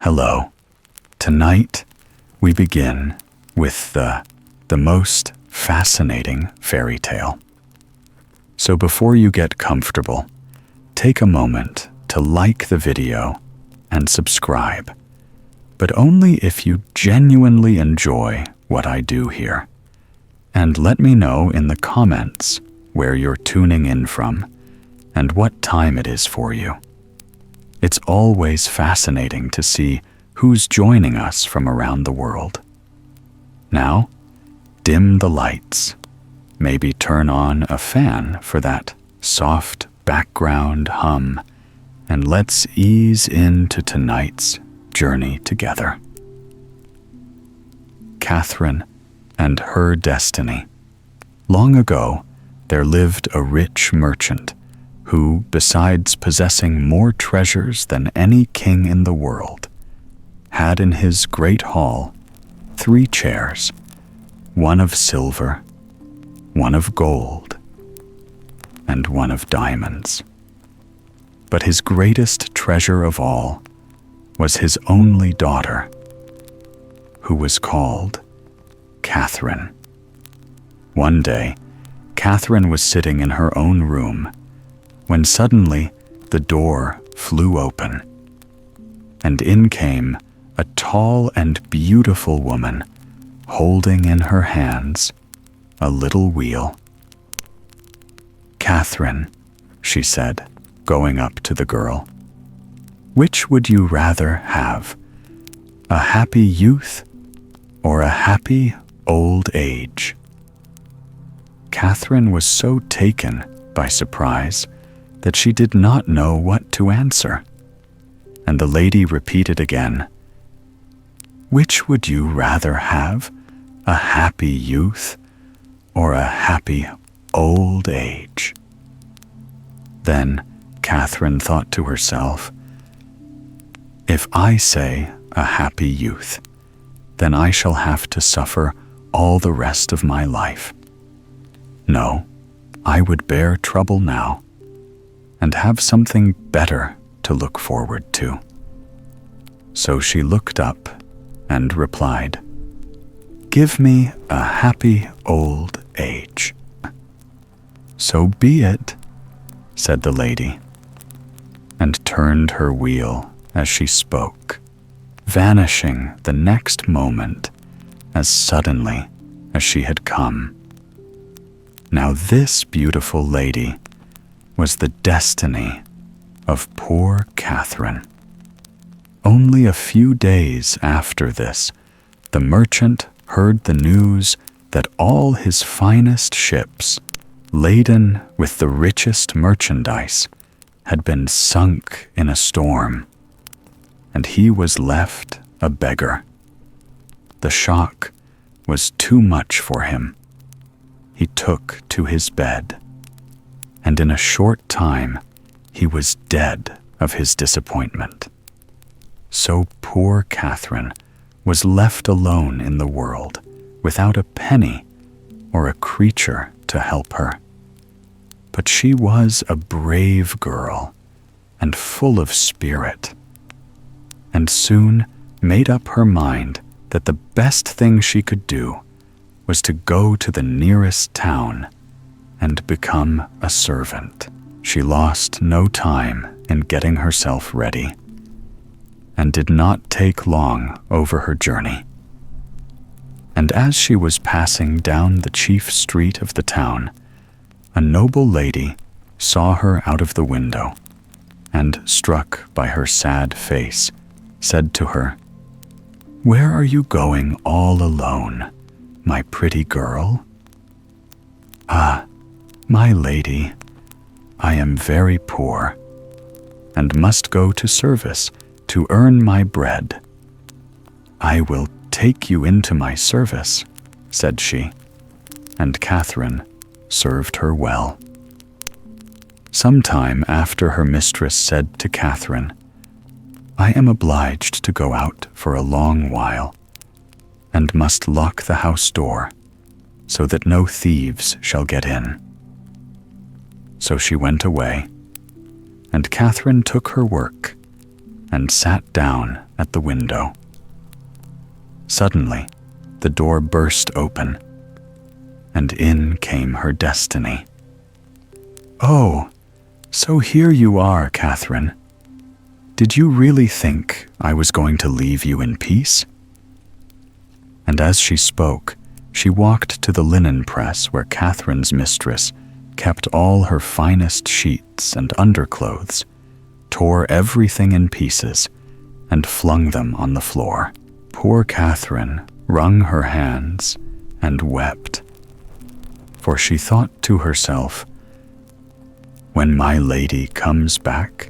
Hello. Tonight, we begin with the most fascinating fairy tale. So before you get comfortable, take a moment to like the video and subscribe, but only if you genuinely enjoy what I do here. And let me know in the comments where you're tuning in from and what time it is for you. It's always fascinating to see who's joining us from around the world. Now, dim the lights. Maybe turn on a fan for that soft background hum, and let's ease into tonight's journey together. Catherine and her destiny. Long ago, there lived a rich merchant who, besides possessing more treasures than any king in the world, had in his great hall 3 chairs, one of silver, one of gold, and one of diamonds. But his greatest treasure of all was his only daughter, who was called Catherine. One day, Catherine was sitting in her own room when suddenly the door flew open, and in came a tall and beautiful woman holding in her hands a little wheel. "Catherine," she said, going up to the girl, "which would you rather have, a happy youth or a happy old age?" Catherine was so taken by surprise that she did not know what to answer, and the lady repeated again, "Which would you rather have, a happy youth or a happy old age?" Then Catherine thought to herself, "If I say a happy youth, then I shall have to suffer all the rest of my life. No, I would bear trouble now and have something better to look forward to." So she looked up and replied, "Give me a happy old age." "So be it," said the lady, and turned her wheel as she spoke, vanishing the next moment as suddenly as she had come. Now this beautiful lady was the destiny of poor Catherine. Only a few days after this, the merchant heard the news that all his finest ships, laden with the richest merchandise, had been sunk in a storm, and he was left a beggar. The shock was too much for him. He took to his bed, and in a short time he was dead of his disappointment. So poor Catherine was left alone in the world, without a penny or a creature to help her. But she was a brave girl and full of spirit, and soon made up her mind that the best thing she could do was to go to the nearest town and become a servant. She lost no time in getting herself ready, and did not take long over her journey. And as she was passing down the chief street of the town, a noble lady saw her out of the window, and, struck by her sad face, said to her, "Where are you going all alone, my pretty girl?" "Ah, my lady, I am very poor, and must go to service to earn my bread." "I will take you into my service," said she, and Catherine served her well. Some time after, her mistress said to Catherine, "I am obliged to go out for a long while, and must lock the house door, so that no thieves shall get in." So she went away, and Catherine took her work and sat down at the window. Suddenly, the door burst open, and in came her destiny. "Oh, so here you are, Catherine. Did you really think I was going to leave you in peace?" And as she spoke, she walked to the linen press where Catherine's mistress kept all her finest sheets and underclothes, tore everything in pieces, and flung them on the floor. Poor Catherine wrung her hands and wept, for she thought to herself, "When my lady comes back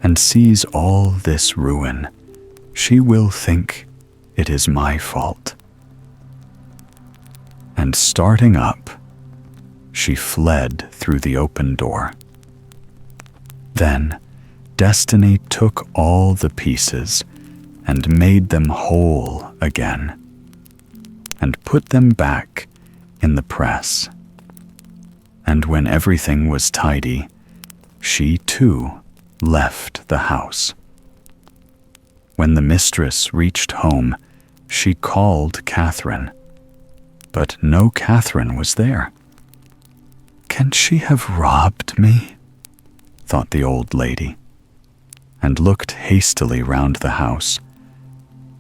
and sees all this ruin, she will think it is my fault." And starting up, she fled through the open door. Then Destiny took all the pieces and made them whole again, and put them back in the press. And when everything was tidy, she too left the house. When the mistress reached home, she called Catherine, but no Catherine was there. "Can she have robbed me?" thought the old lady, and looked hastily round the house,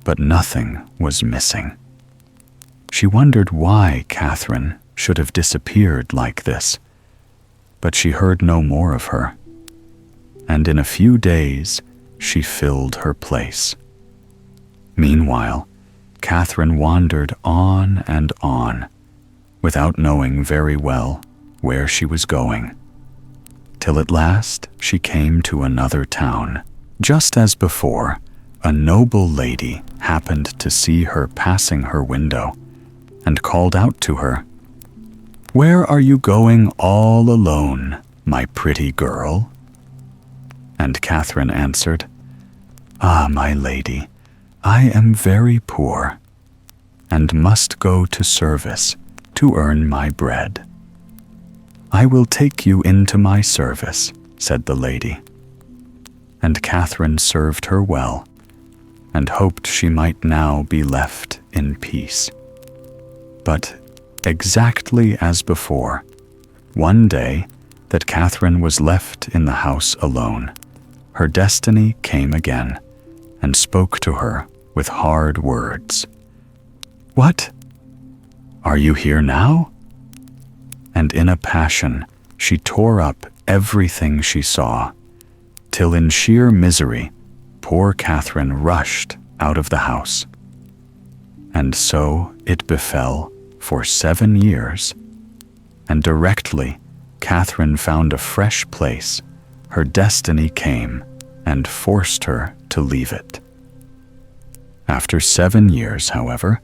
but nothing was missing. She wondered why Catherine should have disappeared like this, but she heard no more of her, and in a few days she filled her place. Meanwhile, Catherine wandered on and on, without knowing very well where she was going, till at last she came to another town. Just as before, a noble lady happened to see her passing her window and called out to her, "Where are you going all alone, my pretty girl?" And Catherine answered, "Ah, my lady, I am very poor, and must go to service to earn my bread." "I will take you into my service," said the lady. And Catherine served her well, and hoped she might now be left in peace. But exactly as before, one day that Catherine was left in the house alone, her destiny came again and spoke to her with hard words. "What? Are you here now?" And in a passion, she tore up everything she saw, till in sheer misery, poor Catherine rushed out of the house. And so it befell for 7 years, and directly Catherine found a fresh place, her destiny came and forced her to leave it. After 7 years, however,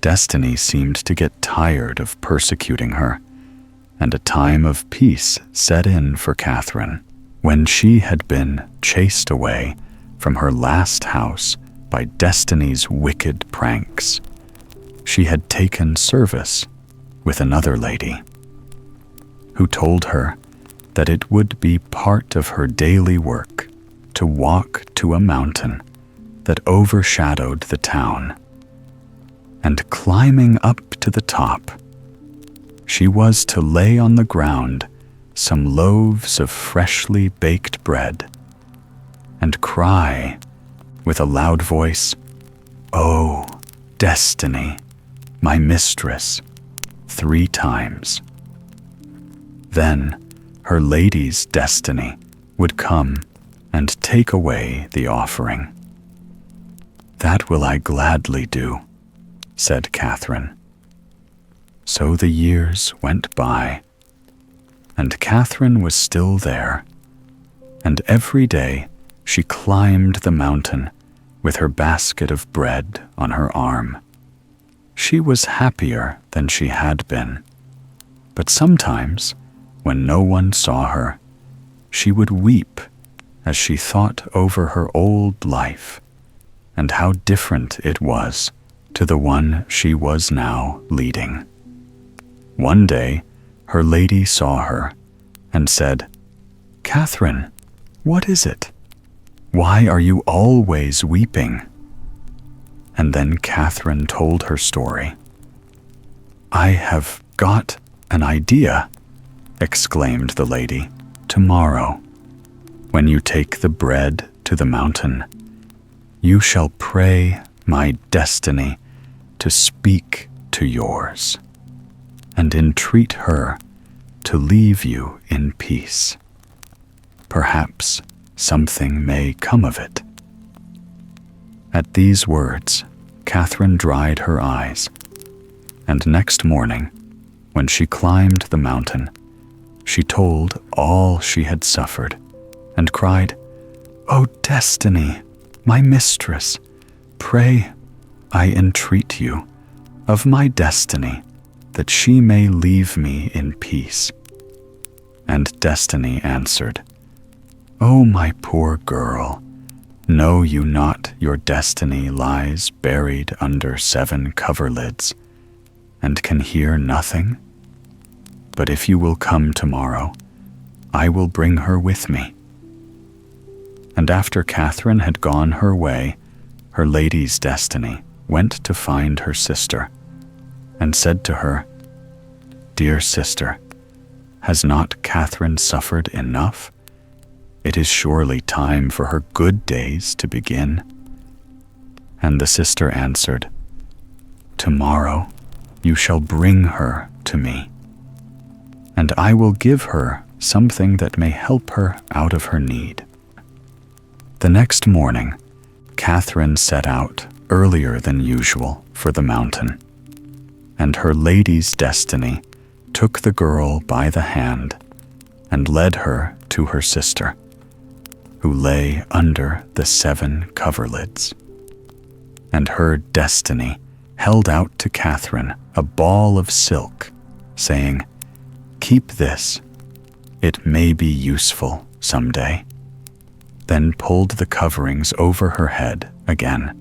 Destiny seemed to get tired of persecuting her, and a time of peace set in for Catherine, when she had been chased away from her last house by Destiny's wicked pranks. She had taken service with another lady, who told her that it would be part of her daily work to walk to a mountain that overshadowed the town, and climbing up to the top, she was to lay on the ground some loaves of freshly baked bread, and cry with a loud voice, "Oh, Destiny, my mistress," 3 times. Then her lady's destiny would come and take away the offering. "That will I gladly do," said Catherine. So the years went by, and Catherine was still there, and every day she climbed the mountain with her basket of bread on her arm. She was happier than she had been, but sometimes, when no one saw her, she would weep as she thought over her old life and how different it was to the one she was now leading. One day, her lady saw her and said, "Catherine, what is it? Why are you always weeping And then Catherine told her story. "I have got an idea," exclaimed the lady. "Tomorrow, when you take the bread to the mountain, you shall pray my destiny to speak to yours, and entreat her to leave you in peace. Perhaps something may come of it." At these words, Catherine dried her eyes, and next morning, when she climbed the mountain, she told all she had suffered, and cried, "O Destiny, my mistress, pray, I entreat you, of my destiny, that she may leave me in peace." And Destiny answered, "O my poor girl, know you not your destiny lies buried under 7 coverlids, and can hear nothing? But if you will come tomorrow, I will bring her with me." And after Catherine had gone her way, her lady's Destiny went to find her sister, and said to her, "Dear sister, has not Catherine suffered enough? It is surely time for her good days to begin." And the sister answered, "Tomorrow you shall bring her to me, and I will give her something that may help her out of her need." The next morning, Catherine set out earlier than usual for the mountain, and her lady's Destiny took the girl by the hand and led her to her sister, who lay under the 7 coverlids. And her Destiny held out to Catherine a ball of silk, saying, "Keep this, it may be useful someday," then pulled the coverings over her head again.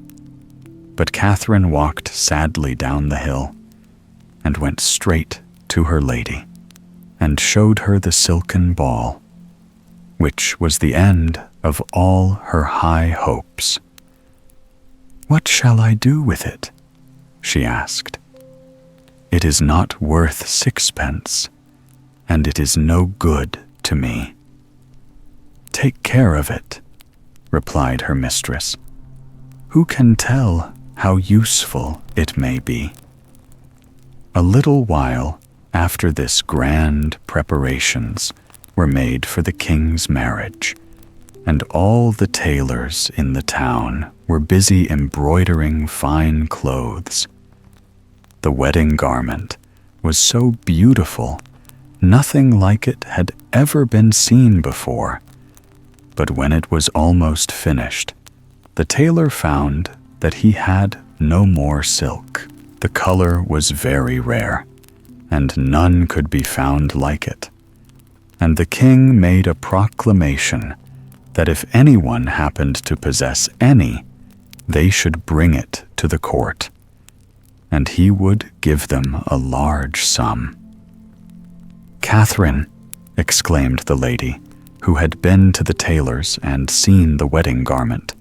But Catherine walked sadly down the hill, and went straight to her lady, and showed her the silken ball, which was the end of all her high hopes. "What shall I do with it?" she asked. "It is not worth 6 pence, and it is no good to me." "Take care of it," replied her mistress. "Who can tell how useful it may be?" A little while after this, grand preparations were made for the king's marriage, and all the tailors in the town were busy embroidering fine clothes. The wedding garment was so beautiful, nothing like it had ever been seen before. But when it was almost finished, the tailor found that he had no more silk. The color was very rare, and none could be found like it. And the king made a proclamation that if anyone happened to possess any, they should bring it to the court, and he would give them a large sum. "Catherine," exclaimed the lady, who had been to the tailor's and seen the wedding garment,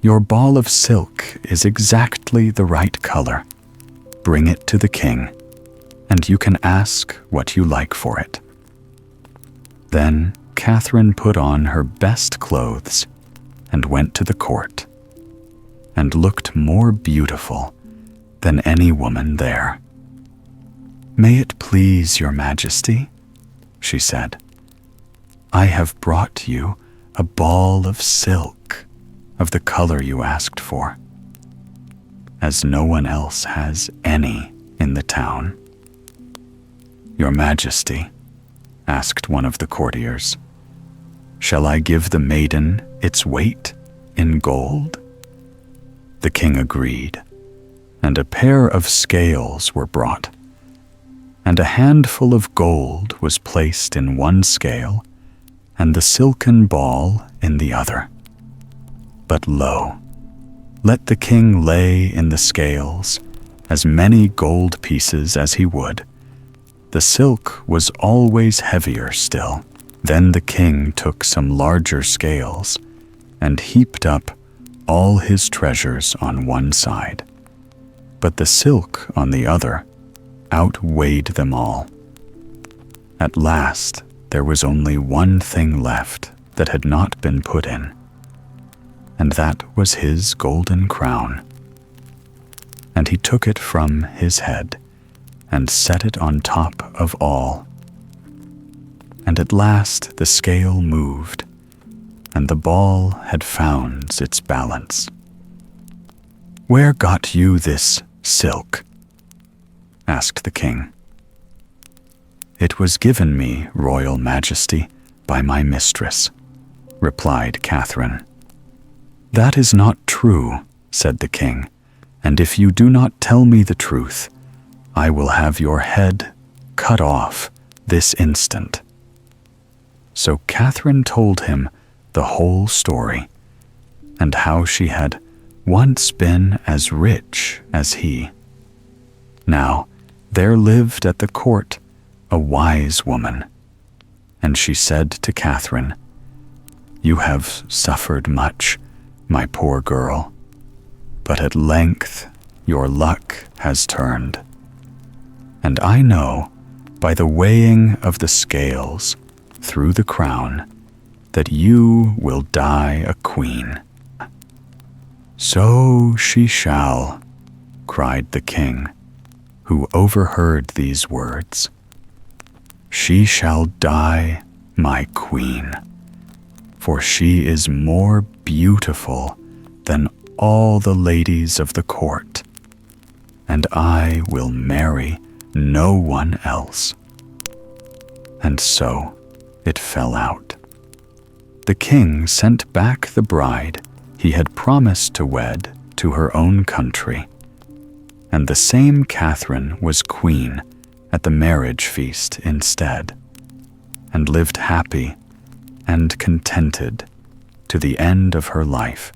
"your ball of silk is exactly the right color. Bring it to the king, and you can ask what you like for it." Then Catherine put on her best clothes and went to the court, and looked more beautiful than any woman there. "May it please your majesty," she said, "I have brought you a ball of silk of the color you asked for, as no one else has any in the town." "Your majesty," asked one of the courtiers, "shall I give the maiden its weight in gold?" The king agreed, and a pair of scales were brought, and a handful of gold was placed in one scale, and the silken ball in the other. But lo, let the king lay in the scales as many gold pieces as he would. The silk was always heavier still. Then the king took some larger scales and heaped up all his treasures on one side, but the silk on the other outweighed them all. At last, there was only one thing left that had not been put in, and that was his golden crown. And he took it from his head and set it on top of all. And at last the scale moved, and the ball had found its balance. "Where got you this silk?" asked the king. "It was given me, Royal Majesty, by my mistress," replied Catherine. "That is not true," said the king, "and if you do not tell me the truth, I will have your head cut off this instant." So Catherine told him the whole story, and how she had once been as rich as he. Now there lived at the court a wise woman, and she said to Catherine, "You have suffered much, my poor girl, but at length your luck has turned. And I know, by the weighing of the scales through the crown, that you will die a queen." "So she shall," cried the king, who overheard these words. "She shall die my queen, for she is more beautiful than all the ladies of the court, and I will marry no one else." And so it fell out. The king sent back the bride he had promised to wed to her own country, and the same Catherine was queen at the marriage feast instead, and lived happy and contented to the end of her life.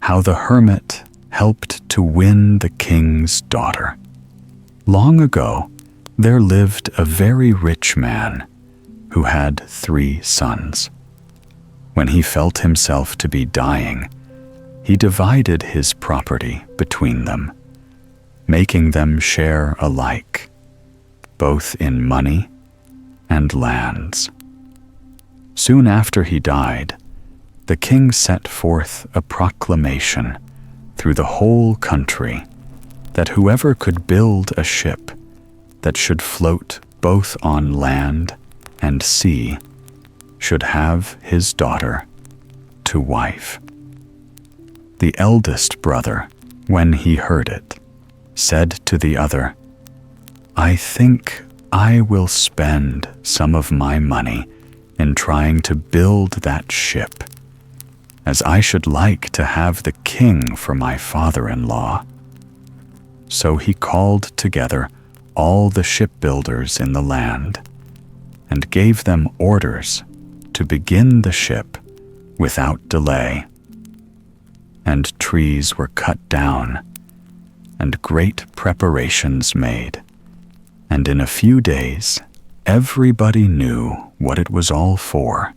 How the Hermit helped to win the king's daughter. Long ago, there lived a very rich man who had 3 sons. When he felt himself to be dying, he divided his property between them, making them share alike, both in money and lands. Soon after he died, the king set forth a proclamation through the whole country that whoever could build a ship that should float both on land and sea should have his daughter to wife. The eldest brother, when he heard it, said to the other, "I think I will spend some of my money in trying to build that ship, as I should like to have the king for my father-in-law." So he called together all the shipbuilders in the land and gave them orders to begin the ship without delay. And trees were cut down, and great preparations made, and in a few days everybody knew what it was all for.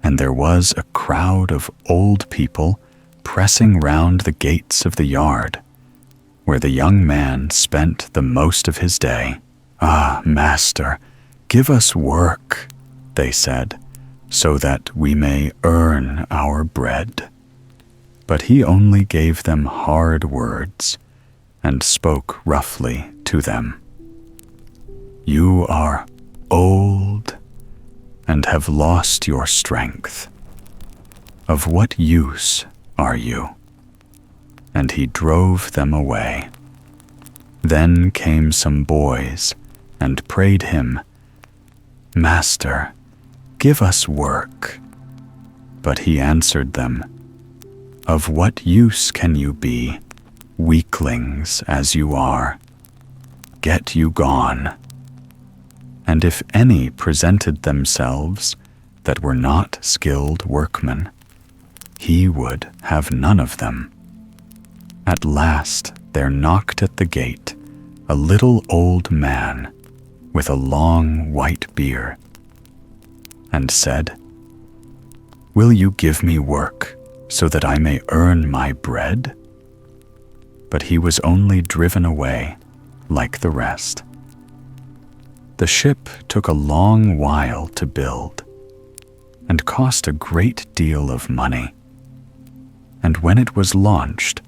And there was a crowd of old people pressing round the gates of the yard, where the young man spent the most of his day. "Ah, master, give us work," they said, "so that we may earn our bread." But he only gave them hard words and spoke roughly to them. "You are old and have lost your strength. Of what use are you?" And he drove them away. Then came some boys and prayed him, "Master, give us work." But he answered them, "Of what use can you be, weaklings as you are? Get you gone." And if any presented themselves that were not skilled workmen, he would have none of them. At last there knocked at the gate a little old man with a long white beard, and said, Will you give me work so that I may earn my bread?" But he was only driven away like the rest. The ship took a long while to build and cost a great deal of money. And when it was launched,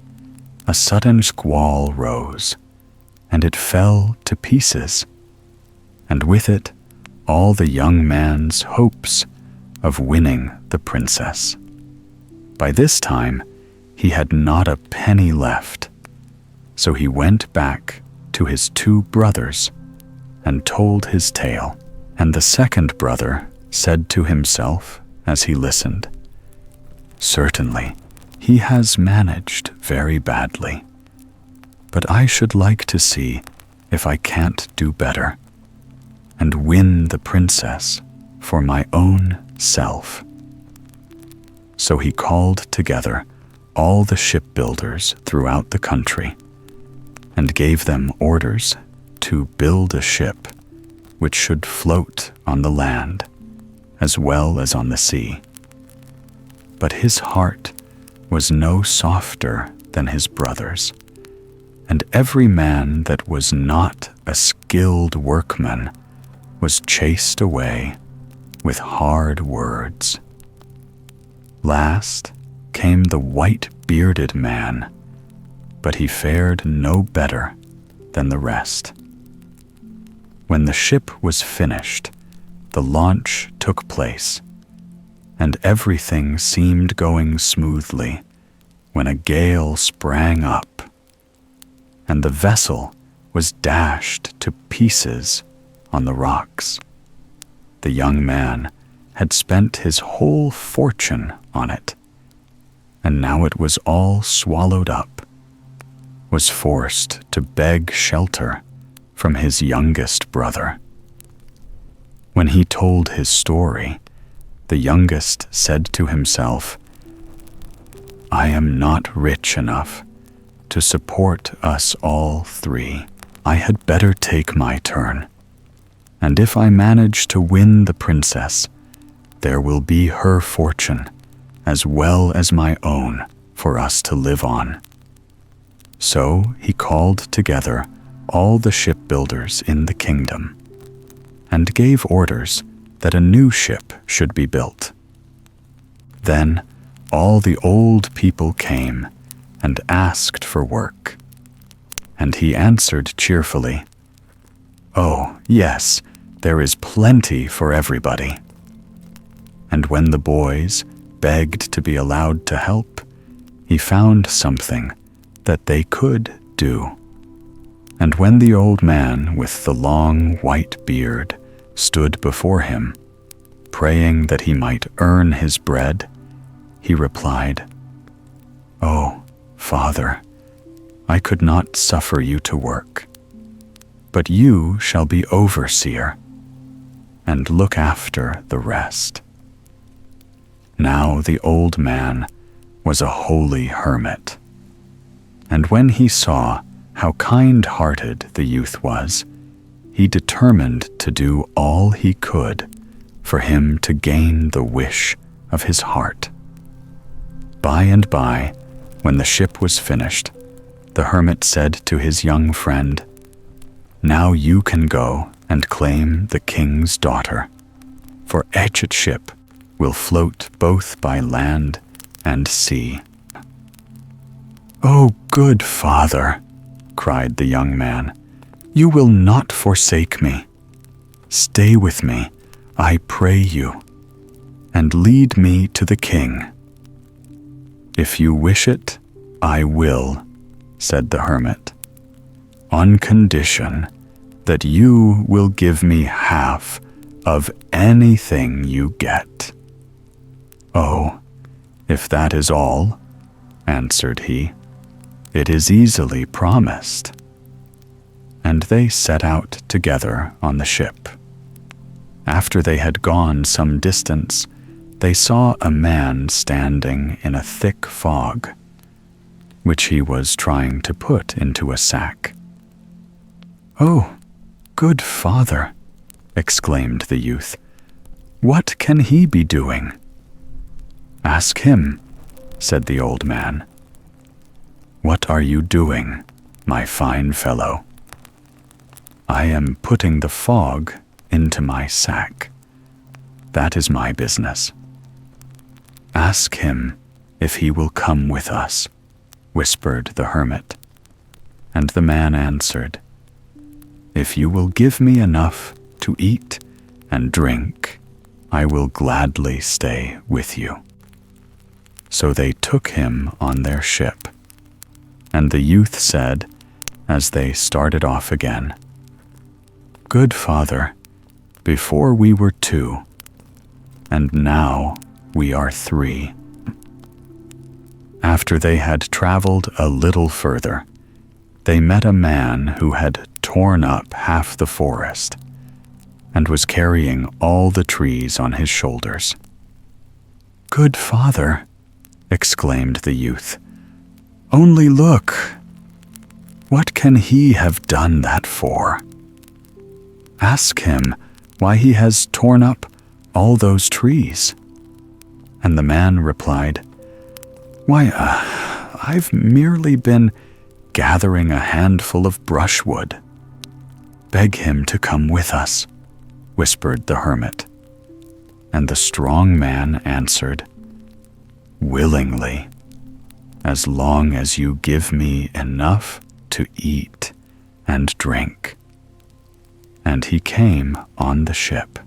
a sudden squall rose, and it fell to pieces, and with it all the young man's hopes of winning the princess. By this time, he had not a penny left, so he went back to his 2 brothers and told his tale. And the second brother said to himself as he listened, "Certainly, he has managed very badly, but I should like to see if I can't do better and win the princess for my own self." So he called together all the shipbuilders throughout the country and gave them orders to build a ship which should float on the land as well as on the sea. But his heart was no softer than his brothers, and every man that was not a skilled workman was chased away with hard words. Last came the white-bearded man, but he fared no better than the rest. When the ship was finished, the launch took place, and everything seemed going smoothly when a gale sprang up, and the vessel was dashed to pieces on the rocks. The young man had spent his whole fortune on it, and now it was all swallowed up, was forced to beg shelter from his youngest brother. When he told his story, the youngest said to himself, "I am not rich enough to support us all 3. I had better take my turn, and if I manage to win the princess, there will be her fortune as well as my own for us to live on." So he called together all the shipbuilders in the kingdom and gave orders that a new ship should be built. Then all the old people came and asked for work, and he answered cheerfully, "Oh, yes, there is plenty for everybody." And when the boys begged to be allowed to help, he found something that they could do. And when the old man with the long white beard stood before him, praying that he might earn his bread, he replied, "Oh, Father, I could not suffer you to work, but you shall be overseer and look after the rest." Now the old man was a holy hermit, and when he saw how kind-hearted the youth was, he determined to do all he could for him to gain the wish of his heart. By and by, when the ship was finished, the hermit said to his young friend, "Now you can go and claim the king's daughter, for each ship will float both by land and sea." "Oh, good father," cried the young man, "you will not forsake me. Stay with me, I pray you, and lead me to the king." "If you wish it, I will," said the hermit, "on condition that you will give me half of anything you get." "Oh, if that is all," answered he, "it is easily promised." And they set out together on the ship. After they had gone some distance, they saw a man standing in a thick fog, which he was trying to put into a sack. "Oh, good father," exclaimed the youth, "what can he be doing?" "Ask him," said the old man. "What are you doing, my fine fellow?" "I am putting the fog into my sack. That is my business." "Ask him if he will come with us," whispered the hermit. And the man answered, "If you will give me enough to eat and drink, I will gladly stay with you." So they took him on their ship. And the youth said, as they started off again, "Good Father, before we were 2, and now we are 3. After they had traveled a little further, they met a man who had torn up half the forest and was carrying all the trees on his shoulders. "Good Father," exclaimed the youth, "only look! What can he have done that for? Ask him why he has torn up all those trees." And the man replied, "Why, I've merely been gathering a handful of brushwood." "Beg him to come with us," whispered the hermit. And the strong man answered, "Willingly, as long as you give me enough to eat and drink." And he came on the ship.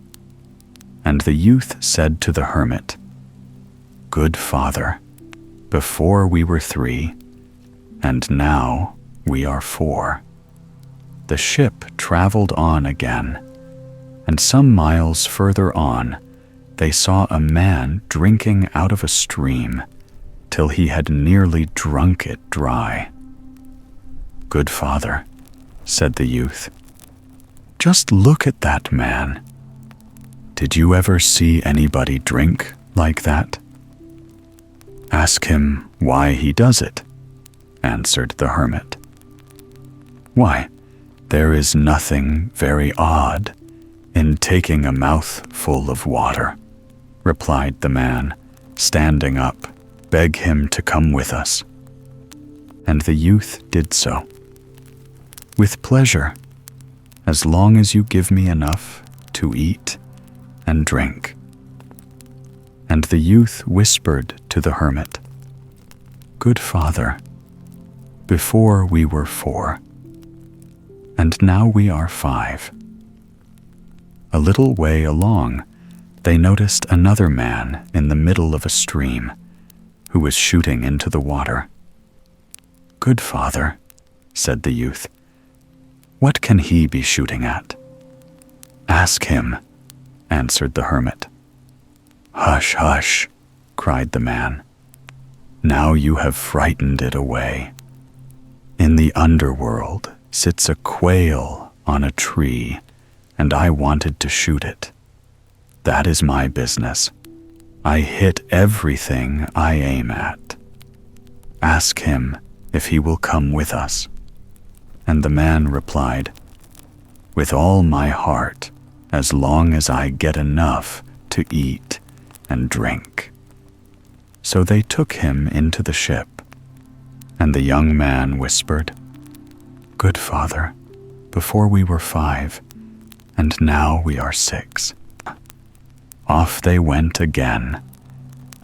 And the youth said to the hermit, "Good Father, before we were 3, and now we are 4. The ship traveled on again, and some miles further on they saw a man drinking out of a stream till he had nearly drunk it dry. "Good Father," said the youth, "just look at that man. Did you ever see anybody drink like that?" "Ask him why he does it," answered the hermit. "Why, there is nothing very odd in taking a mouthful of water," replied the man, standing up. "Beg him to come with us." And the youth did so. "With pleasure, as long as you give me enough to eat and drink." And the youth whispered to the hermit, "Good Father, before we were 4, and now we are 5. A little way along, they noticed another man in the middle of a stream who was shooting into the water. "Good Father," said the youth, "what can he be shooting at?" "Ask him," answered the hermit. "Hush, hush," cried the man. "Now you have frightened it away. In the underworld sits a quail on a tree, and I wanted to shoot it. That is my business. I hit everything I aim at. Ask him if he will come with us." And the man replied, "With all my heart, as long as I get enough to eat and drink." So they took him into the ship, and the young man whispered, "Good Father, before we were 5, and now we are 6. Off they went again,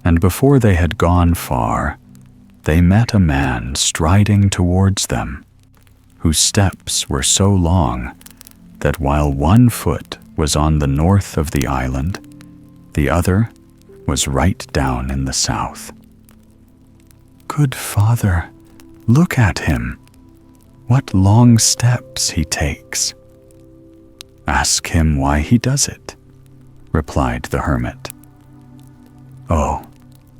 and before they had gone far, they met a man striding towards them, whose steps were so long that while one foot was on the north of the island, the other was right down in the south. "Good Father, look at him. What long steps he takes." "Ask him why he does it," replied the hermit. "Oh,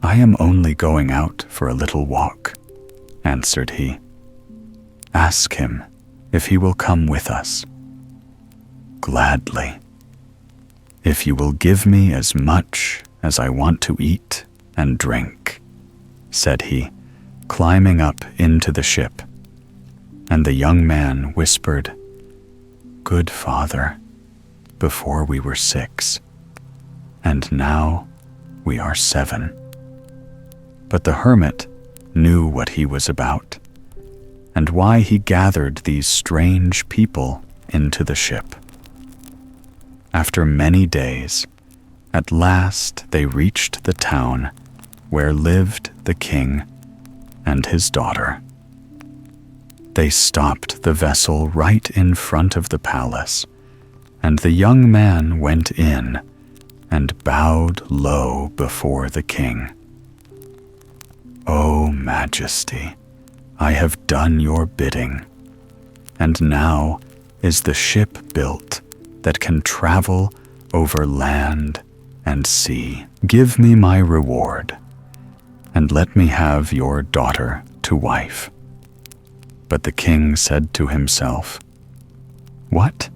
I am only going out for a little walk," answered he. "Ask him if he will come with us." "Gladly. If you will give me as much as I want to eat and drink," said he, climbing up into the ship. And the young man whispered, "Good Father, before we were 6, and now we are 7. But the hermit knew what he was about, and why he gathered these strange people into the ship. After many days, at last they reached the town where lived the king and his daughter. They stopped the vessel right in front of the palace, and the young man went in and bowed low before the king. "O Majesty, I have done your bidding, and now is the ship built that can travel over land and sea. Give me my reward, and let me have your daughter to wife." But the king said to himself, "What?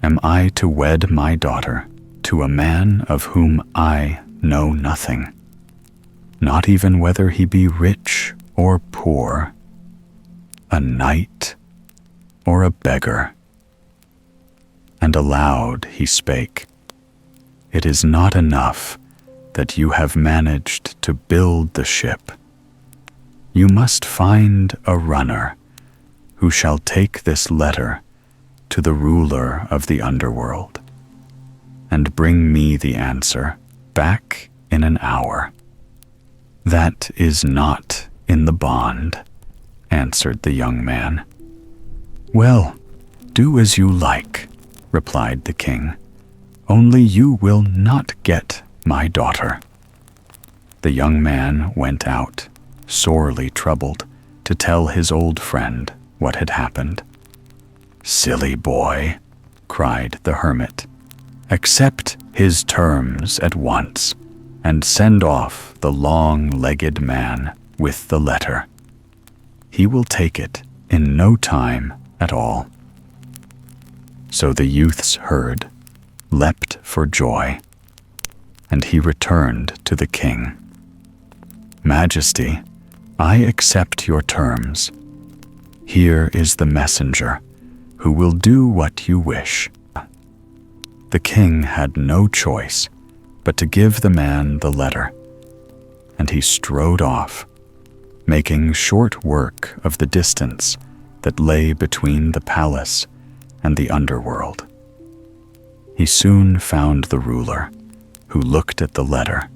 Am I to wed my daughter to a man of whom I know nothing, not even whether he be rich or poor, a knight or a beggar?" And aloud he spake, "It is not enough that you have managed to build the ship. You must find a runner who shall take this letter to the ruler of the underworld, and bring me the answer back in an hour." "That is not in the bond," answered the young man. "Well, do as you like," replied the king. "Only you will not get my daughter." The young man went out, sorely troubled, to tell his old friend what had happened. "Silly boy," cried the hermit, "accept his terms at once, and send off the long-legged man with the letter. He will take it in no time at all." So the youth's herd leapt for joy, and he returned to the king. "Majesty, I accept your terms. Here is the messenger who will do what you wish." The king had no choice but to give the man the letter, and he strode off, making short work of the distance that lay between the palace and the underworld. He soon found the ruler, who looked at the letter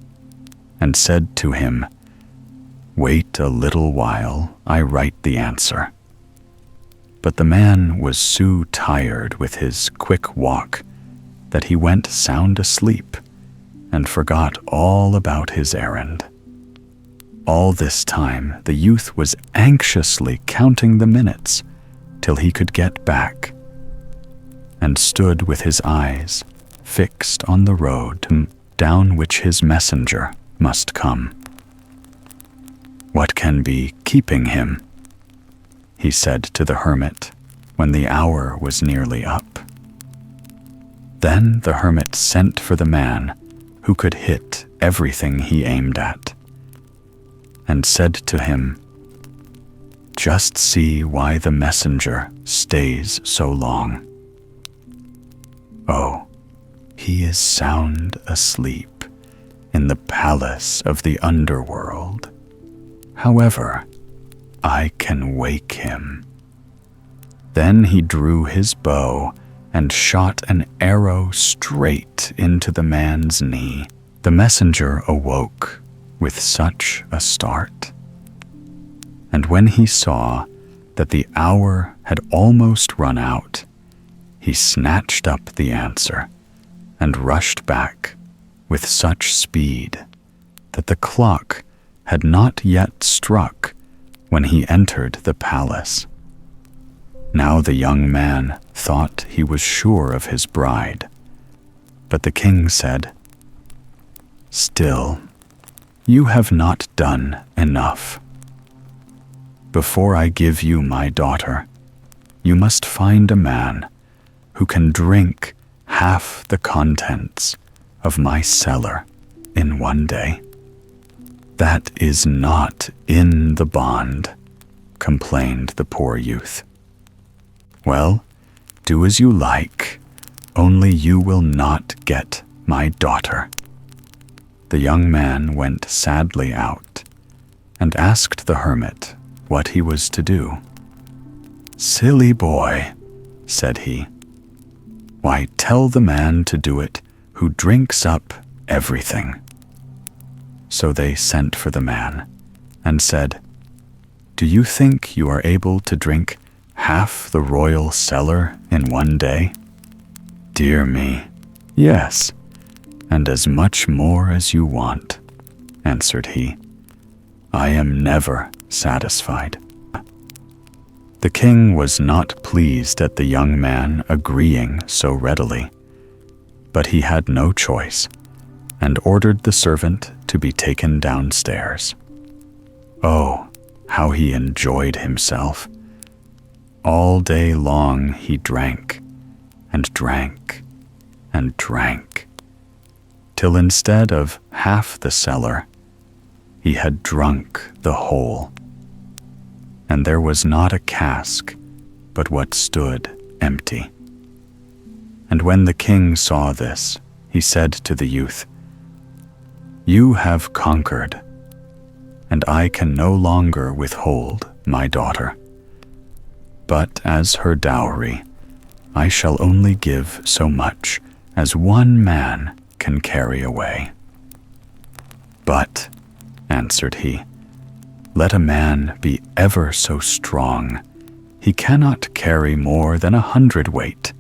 and said to him, "Wait a little while, I write the answer." But the man was so tired with his quick walk that he went sound asleep and forgot all about his errand. All this time the youth was anxiously counting the minutes till he could get back, and stood with his eyes fixed on the road down which his messenger must come. "What can be keeping him?" he said to the hermit when the hour was nearly up. Then the hermit sent for the man who could hit everything he aimed at, and said to him, "Just see why the messenger stays so long. Oh, he is sound asleep in the palace of the underworld. However, I can wake him." Then he drew his bow and shot an arrow straight into the man's knee. The messenger awoke with such a start, and when he saw that the hour had almost run out, he snatched up the answer and rushed back with such speed that the clock had not yet struck when he entered the palace. Now the young man thought he was sure of his bride, but the king said, "Still, you have not done enough. Before I give you my daughter, you must find a man who can drink half the contents of my cellar in one day." "That is not in the bond," complained the poor youth. "Well, do as you like, only you will not get my daughter." the young man went sadly out and asked the hermit what he was to do. "Silly boy," said he. "Why, tell the man to do it who drinks up everything." So they sent for the man and said, "Do you think you are able to drink half the royal cellar in one day?" "Dear me, yes, and as much more as you want," answered he. "I am never satisfied." The king was not pleased at the young man agreeing so readily, but he had no choice and ordered the servant to be taken downstairs. Oh, how he enjoyed himself! All day long he drank and drank and drank, till instead of half the cellar, he had drunk the whole. And there was not a cask but what stood empty. And when the king saw this, he said to the youth, "You have conquered, and I can no longer withhold my daughter. But as her dowry, I shall only give so much as one man can carry away." "But," answered he, "let a man be ever so strong, he cannot carry more than 100 weight.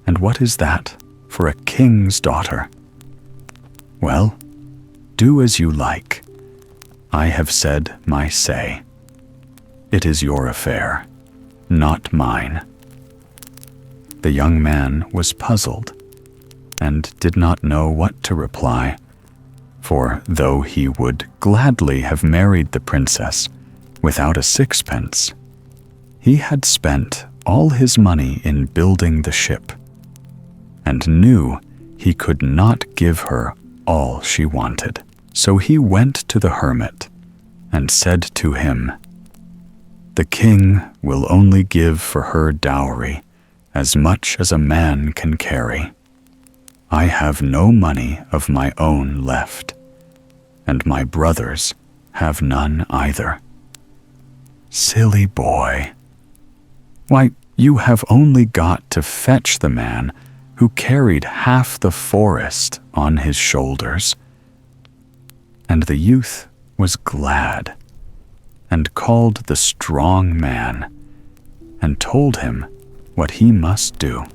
And what is that for a king's daughter? Well, do as you like. I have said my say. It is your affair, not mine." The young man was puzzled and did not know what to reply, for though he would gladly have married the princess without a sixpence, he had spent all his money in building the ship, and knew he could not give her all she wanted. So he went to the hermit and said to him, "The king will only give for her dowry as much as a man can carry. I have no money of my own left, and my brothers have none either." "Silly boy. Why, you have only got to fetch the man who carried half the forest on his shoulders." And the youth was glad, and called the strong man, and told him what he must do.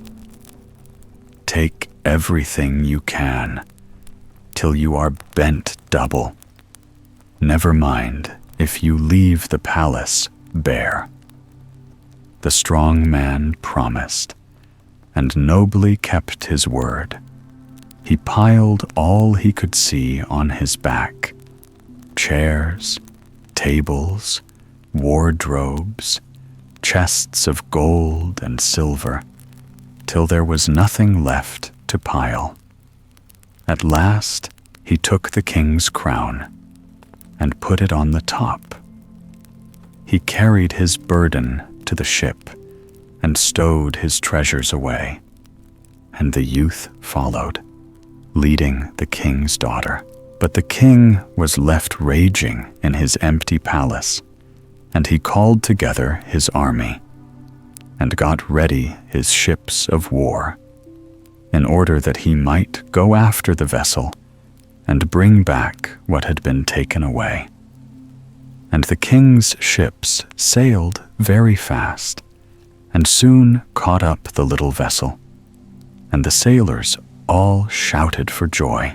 "Take everything you can, till you are bent double. Never mind if you leave the palace bare." The strong man promised, and nobly kept his word. He piled all he could see on his back: chairs, tables, wardrobes, chests of gold and silver, till there was nothing left to pile. At last he took the king's crown and put it on the top. He carried his burden to the ship and stowed his treasures away, and the youth followed, leading the king's daughter. But the king was left raging in his empty palace, and he called together his army and got ready his ships of war, in order that he might go after the vessel and bring back what had been taken away. And the king's ships sailed very fast, and soon caught up the little vessel, and the sailors all shouted for joy.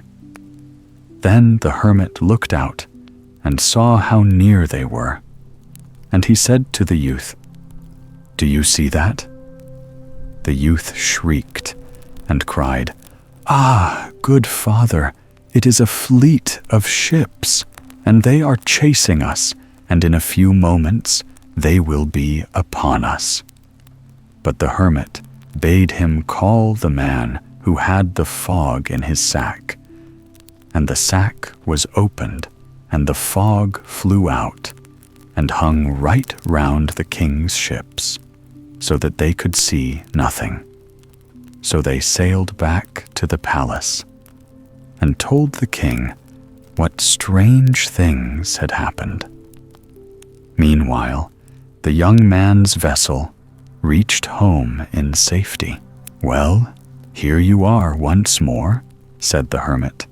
Then the hermit looked out and saw how near they were, and he said to the youth, "Do you see that?" The youth shrieked and cried, "Ah, good father, it is a fleet of ships, and they are chasing us, and in a few moments they will be upon us." But the hermit bade him call the man who had the fog in his sack. And the sack was opened, and the fog flew out, and hung right round the king's ships, so that they could see nothing. So they sailed back to the palace, and told the king what strange things had happened. Meanwhile, the young man's vessel reached home in safety. "Well, here you are once more," said the hermit,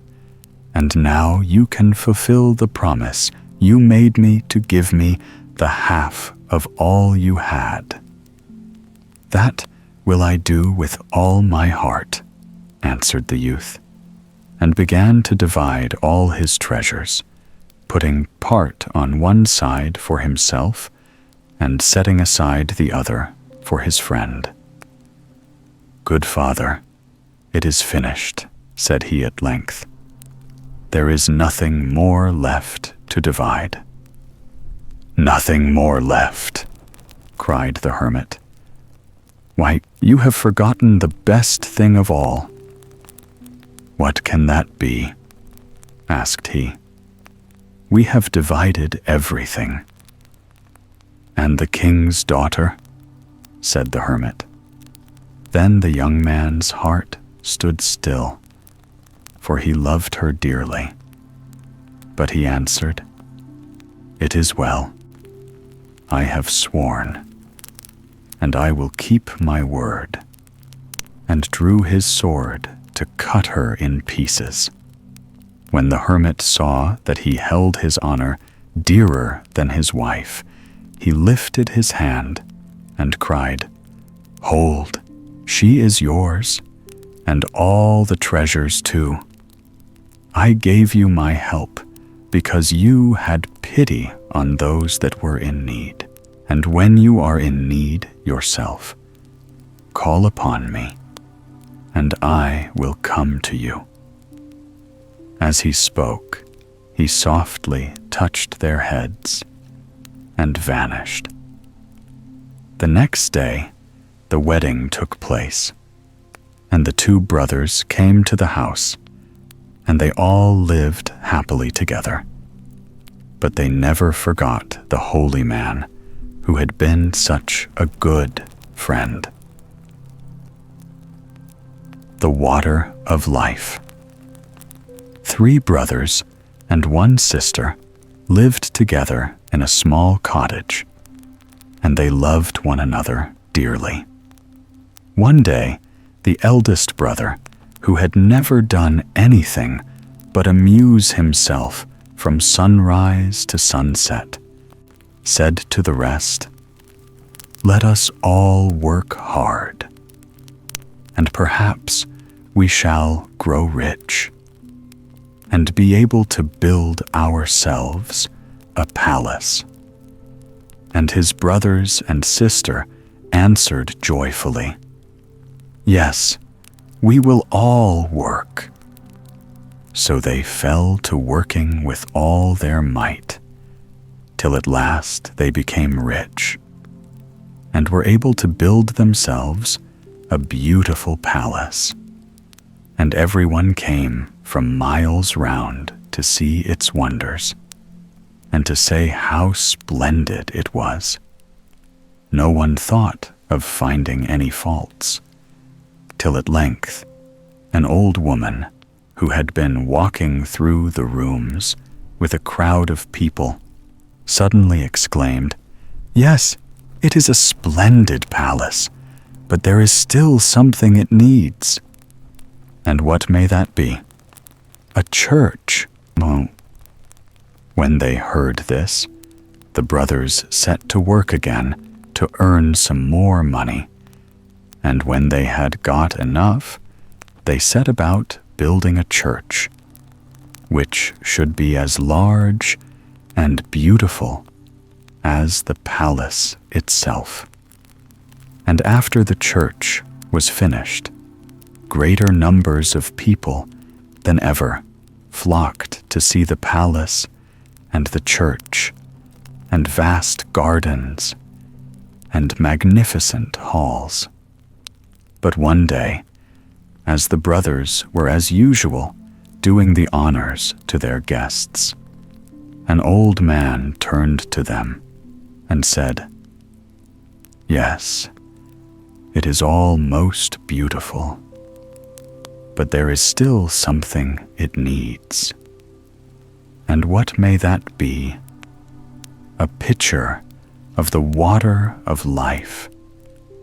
"and now you can fulfill the promise you made me to give me the half of all you had." "That will I do with all my heart," answered the youth, and began to divide all his treasures, putting part on one side for himself and setting aside the other for his friend. "Good father, it is finished," said he at length. "There is nothing more left to divide." "Nothing more left," cried the hermit. "Why, you have forgotten the best thing of all." "What can that be?" asked he. "We have divided everything." "And the king's daughter?" said the hermit. Then the young man's heart stood still, for he loved her dearly. But he answered, "It is well. I have sworn, and I will keep my word," and drew his sword to cut her in pieces. When the hermit saw that he held his honor dearer than his wife, he lifted his hand and cried, "Hold, she is yours, and all the treasures too. I gave you my help because you had pity on those that were in need. And when you are in need yourself, call upon me, and I will come to you." As he spoke, he softly touched their heads and vanished. The next day, the wedding took place, and the two brothers came to the house, and they all lived happily together. But they never forgot the holy man who had been such a good friend. The water of life. 3 brothers and 1 sister lived together in a small cottage, and they loved one another dearly. One day, the eldest brother, who had never done anything but amuse himself from sunrise to sunset, said to the rest, "Let us all work hard, and perhaps we shall grow rich, and be able to build ourselves a palace." And his brothers and sister answered joyfully, "Yes, we will all work." So they fell to working with all their might, till at last they became rich, and were able to build themselves a beautiful palace, and everyone came from miles round to see its wonders, and to say how splendid it was. No one thought of finding any faults, till at length an old woman, who had been walking through the rooms with a crowd of people, suddenly exclaimed, "Yes, it is a splendid palace, but there is still something it needs." "And what may that be?" "A church." When they heard this, the brothers set to work again to earn some more money, and when they had got enough, they set about building a church, which should be as large and beautiful as the palace itself. And after the church was finished, greater numbers of people than ever flocked to see the palace and the church, and vast gardens, and magnificent halls. But one day, as the brothers were as usual doing the honors to their guests, an old man turned to them and said, "Yes, it is all most beautiful. but there is still something it needs. And what may that be? A pitcher of the water of life,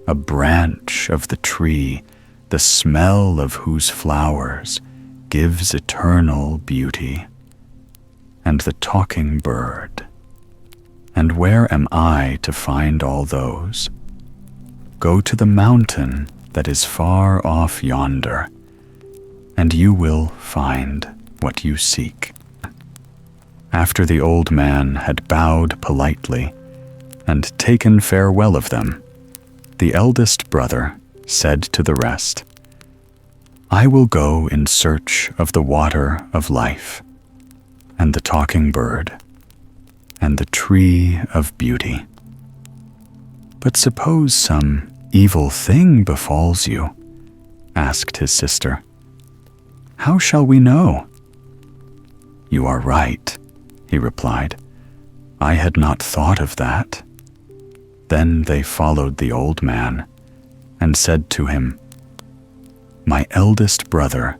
a branch of the tree, the smell of whose flowers gives eternal beauty, and the talking bird. And where am I to find all those? Go to the mountain that is far off yonder, and you will find what you seek. After the old man had bowed politely and taken farewell of them, the eldest brother said to the rest, I will go in search of the water of life, and the talking bird, and the tree of beauty. But suppose some evil thing befalls you, asked his sister. How shall we know? You are right, he replied. I had not thought of that. Then they followed the old man and said to him, My eldest brother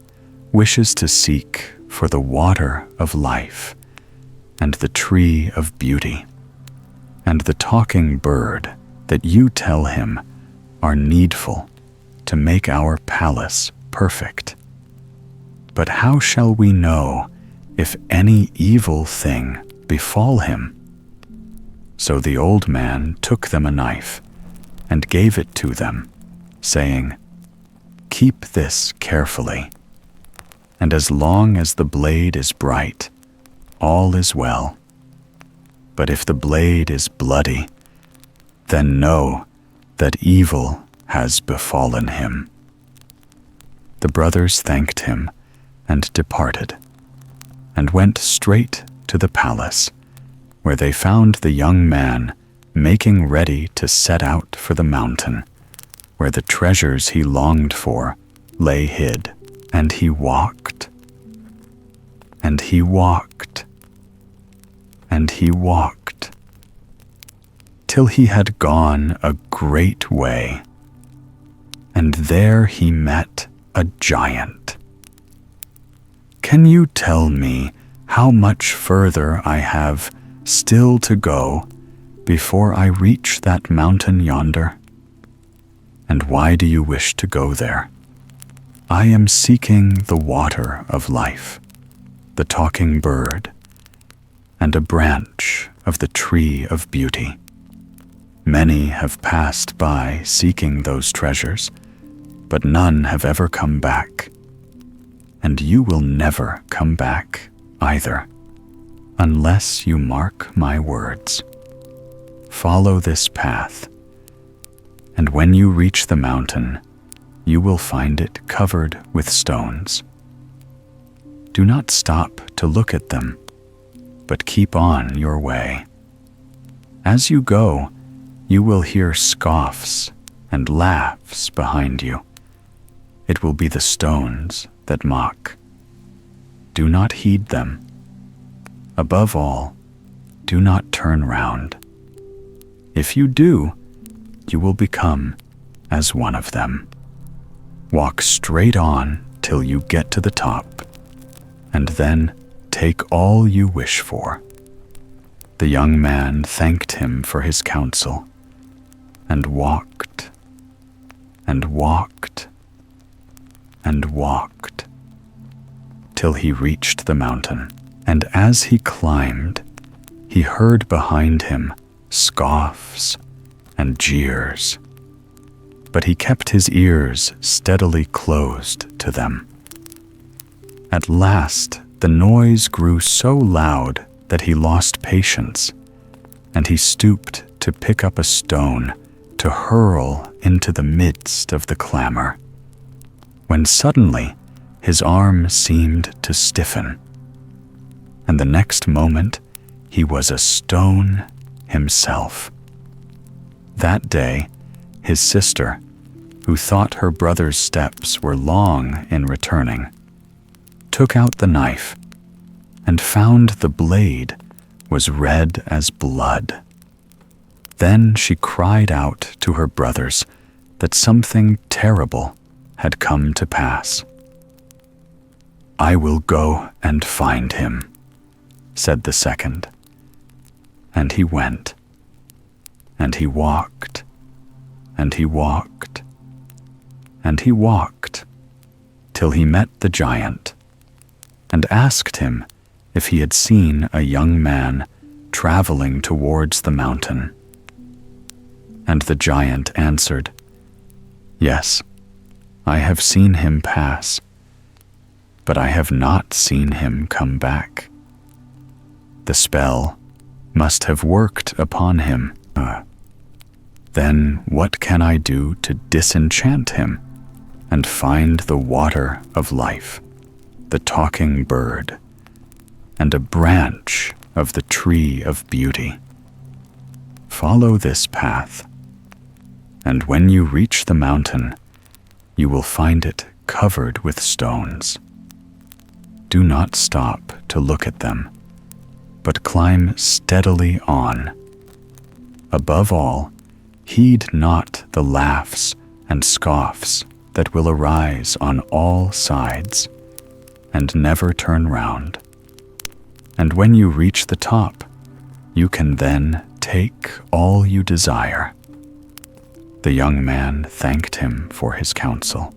wishes to seek for the water of life, and the tree of beauty, and the talking bird that you tell him are needful to make our palace perfect. But how shall we know if any evil thing befall him? So the old man took them a knife and gave it to them, saying, Keep this carefully, and as long as the blade is bright, all is well. But if the blade is bloody, then know that evil has befallen him. The brothers thanked him and departed, and went straight to the palace, where they found the young man making ready to set out for the mountain, where the treasures he longed for lay hid. And he walked, and he walked, and he walked, till he had gone a great way, and there he met a giant. Can you tell me how much further I have still to go before I reach that mountain yonder? And why do you wish to go there? I am seeking the water of life, the talking bird, and a branch of the tree of beauty. Many have passed by seeking those treasures, but none have ever come back. And you will never come back either, unless you mark my words. Follow this path, and when you reach the mountain, you will find it covered with stones. Do not stop to look at them, but keep on your way. As you go, you will hear scoffs and laughs behind you. It will be the stones that mock. Do not heed them. Above all, do not turn round. If you do, you will become as one of them. Walk straight on till you get to the top, and then take all you wish for. The young man thanked him for his counsel, and walked, and walked, and walked, till he reached the mountain. And as he climbed, he heard behind him scoffs and jeers, but he kept his ears steadily closed to them. At last, the noise grew so loud that he lost patience, and he stooped to pick up a stone to hurl into the midst of the clamor, when suddenly his arm seemed to stiffen, and the next moment he was a stone himself. That day, his sister, who thought her brother's steps were long in returning, took out the knife and found the blade was red as blood. Then she cried out to her brothers that something terrible had come to pass. "I will go and find him," said the second. And he went, and he walked, and he walked, and he walked, till he met the giant, and asked him if he had seen a young man traveling towards the mountain. And the giant answered, "Yes, I have seen him pass, but I have not seen him come back. The spell must have worked upon him. Then what can I do to disenchant him and find the water of life, the talking bird, and a branch of the tree of beauty? Follow this path, and when you reach the mountain, you will find it covered with stones. Do not stop to look at them, but climb steadily on. Above all, heed not the laughs and scoffs that will arise on all sides, and never turn round. And when you reach the top, you can then take all you desire." The young man thanked him for his counsel,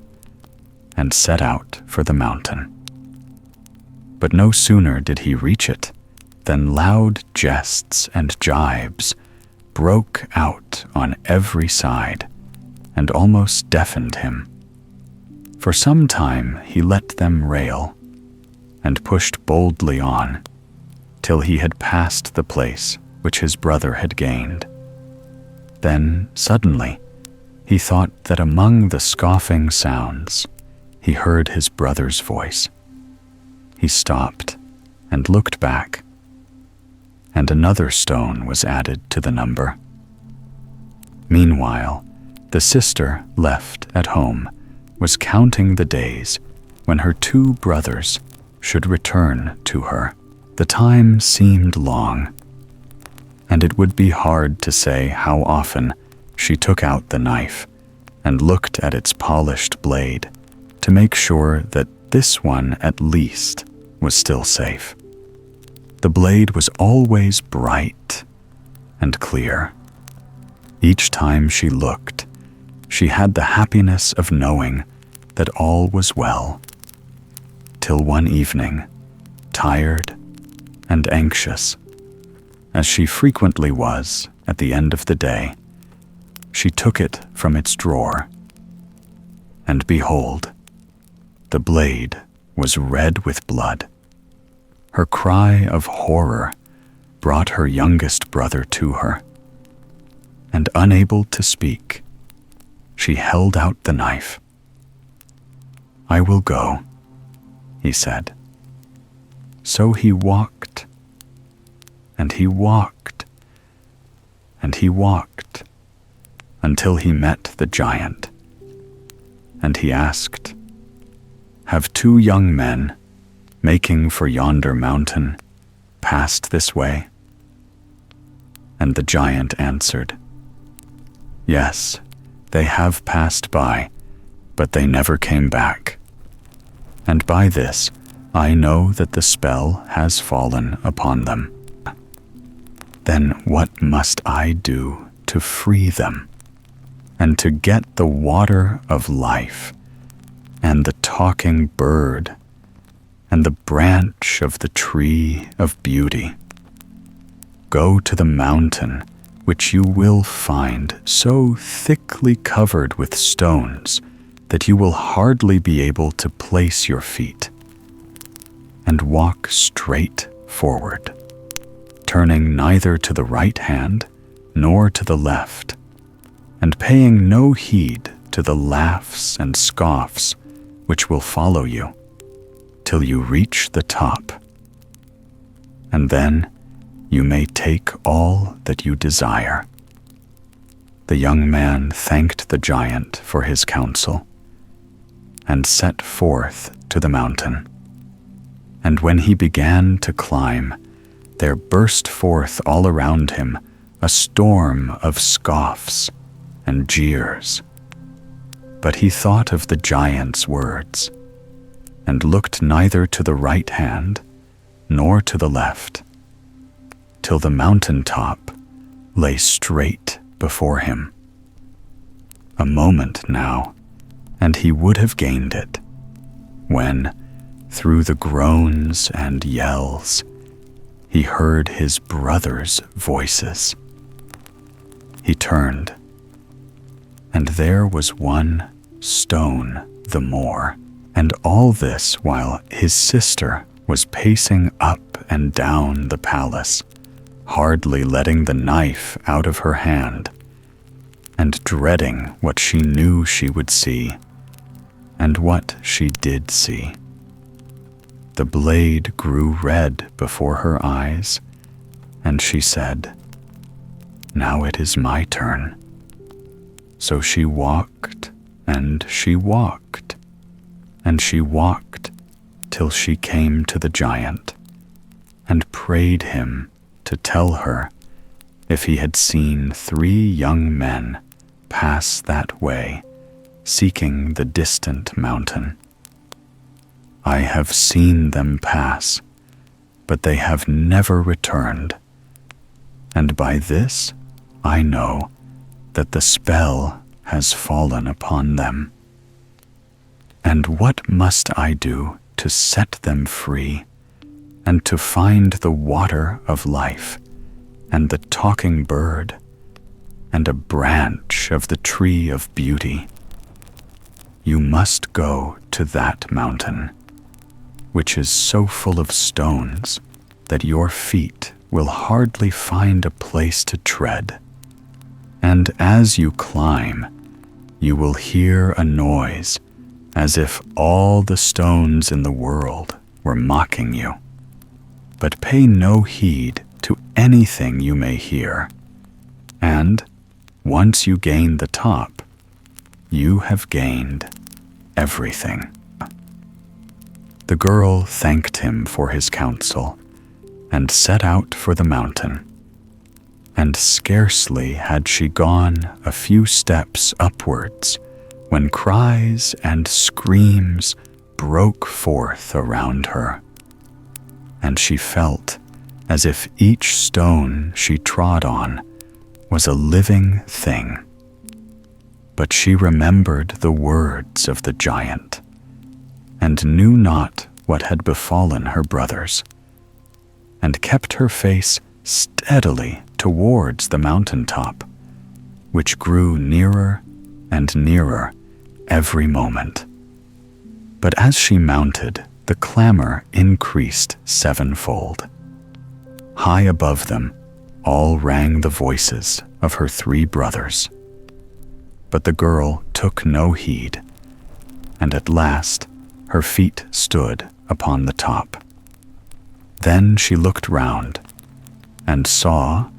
and set out for the mountain. But no sooner did he reach it than loud jests and jibes broke out on every side, and almost deafened him. For some time he let them rail, and pushed boldly on, till he had passed the place which his brother had gained. Then suddenly he thought that among the scoffing sounds he heard his brother's voice. He stopped and looked back, and another stone was added to the number. Meanwhile, the sister, left at home, was counting the days when her two brothers should return to her. The time seemed long, and it would be hard to say how often she took out the knife and looked at its polished blade to make sure that this one at least was still safe. The blade was always bright and clear. Each time she looked, she had the happiness of knowing that all was well, till one evening, tired and anxious, as she frequently was at the end of the day, she took it from its drawer, and behold, the blade was red with blood. Her cry of horror brought her youngest brother to her, and unable to speak, she held out the knife. "I will go," he said. So he walked, and he walked, and he walked, until he met the giant. And he asked, "Have two young men, making for yonder mountain, passed this way?" And the giant answered, "Yes, they have passed by, but they never came back. And by this I know that the spell has fallen upon them. Then what must I do to free them, and to get the water of life, and the talking bird, and the branch of the tree of beauty? Go to the mountain, which you will find so thickly covered with stones that you will hardly be able to place your feet, and walk straight forward, turning neither to the right hand nor to the left, and paying no heed to the laughs and scoffs which will follow you, till you reach the top. And then you may take all that you desire." The young man thanked the giant for his counsel, and set forth to the mountain. And when he began to climb, there burst forth all around him a storm of scoffs and jeers. But he thought of the giant's words, and looked neither to the right hand nor to the left, till the mountain top lay straight before him. A moment now, and he would have gained it, when, through the groans and yells, he heard his brothers' voices. He turned, and there was one stone the more, and all this while his sister was pacing up and down the palace, hardly letting the knife out of her hand, and dreading what she knew she would see, and what she did see. The blade grew red before her eyes, and she said, "Now it is my turn." So she walked, and she walked, and she walked till she came to the giant, and prayed him to tell her if he had seen 3 young men pass that way, seeking the distant mountain. "I have seen them pass, but they have never returned, and by this I know that the spell has fallen upon them. And what must I do to set them free, and to find the water of life, and the talking bird, and a branch of the tree of beauty? You must go to that mountain, which is so full of stones that your feet will hardly find a place to tread. And as you climb, you will hear a noise as if all the stones in the world were mocking you. But pay no heed to anything you may hear, and once you gain the top, you have gained everything." The girl thanked him for his counsel and set out for the mountain. And scarcely had she gone a few steps upwards when cries and screams broke forth around her, and she felt as if each stone she trod on was a living thing. But she remembered the words of the giant, and knew not what had befallen her brothers, and kept her face steadily towards the mountain top, which grew nearer and nearer every moment. But as she mounted, the clamor increased 7-fold. High above them, all rang the voices of her 3 brothers. But the girl took no heed, and at last her feet stood upon the top. Then she looked round, and saw,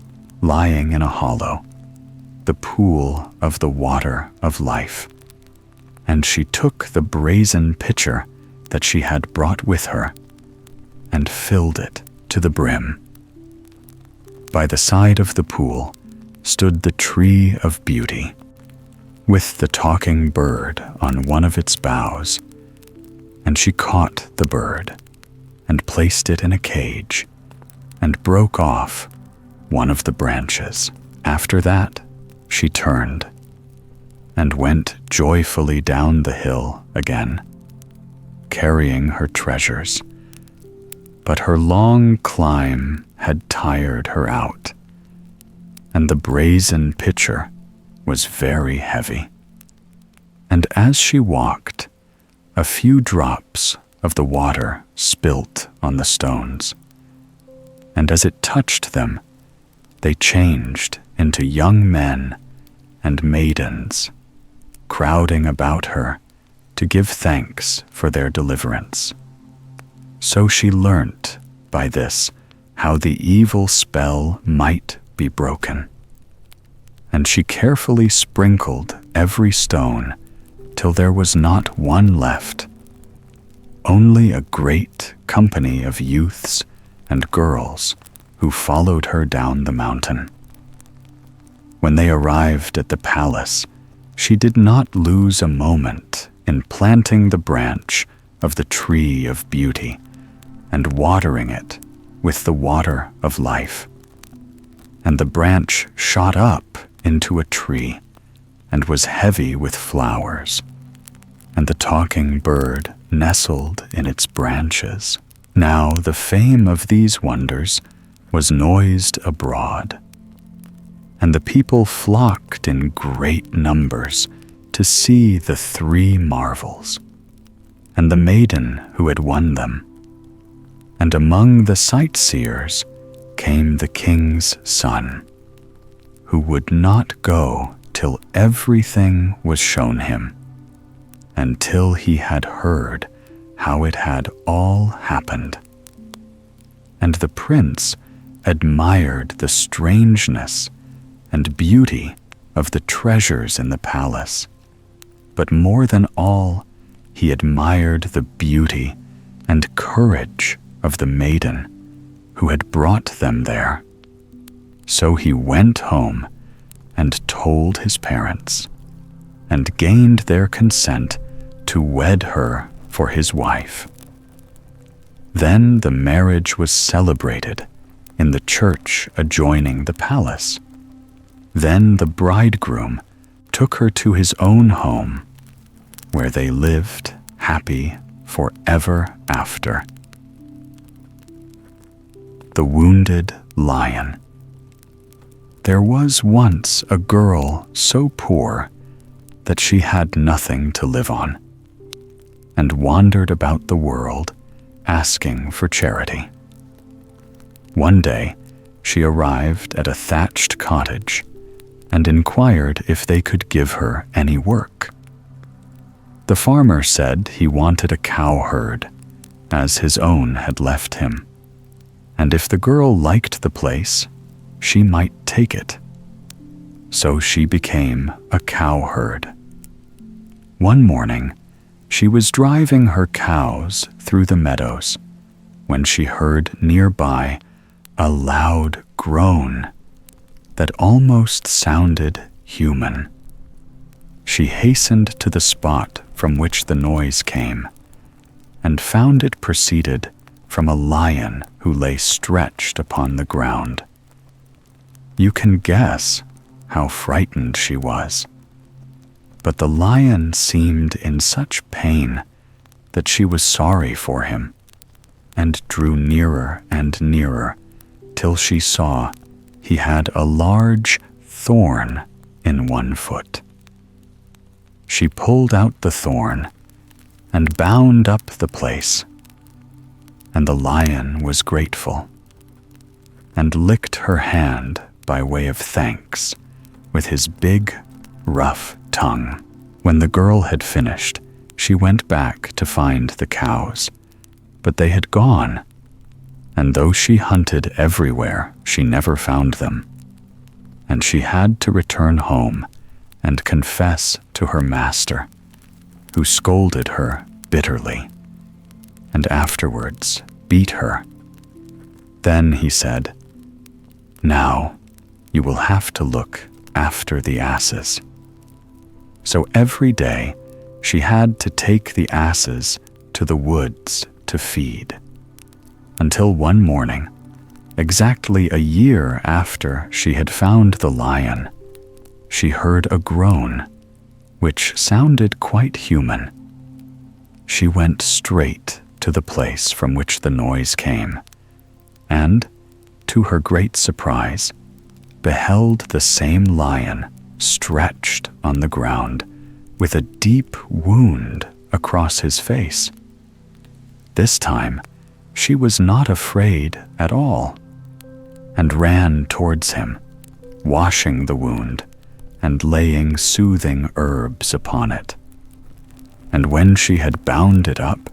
lying in a hollow, the pool of the water of life, and she took the brazen pitcher that she had brought with her, and filled it to the brim. By the side of the pool stood the tree of beauty, with the talking bird on one of its boughs, and she caught the bird, and placed it in a cage, and broke off one of the branches. After that, she turned, and went joyfully down the hill again, carrying her treasures. But her long climb had tired her out, and the brazen pitcher was very heavy. And as she walked, a few drops of the water spilt on the stones, and as it touched them, they changed into young men and maidens, crowding about her to give thanks for their deliverance. So she learnt by this how the evil spell might be broken, and she carefully sprinkled every stone till there was not one left, only a great company of youths and girls who followed her down the mountain. When they arrived at the palace, she did not lose a moment in planting the branch of the tree of beauty and watering it with the water of life. And the branch shot up into a tree and was heavy with flowers, and the talking bird nestled in its branches. Now the fame of these wonders was noised abroad, and the people flocked in great numbers to see the three marvels, and the maiden who had won them. And among the sightseers came the king's son, who would not go till everything was shown him, until he had heard how it had all happened. And the prince admired the strangeness and beauty of the treasures in the palace, but more than all, he admired the beauty and courage of the maiden who had brought them there. So he went home and told his parents, and gained their consent to wed her for his wife. Then the marriage was celebrated in the church adjoining the palace. Then the bridegroom took her to his own home, where they lived happy forever after. The Wounded Lion. There was once a girl so poor that she had nothing to live on, and wandered about the world asking for charity. One day, she arrived at a thatched cottage and inquired if they could give her any work. The farmer said he wanted a cow herd, as his own had left him, and if the girl liked the place, she might take it. So she became a cowherd. One morning, she was driving her cows through the meadows when she heard nearby a loud groan that almost sounded human. She hastened to the spot from which the noise came and found it proceeded from a lion who lay stretched upon the ground. You can guess how frightened she was, but the lion seemed in such pain that she was sorry for him, and drew nearer and nearer till she saw he had a large thorn in one foot. She pulled out the thorn and bound up the place, and the lion was grateful, and licked her hand by way of thanks with his big, rough tongue. When the girl had finished, she went back to find the cows, but they had gone, and though she hunted everywhere, she never found them, and she had to return home and confess to her master, who scolded her bitterly, and afterwards beat her. Then he said, "Now you will have to look after the asses." So every day she had to take the asses to the woods to feed, until one morning, exactly a year after she had found the lion, she heard a groan, which sounded quite human. She went straight to the place from which the noise came, and, to her great surprise, beheld the same lion stretched on the ground with a deep wound across his face. This time, she was not afraid at all, and ran towards him, washing the wound and laying soothing herbs upon it. And when she had bound it up,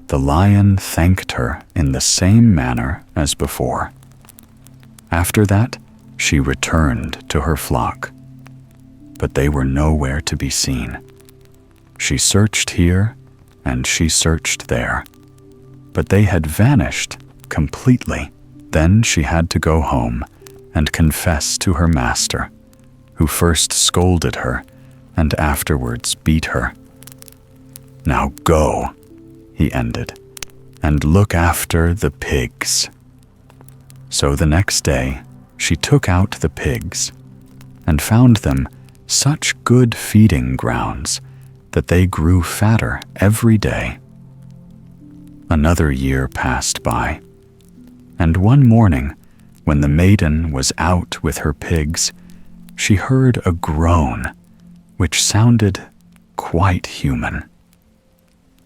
the lion thanked her in the same manner as before. After that, she returned to her flock, but they were nowhere to be seen. She searched here and she searched there, but they had vanished completely. Then she had to go home and confess to her master, who first scolded her and afterwards beat her. "Now go," he ended, "and look after the pigs." So the next day, she took out the pigs and found them such good feeding grounds that they grew fatter every day. Another year passed by, and one morning, when the maiden was out with her pigs, she heard a groan which sounded quite human.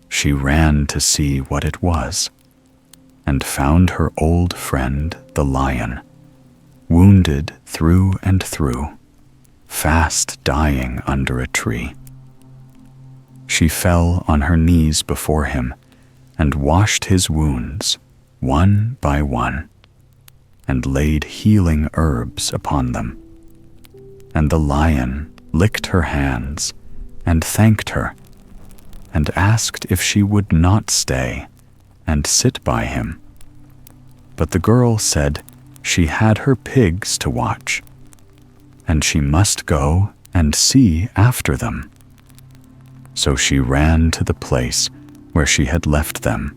She ran to see what it was, and found her old friend the lion, wounded through and through, fast dying under a tree. She fell on her knees before him and washed his wounds one by one, and laid healing herbs upon them. And the lion licked her hands and thanked her, and asked if she would not stay and sit by him. But the girl said she had her pigs to watch, and she must go and see after them. So she ran to the place where she had left them,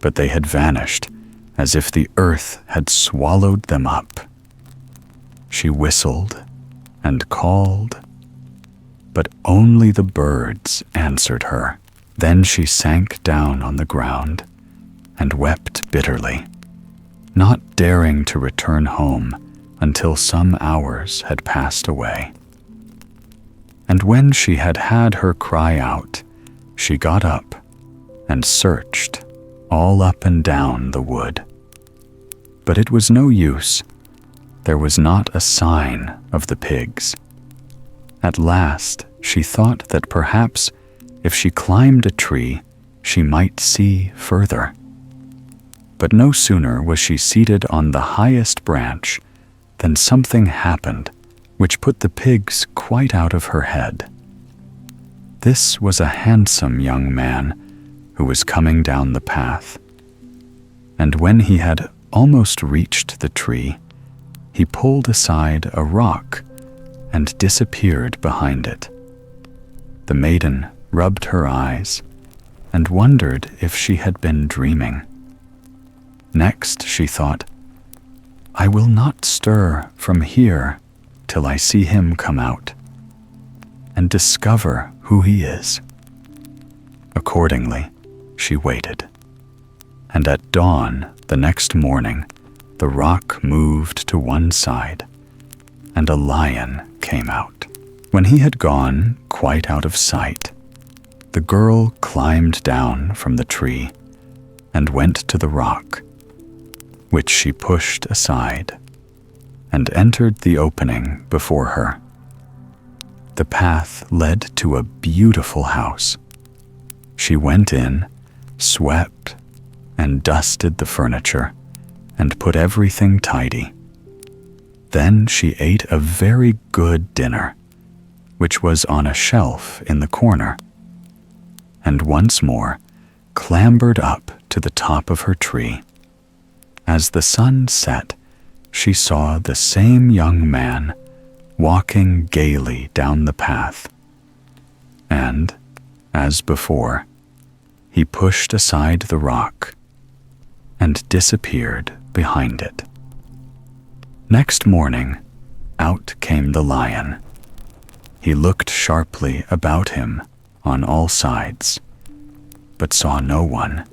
but they had vanished as if the earth had swallowed them up. She whistled and called, but only the birds answered her. Then she sank down on the ground and wept bitterly, not daring to return home until some hours had passed away. And when she had had her cry out, she got up and searched all up and down the wood. But it was no use. There was not a sign of the pigs. At last, she thought that perhaps if she climbed a tree, she might see further. But no sooner was she seated on the highest branch than something happened which put the pigs quite out of her head. This was a handsome young man who was coming down the path, and when he had almost reached the tree, he pulled aside a rock and disappeared behind it. The maiden rubbed her eyes and wondered if she had been dreaming. Next she thought, "I will not stir from here till I see him come out and discover who he is." Accordingly, she waited, and at dawn the next morning, the rock moved to one side, and a lion came out. When he had gone quite out of sight, the girl climbed down from the tree and went to the rock, which she pushed aside, and entered the opening before her. The path led to a beautiful house. She went in, swept, and dusted the furniture, and put everything tidy. Then she ate a very good dinner, which was on a shelf in the corner, and once more clambered up to the top of her tree. As the sun set, she saw the same young man walking gaily down the path, and, as before, he pushed aside the rock and disappeared behind it. Next morning, out came the lion. He looked sharply about him on all sides, but saw no one,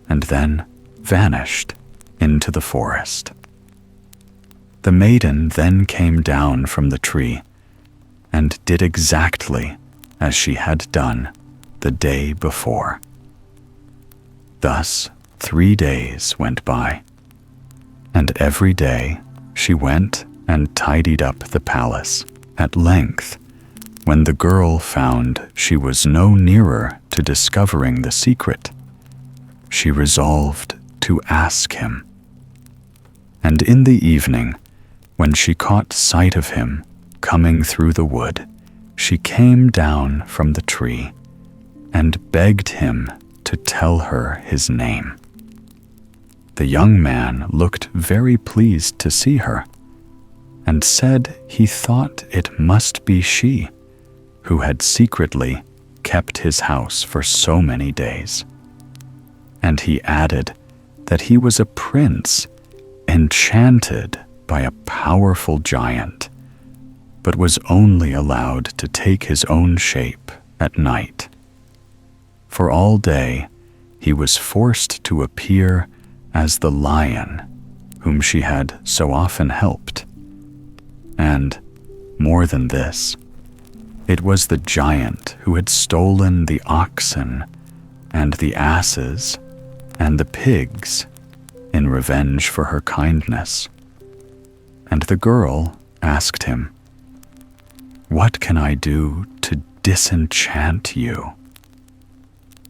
and then vanished into the forest. The maiden then came down from the tree and did exactly as she had done the day before. Thus 3 days went by, and every day she went and tidied up the palace. At length, when the girl found she was no nearer to discovering the secret, she resolved to ask him. And in the evening, when she caught sight of him coming through the wood, she came down from the tree and begged him to tell her his name. The young man looked very pleased to see her, and said he thought it must be she who had secretly kept his house for so many days. And he added that he was a prince enchanted by a powerful giant, but was only allowed to take his own shape at night. For all day, he was forced to appear as the lion whom she had so often helped. And, more than this, it was the giant who had stolen the oxen and the asses and the pigs in revenge for her kindness. And the girl asked him, "What can I do to disenchant you?"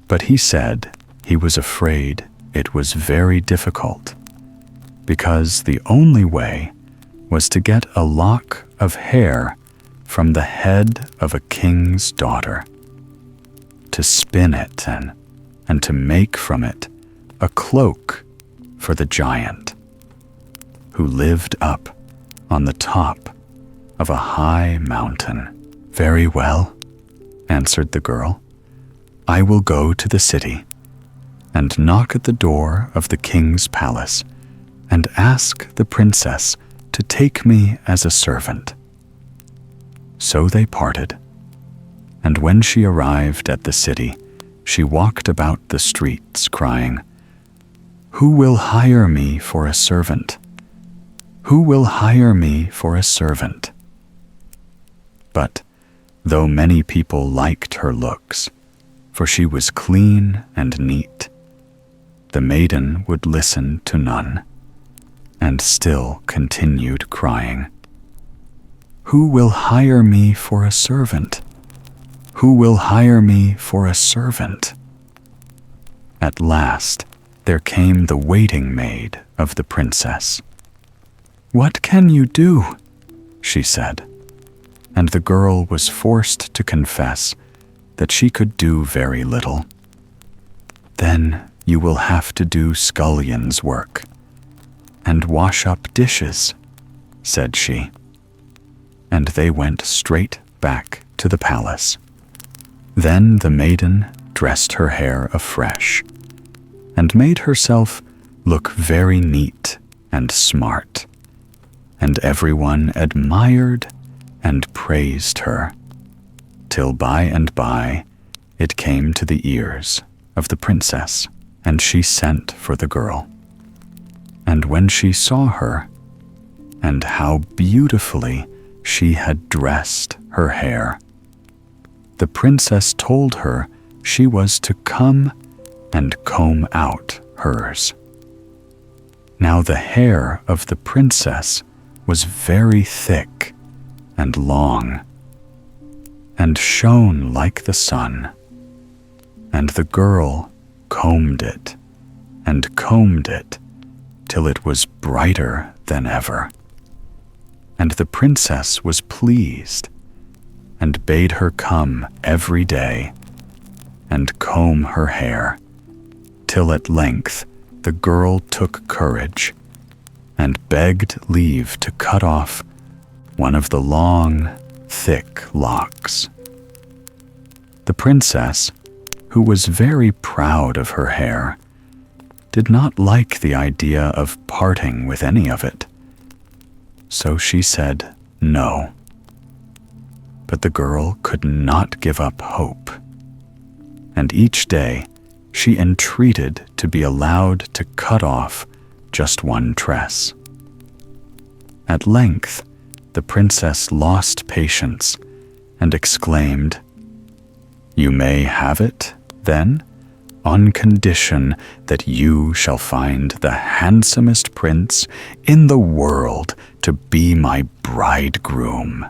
But he said he was afraid it was very difficult, because the only way was to get a lock of hair from the head of a king's daughter, to spin it and to make from it a cloak for the giant, who lived up on the top of a high mountain. "Very well," answered the girl. "I will go to the city and knock at the door of the king's palace and ask the princess to take me as a servant." So they parted, and when she arrived at the city, she walked about the streets crying, "Who will hire me for a servant? Who will hire me for a servant?" But though many people liked her looks, for she was clean and neat, the maiden would listen to none, and still continued crying, "Who will hire me for a servant? Who will hire me for a servant?" At last there came the waiting maid of the princess. "What can you do?" she said, and the girl was forced to confess that she could do very little. "Then you will have to do scullion's work and wash up dishes," said she. And they went straight back to the palace. Then the maiden dressed her hair afresh and made herself look very neat and smart, and everyone admired and praised her, till by and by it came to the ears of the princess, and she sent for the girl. And when she saw her, and how beautifully she had dressed her hair, the princess told her she was to come and comb out hers. Now the hair of the princess was very thick and long, and shone like the sun, and the girl combed it till it was brighter than ever. And the princess was pleased, and bade her come every day and comb her hair, till at length the girl took courage and begged leave to cut off one of the long, thick locks. The princess, who was very proud of her hair, did not like the idea of parting with any of it, so she said no. But the girl could not give up hope, and each day she entreated to be allowed to cut off just one tress. At length, the princess lost patience and exclaimed, "You may have it, then, on condition that you shall find the handsomest prince in the world to be my bridegroom."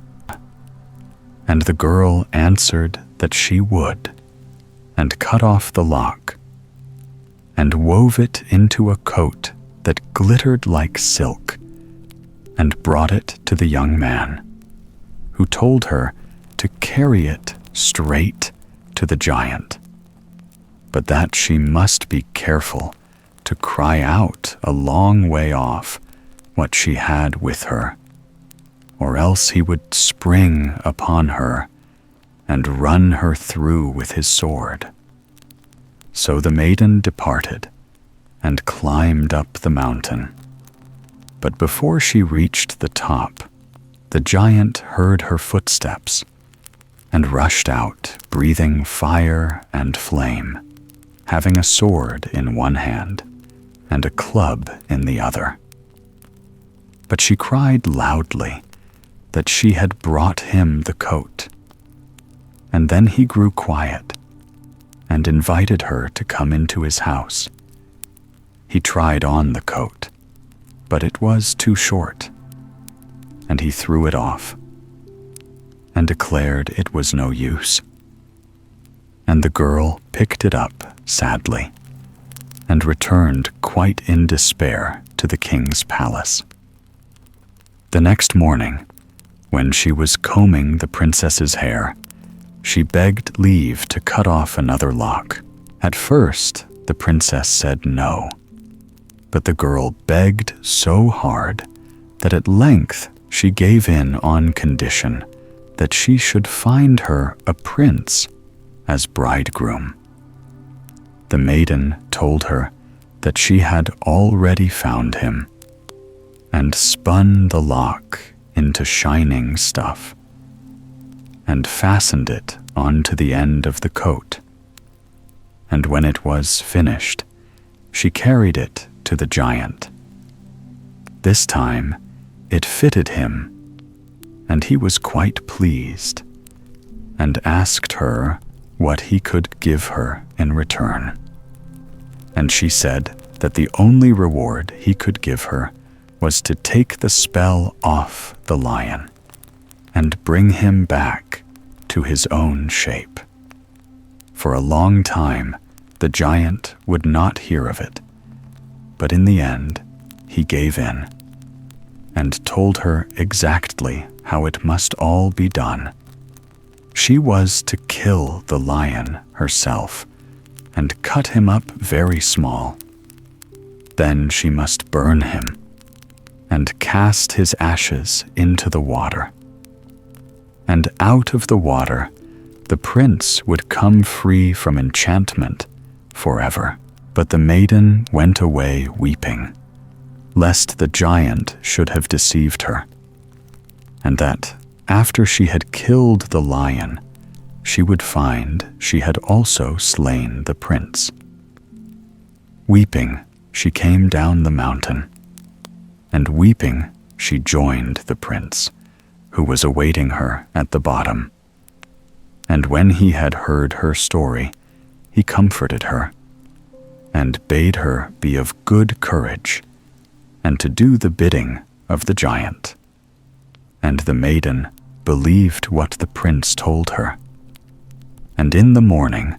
And the girl answered that she would, and cut off the lock, and wove it into a coat that glittered like silk, and brought it to the young man, who told her to carry it straight to the giant, but that she must be careful to cry out a long way off what she had with her, or else he would spring upon her and run her through with his sword. So the maiden departed, and climbed up the mountain. But before she reached the top, the giant heard her footsteps and rushed out, breathing fire and flame, having a sword in one hand and a club in the other. But she cried loudly that she had brought him the coat. And then he grew quiet and invited her to come into his house. He tried on the coat, but it was too short, and he threw it off and declared it was no use. And the girl picked it up sadly and returned quite in despair to the king's palace. The next morning, when she was combing the princess's hair, she begged leave to cut off another lock. At first, the princess said no, but the girl begged so hard that at length she gave in on condition that she should find her a prince as bridegroom. The maiden told her that she had already found him and spun the lock into shining stuff and fastened it onto the end of the coat. And when it was finished, she carried it to the giant. This time, it fitted him, and he was quite pleased, and asked her what he could give her in return. And she said that the only reward he could give her was to take the spell off the lion and bring him back to his own shape. For a long time, the giant would not hear of it, but in the end, he gave in and told her exactly how it must all be done. She was to kill the lion herself and cut him up very small. Then she must burn him and cast his ashes into the water. And out of the water, the prince would come free from enchantment forever. But the maiden went away weeping, lest the giant should have deceived her, and that after she had killed the lion, she would find she had also slain the prince. Weeping, she came down the mountain, and weeping, she joined the prince, who was awaiting her at the bottom. And when he had heard her story, he comforted her, and bade her be of good courage, and to do the bidding of the giant. And the maiden believed what the prince told her. And in the morning,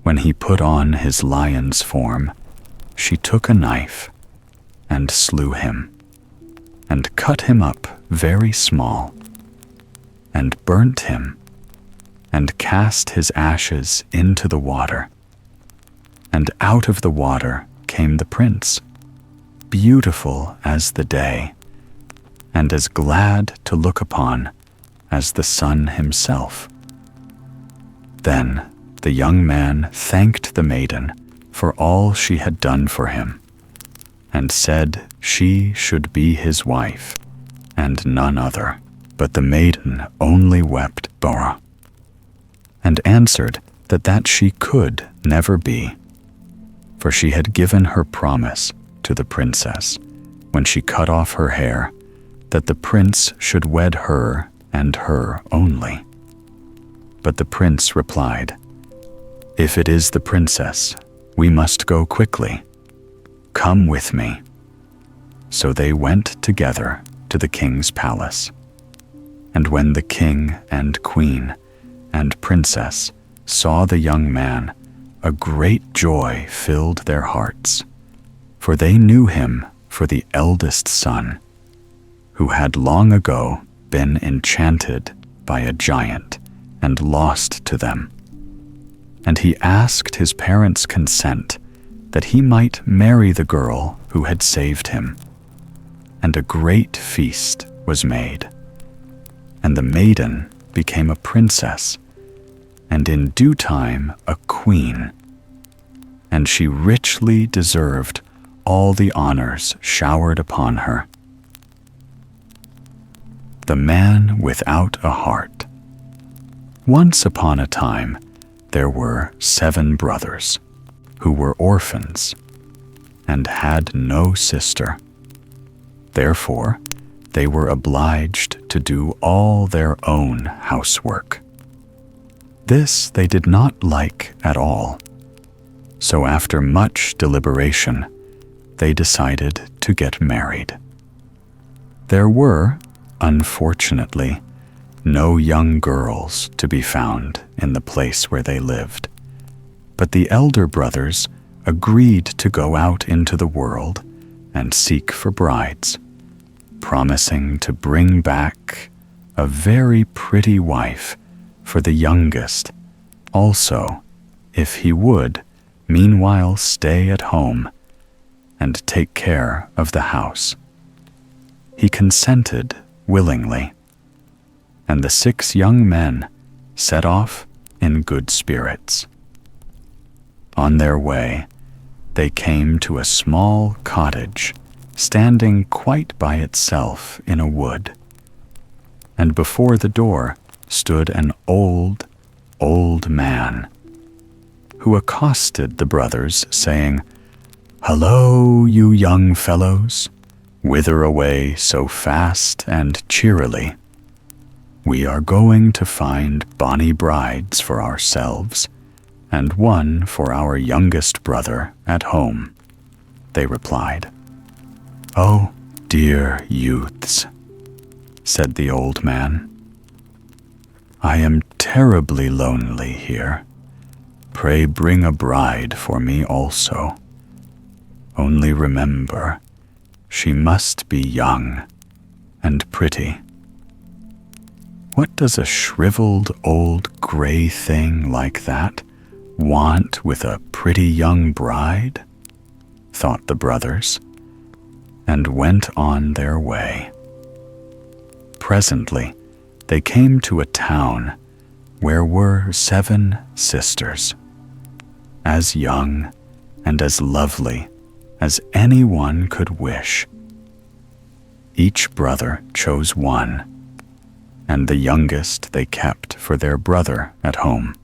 when he put on his lion's form, she took a knife and slew him, and cut him up very small, and burnt him, and cast his ashes into the water. And out of the water came the prince, beautiful as the day, and as glad to look upon as the sun himself. Then the young man thanked the maiden for all she had done for him, and said she should be his wife, and none other. But the maiden only wept Bora, and answered that she could never be, for she had given her promise to the princess, when she cut off her hair, that the prince should wed her and her only. But the prince replied, "If it is the princess, we must go quickly. Come with me." So they went together to the king's palace. And when the king and queen and princess saw the young man, a great joy filled their hearts, for they knew him for the eldest son, who had long ago been enchanted by a giant and lost to them. And he asked his parents' consent that he might marry the girl who had saved him. And a great feast was made. And the maiden became a princess, and in due time a queen, and she richly deserved all the honors showered upon her. The Man Without a Heart. Once upon a time, there were 7 brothers who were orphans and had no sister. Therefore, they were obliged to do all their own housework. This they did not like at all. So after much deliberation, they decided to get married. There were, unfortunately, no young girls to be found in the place where they lived, but the elder brothers agreed to go out into the world and seek for brides, promising to bring back a very pretty wife for the youngest, also, if he would, meanwhile stay at home and take care of the house. He consented willingly, and the 6 young men set off in good spirits. On their way, they came to a small cottage standing quite by itself in a wood, and before the door stood an old man, who accosted the brothers, saying, "Hello, you young fellows, whither away so fast and cheerily? We are going to find bonny brides for ourselves, and one for our youngest brother at home," they replied. "Oh, dear youths," said the old man, "I am terribly lonely here. Pray bring a bride for me also. Only remember, she must be young and pretty." What does a shriveled old gray thing like that want with a pretty young bride? Thought the brothers, and went on their way. Presently, they came to a town where were 7 sisters, as young and as lovely as anyone could wish. Each brother chose one, and the youngest they kept for their brother at home.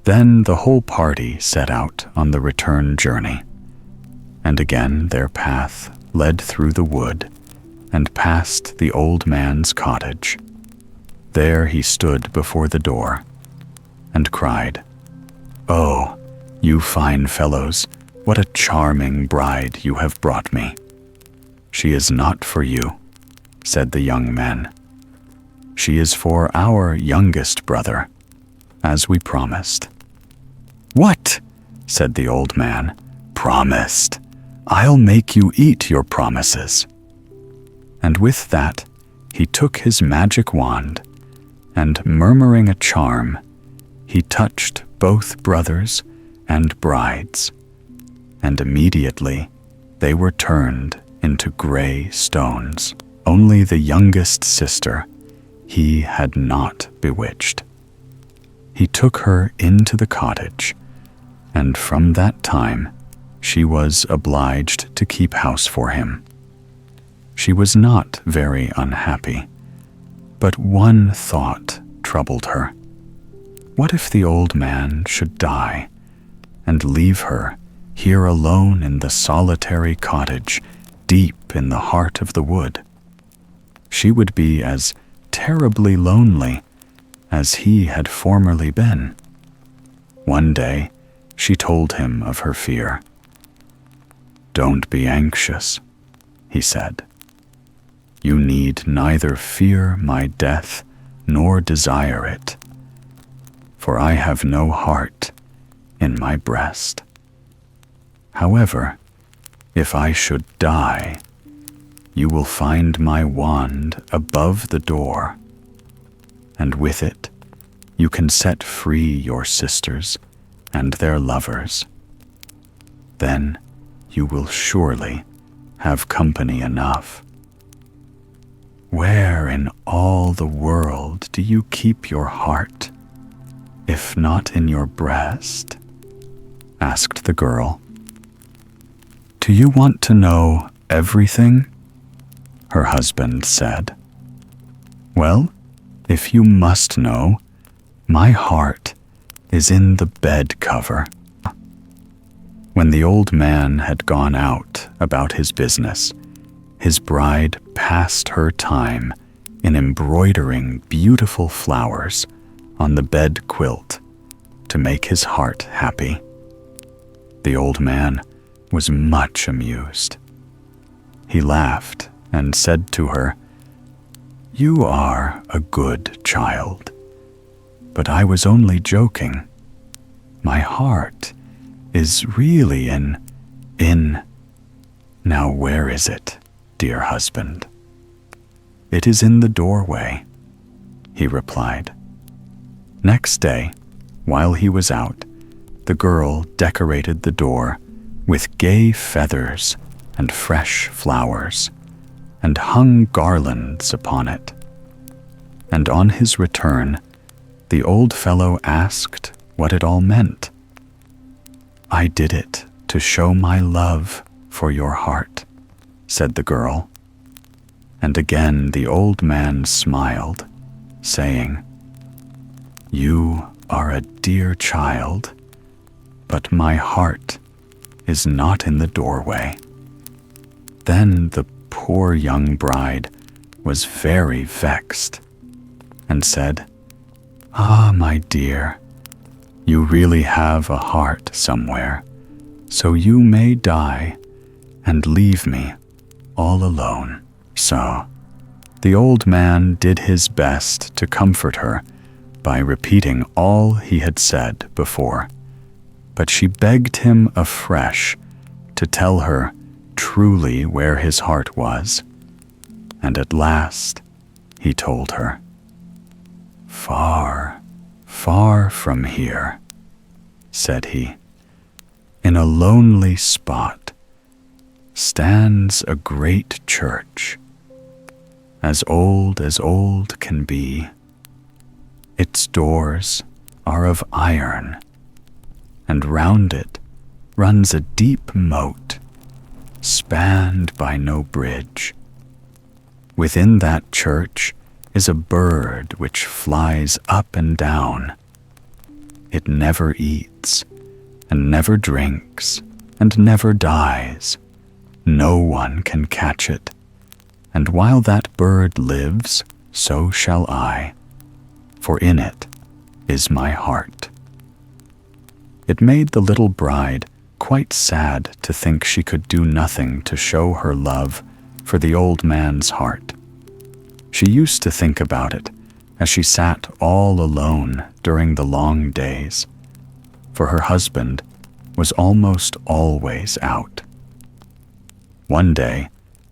Then the whole party set out on the return journey, and again their path led through the wood and past the old man's cottage. There he stood before the door and cried, "Oh, you fine fellows, what a charming bride you have brought me." "She is not for you," said the young men. "She is for our youngest brother, as we promised." "What?" said the old man. "Promised? I'll make you eat your promises." And with that, he took his magic wand, and murmuring a charm, he touched both brothers and brides, and immediately they were turned into gray stones. Only the youngest sister he had not bewitched. He took her into the cottage, and from that time she was obliged to keep house for him. She was not very unhappy, but one thought troubled her. What if the old man should die and leave her here alone in the solitary cottage deep in the heart of the wood? She would be as terribly lonely as he had formerly been. One day, she told him of her fear. "Don't be anxious," he said. "You need neither fear my death nor desire it, for I have no heart in my breast. However, if I should die, you will find my wand above the door, and with it you can set free your sisters and their lovers. Then you will surely have company enough." "Where in all the world do you keep your heart, if not in your breast?" asked the girl. "Do you want to know everything?" her husband said. "Well, if you must know, my heart is in the bed cover." When the old man had gone out about his business, his bride passed her time in embroidering beautiful flowers on the bed quilt to make his heart happy. The old man was much amused. He laughed and said to her, "You are a good child, but I was only joking. My heart is really in. Now where is it, dear husband?" "It is in the doorway," he replied. Next day, while he was out, the girl decorated the door with gay feathers and fresh flowers, and hung garlands upon it. And on his return, the old fellow asked what it all meant. "I did it to show my love for your heart," said the girl. And again the old man smiled, saying, "You are a dear child, but my heart is not in the doorway." Then the poor young bride was very vexed and said, "Ah, my dear, you really have a heart somewhere, so you may die and leave me all alone." So the old man did his best to comfort her by repeating all he had said before, but she begged him afresh to tell her truly where his heart was, and at last he told her. "Far, far from here," said he, "in a lonely spot, stands a great church, as old can be. Its doors are of iron, and round it runs a deep moat, spanned by no bridge. Within that church is a bird which flies up and down. It never eats, and never drinks, and never dies. No one can catch it. And while that bird lives, so shall I, for in it is my heart." It made the little bride quite sad to think she could do nothing to show her love for the old man's heart. She used to think about it as she sat all alone during the long days, for her husband was almost always out. One day,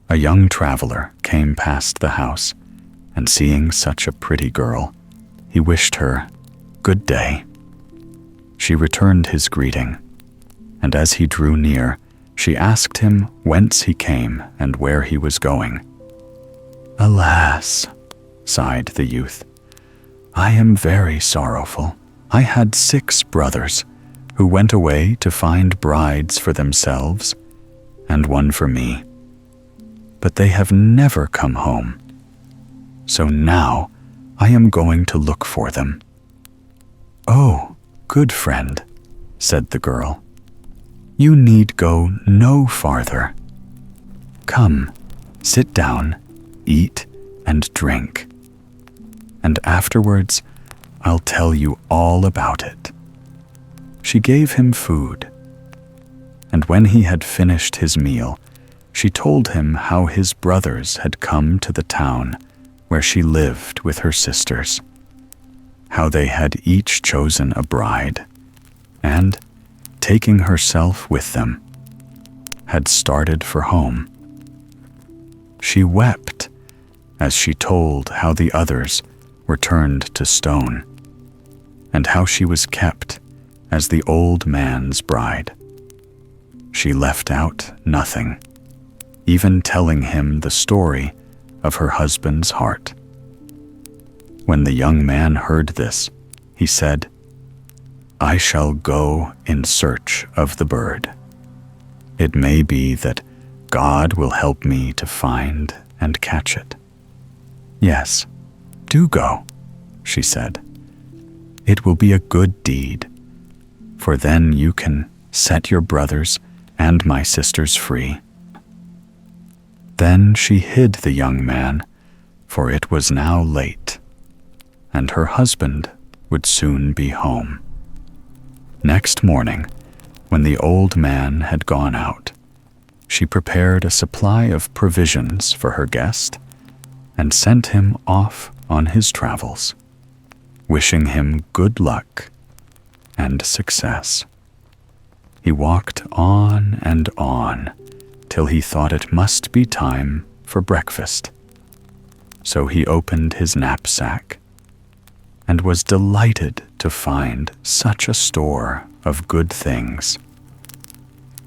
a young traveler came past the house, and seeing such a pretty girl, he wished her good day. She returned his greeting, and as he drew near, she asked him whence he came and where he was going. "Alas," sighed the youth, "I am very sorrowful. I had 6 brothers who went away to find brides for themselves, and one for me. But they have never come home. So now I am going to look for them." "Oh, good friend," said the girl, "you need go no farther. Come, sit down, eat and drink, and afterwards I'll tell you all about it." She gave him food, and when he had finished his meal, she told him how his brothers had come to the town where she lived with her sisters, how they had each chosen a bride, and, taking herself with them, had started for home. She wept as she told how the others were turned to stone, and how she was kept as the old man's bride. She left out nothing, even telling him the story of her husband's heart. When the young man heard this, he said, "I shall go in search of the bird." It may be that God will help me to find and catch it." "Yes, do go," she said. "It will be a good deed, for then you can set your brothers and my sisters free." Then she hid the young man, for it was now late, and her husband would soon be home. Next morning, when the old man had gone out, she prepared a supply of provisions for her guest and sent him off on his travels, wishing him good luck and success. He walked on and on till he thought it must be time for breakfast. So he opened his knapsack and was delighted to find such a store of good things.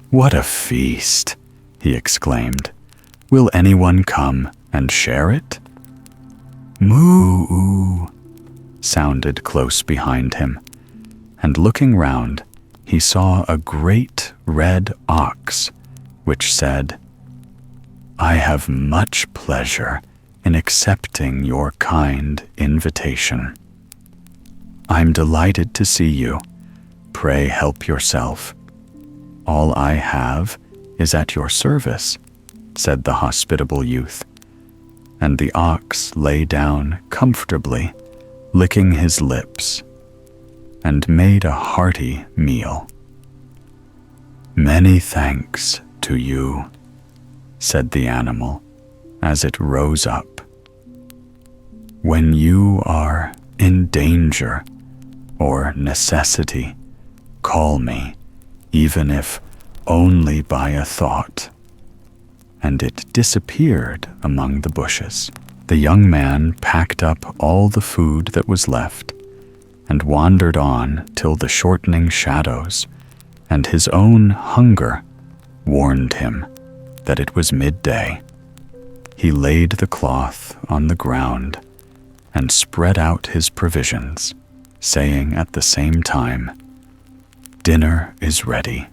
"What a feast!" he exclaimed. "Will anyone come and share it?" "Moo!" sounded close behind him, and looking round, he saw a great red ox, which said, "I have much pleasure in accepting your kind invitation. I'm delighted to see you. Pray help yourself. All I have is at your service," said the hospitable youth, and the ox lay down comfortably, licking his lips, and made a hearty meal. "Many thanks to you," said the animal as it rose up. "When you are in danger or necessity, call me, even if only by a thought." And it disappeared among the bushes. The young man packed up all the food that was left and wandered on till the shortening shadows and his own hunger warned him that it was midday. He laid the cloth on the ground and spread out his provisions, saying at the same time, "Dinner is ready,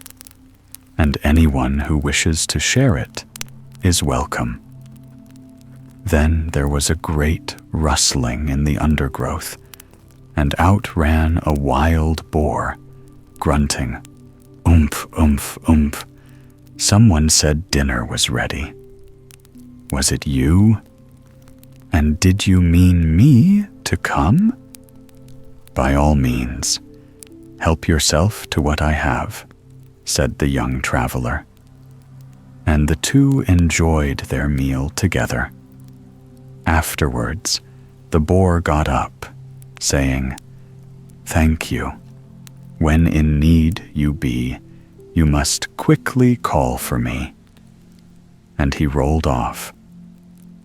and anyone who wishes to share it is welcome." Then there was a great rustling in the undergrowth, and out ran a wild boar, grunting, "Oomph, oomph, oomph." Someone said dinner was ready. Was it you? And did you mean me to come? By all means, help yourself to what I have, said the young traveler. And the two enjoyed their meal together. Afterwards, the boar got up, saying, "Thank you. When in need you be, you must quickly call for me." And he rolled off.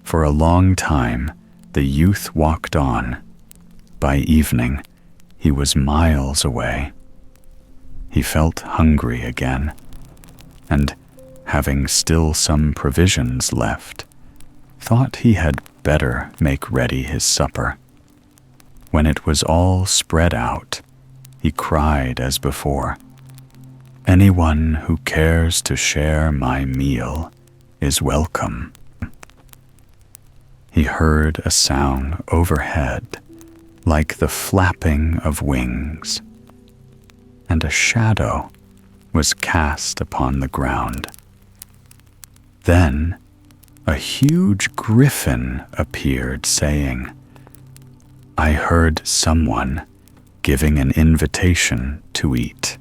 For a long time, the youth walked on. By evening, he was miles away. He felt hungry again, and, having still some provisions left, thought he had better make ready his supper. When it was all spread out, he cried as before, "Anyone who cares to share my meal is welcome." He heard a sound overhead, like the flapping of wings, and a shadow was cast upon the ground. Then a huge griffin appeared, saying, "I heard someone giving an invitation to eat.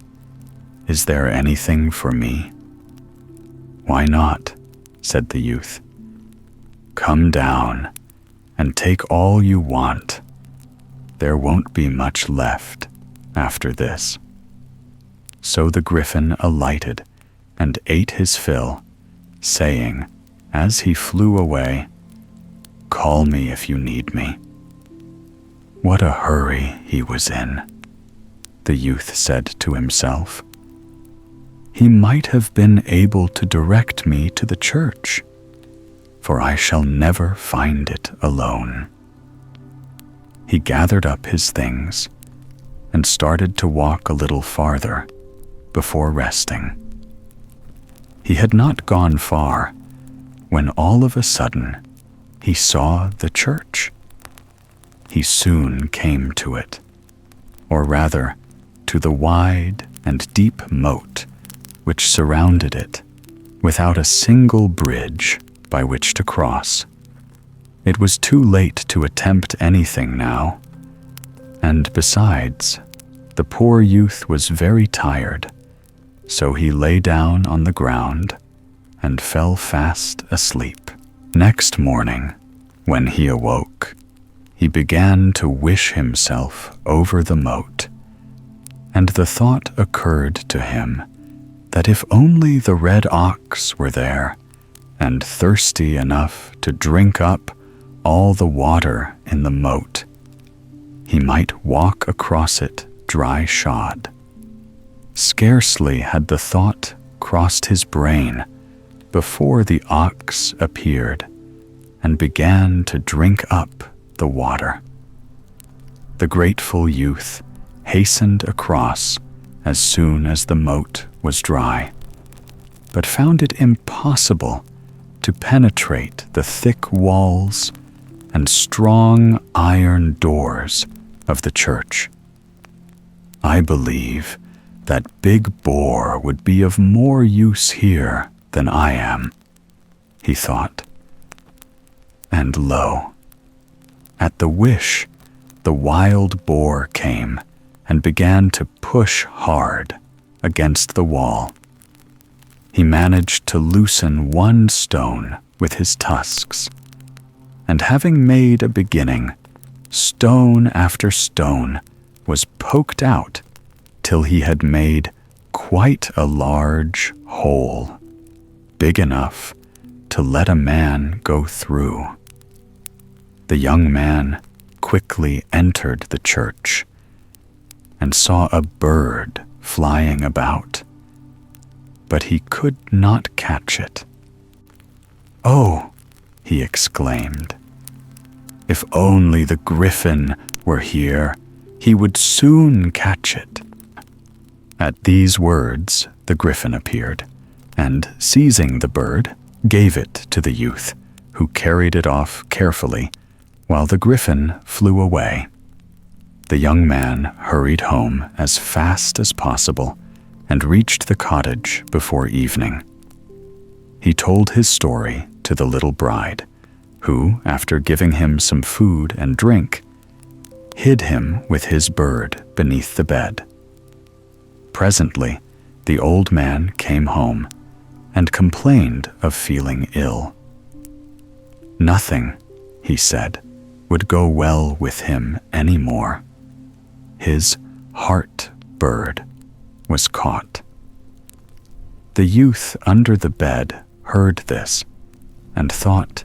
Is there anything for me?" "Why not?" said the youth. "Come down and take all you want. There won't be much left after this." So the griffin alighted and ate his fill, saying, as he flew away, "Call me if you need me." What a hurry he was in, the youth said to himself. He might have been able to direct me to the church, for I shall never find it alone. He gathered up his things and started to walk a little farther before resting. He had not gone far when all of a sudden he saw the church. He soon came to it, or rather, to the wide and deep moat which surrounded it, without a single bridge by which to cross. It was too late to attempt anything now, and besides, the poor youth was very tired, so he lay down on the ground and fell fast asleep. Next morning, when he awoke, he began to wish himself over the moat, and the thought occurred to him that if only the red ox were there, and thirsty enough to drink up all the water in the moat, he might walk across it dry-shod. Scarcely had the thought crossed his brain before the ox appeared and began to drink up the water. The grateful youth hastened across as soon as the moat was dry, but found it impossible to penetrate the thick walls and strong iron doors of the church. I believe that Big Boar would be of more use here than I am, he thought. And lo, at the wish, the wild boar came and began to push hard against the wall. He managed to loosen one stone with his tusks, and having made a beginning, stone after stone was poked out till he had made quite a large hole, big enough to let a man go through. The young man quickly entered the church and saw a bird flying about, but he could not catch it. "Oh," he exclaimed, "if only the griffin were here, he would soon catch it." At these words, the griffin appeared, and seizing the bird, gave it to the youth, who carried it off carefully, while the griffin flew away. The young man hurried home as fast as possible and reached the cottage before evening. He told his story to the little bride, who, after giving him some food and drink, hid him with his bird beneath the bed. Presently, the old man came home and complained of feeling ill. Nothing, he said, would go well with him any more. His heart bird was caught. The youth under the bed heard this and thought,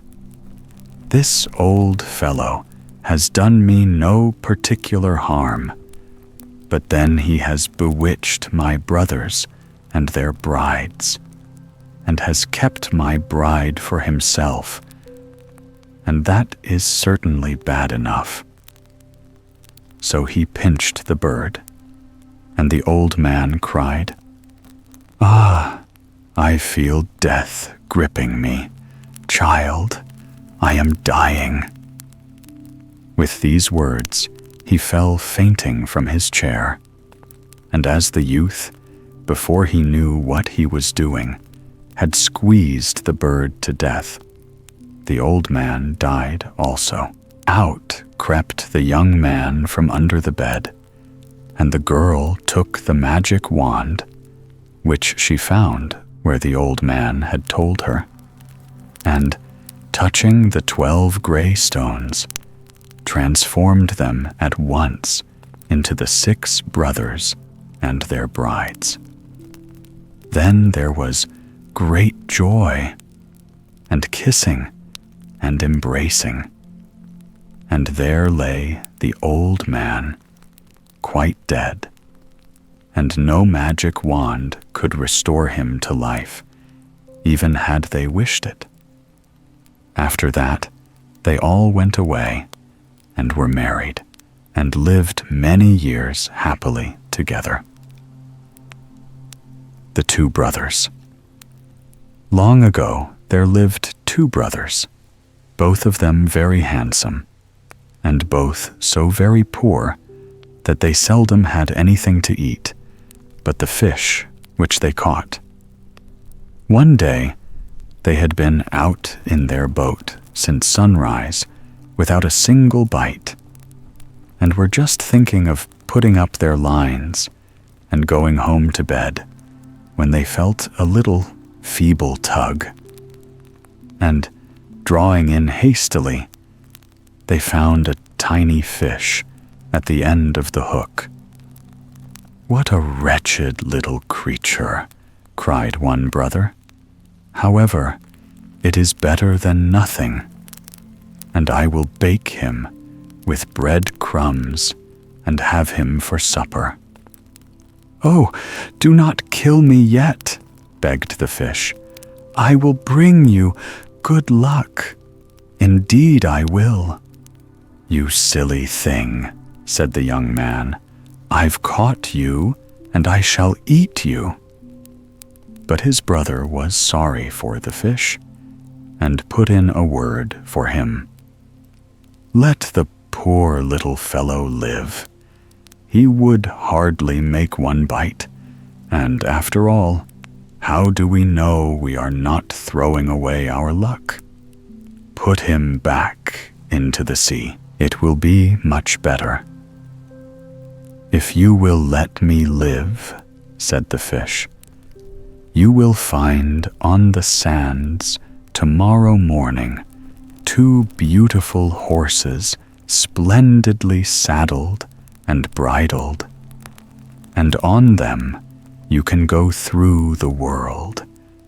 "This old fellow has done me no particular harm, but then he has bewitched my brothers and their brides, and has kept my bride for himself, and that is certainly bad enough." So he pinched the bird, and the old man cried, "Ah, I feel death gripping me. Child, I am dying." With these words, he fell fainting from his chair, and as the youth, before he knew what he was doing, had squeezed the bird to death, the old man died also. Out crept the young man from under the bed, and the girl took the magic wand, which she found where the old man had told her, and, touching the 12 gray stones, transformed them at once into the 6 brothers and their brides. Then there was great joy, and kissing and embracing, and there lay the old man, quite dead, and no magic wand could restore him to life, even had they wished it. After that, they all went away and were married, and lived many years happily together. The 2 brothers. Long ago there lived two brothers, both of them very handsome, and both so very poor that they seldom had anything to eat but the fish which they caught. One day they had been out in their boat since sunrise without a single bite, and were just thinking of putting up their lines and going home to bed when they felt a little feeble tug, and, drawing in hastily, they found a tiny fish at the end of the hook. "What a wretched little creature," cried one brother. "However, it is better than nothing, and I will bake him with bread crumbs and have him for supper." "Oh, do not kill me yet," begged the fish. "I will bring you good luck. Indeed I will." "You silly thing," said the young man. "I've caught you, and I shall eat you." But his brother was sorry for the fish, and put in a word for him. "Let the poor little fellow live. He would hardly make one bite, and after all, how do we know we are not throwing away our luck? Put him back into the sea. It will be much better." "If you will let me live," said the fish, "you will find on the sands tomorrow morning 2 beautiful horses splendidly saddled and bridled, and on them you can go through the world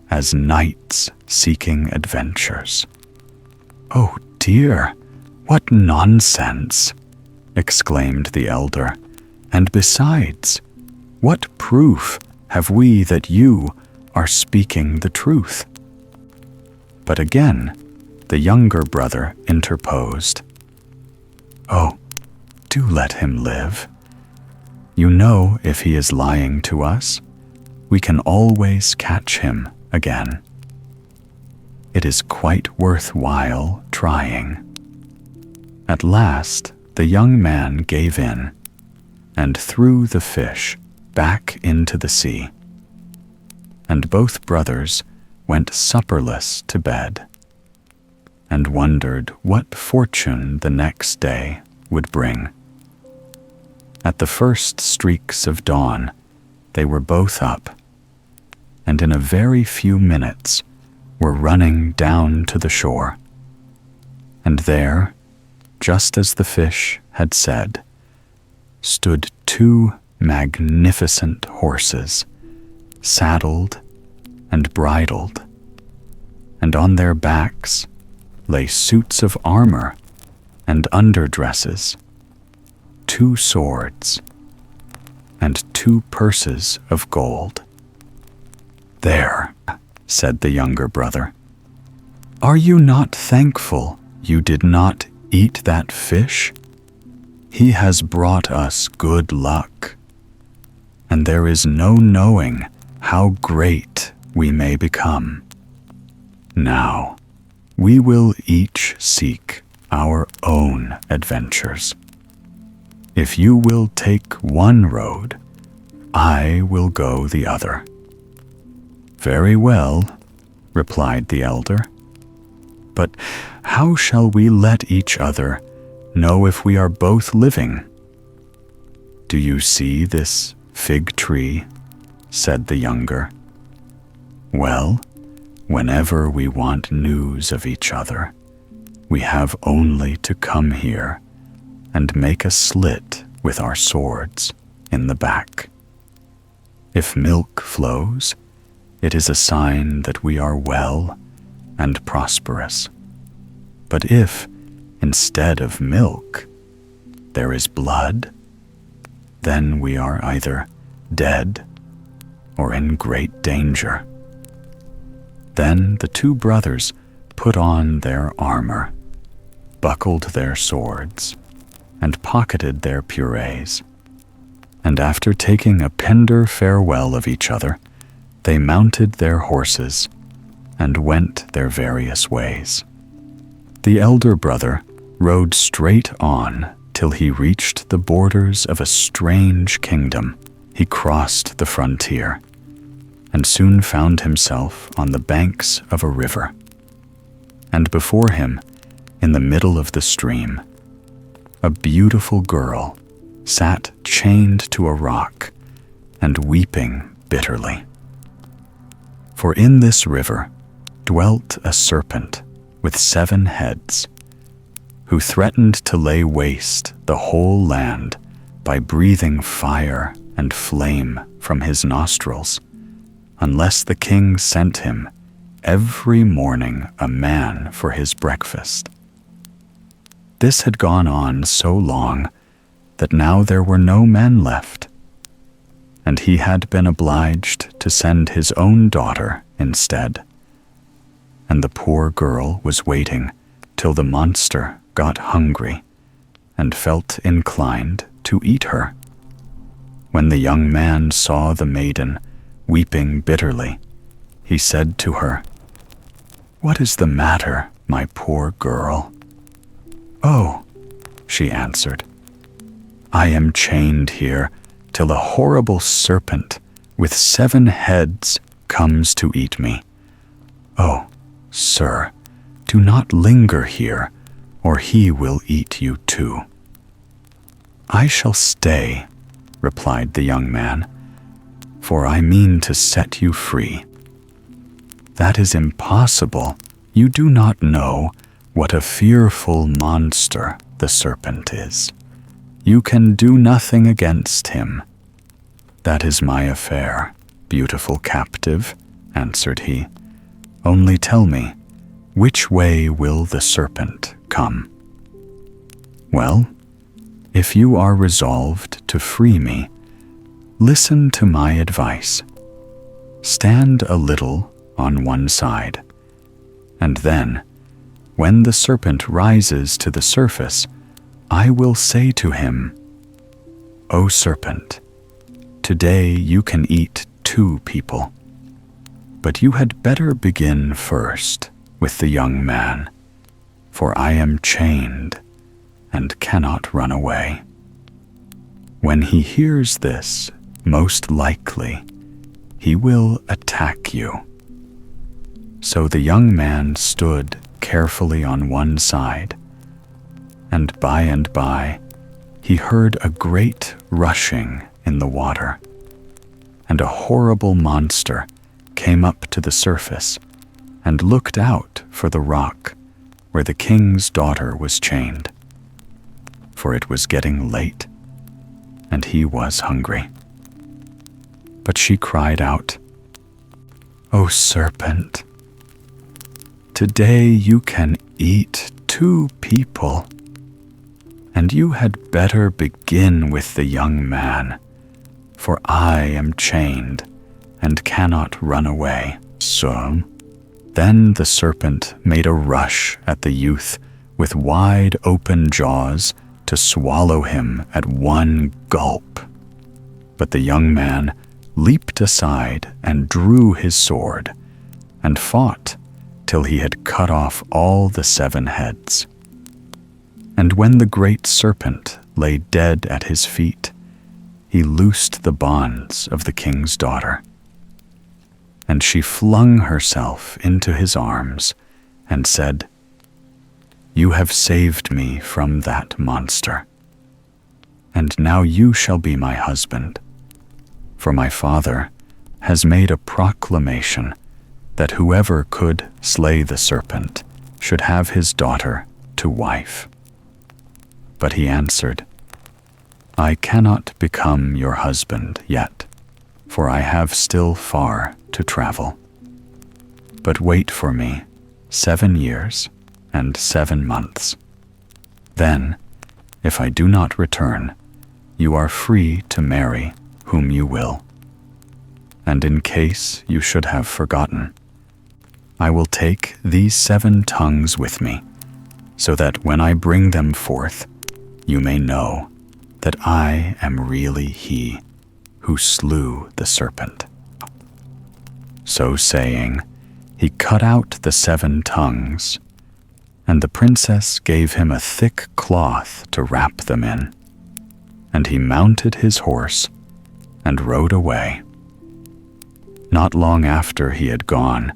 as knights seeking adventures." "Oh dear, what nonsense!" exclaimed the elder. "And besides, what proof have we that you are speaking the truth?" But again the younger brother interposed. "Oh, do let him live. You know, if he is lying to us, we can always catch him again. It is quite worthwhile trying." At last the young man gave in and threw the fish back into the sea, and both brothers went supperless to bed, and wondered what fortune the next day would bring. At the first streaks of dawn, they were both up, and in a very few minutes were running down to the shore. And there, just as the fish had said, stood 2 magnificent horses, saddled and bridled, and on their backs lay suits of armor and underdresses, 2 swords, and 2 purses of gold. "There," said the younger brother, "are you not thankful you did not eat that fish? He has brought us good luck, and there is no knowing how great we may become. Now, we will each seek our own adventures. If you will take one road, I will go the other." "Very well," replied the elder. "But how shall we let each other know if we are both living?" "Do you see this fig tree?" said the younger. "Well, whenever we want news of each other, we have only to come here and make a slit with our swords in the back. If milk flows, it is a sign that we are well and prosperous. But if, instead of milk, there is blood, then we are either dead or in great danger." Then the 2 brothers put on their armor, buckled their swords, and pocketed their purées, and after taking a tender farewell of each other, they mounted their horses and went their various ways. The elder brother rode straight on till he reached the borders of a strange kingdom. He crossed the frontier and soon found himself on the banks of a river. And before him, in the middle of the stream, a beautiful girl sat chained to a rock and weeping bitterly. For in this river dwelt a serpent with 7 heads, who threatened to lay waste the whole land by breathing fire and flame from his nostrils, unless the king sent him every morning a man for his breakfast. This had gone on so long that now there were no men left, and he had been obliged to send his own daughter instead. And the poor girl was waiting till the monster got hungry and felt inclined to eat her. When the young man saw the maiden weeping bitterly, he said to her, "What is the matter, my poor girl?" "Oh," she answered, "I am chained here till a horrible serpent with 7 heads comes to eat me. Oh, sir, do not linger here, or he will eat you too." "I shall stay," replied the young man, "for I mean to set you free." "That is impossible. You do not know what a fearful monster the serpent is. You can do nothing against him." "That is my affair, beautiful captive," answered he. "Only tell me, which way will the serpent come?" "Well, if you are resolved to free me, listen to my advice. Stand a little on one side, and then, when the serpent rises to the surface, I will say to him, 'O serpent, today you can eat 2 people, but you had better begin first with the young man, for I am chained and cannot run away.' When he hears this, most likely he will attack you." So the young man stood carefully on one side, and by he heard a great rushing in the water, and a horrible monster came up to the surface and looked out for the rock where the king's daughter was chained. For it was getting late, and he was hungry. But she cried out, "O serpent, today you can eat 2 people, and you had better begin with the young man, for I am chained and cannot run away." So then the serpent made a rush at the youth with wide open jaws to swallow him at one gulp. But the young man leaped aside and drew his sword, and fought till he had cut off all the 7 heads. And when the great serpent lay dead at his feet, he loosed the bonds of the king's daughter. And she flung herself into his arms and said, "You have saved me from that monster, and now you shall be my husband. For my father has made a proclamation that whoever could slay the serpent should have his daughter to wife." But he answered, "I cannot become your husband yet, for I have still far to travel. But wait for me 7 years and 7 months. Then, if I do not return, you are free to marry whom you will. And in case you should have forgotten, I will take these 7 tongues with me, so that when I bring them forth, you may know that I am really he who slew the serpent." So saying, he cut out the 7 tongues, and the princess gave him a thick cloth to wrap them in, and he mounted his horse and rode away. Not long after he had gone,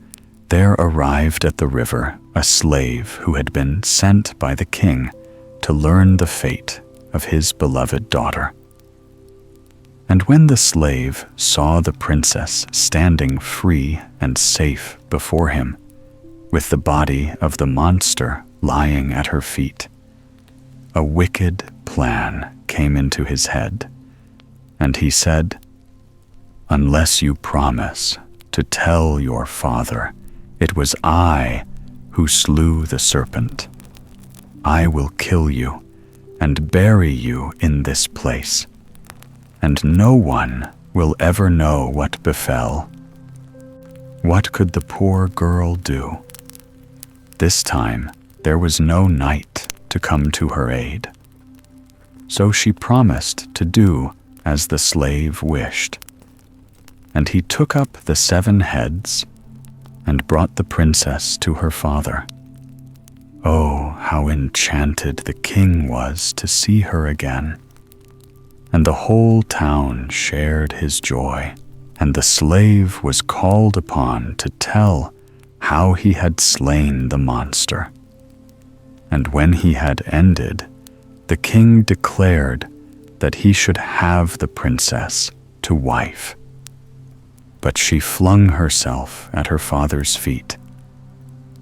there arrived at the river a slave who had been sent by the king to learn the fate of his beloved daughter. And when the slave saw the princess standing free and safe before him, with the body of the monster lying at her feet, a wicked plan came into his head, and he said, "Unless you promise to tell your father it was I who slew the serpent, I will kill you and bury you in this place, and no one will ever know what befell." What could the poor girl do? This time there was no knight to come to her aid. So she promised to do as the slave wished. And he took up the 7 heads and brought the princess to her father. Oh, how enchanted the king was to see her again. And the whole town shared his joy, and the slave was called upon to tell how he had slain the monster. And when he had ended, the king declared that he should have the princess to wife. But she flung herself at her father's feet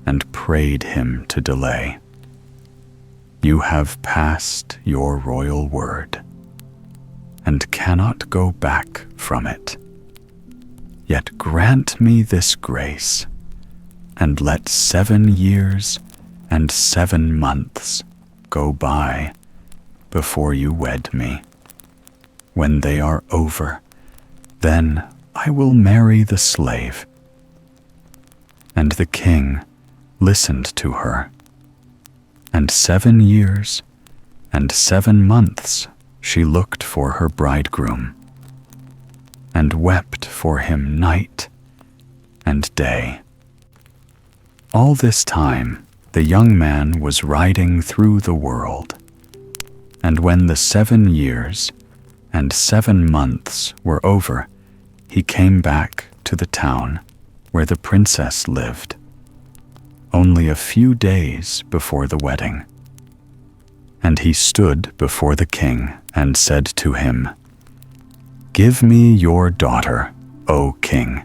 and prayed him to delay. "You have passed your royal word and cannot go back from it. Yet grant me this grace, and let 7 years and 7 months go by before you wed me. When they are over, then I will marry the slave." And the king listened to her, and 7 years and 7 months she looked for her bridegroom, and wept for him night and day. All this time the young man was riding through the world, and when the 7 years and 7 months were over, he came back to the town where the princess lived, only a few days before the wedding. And he stood before the king and said to him, "Give me your daughter, O king,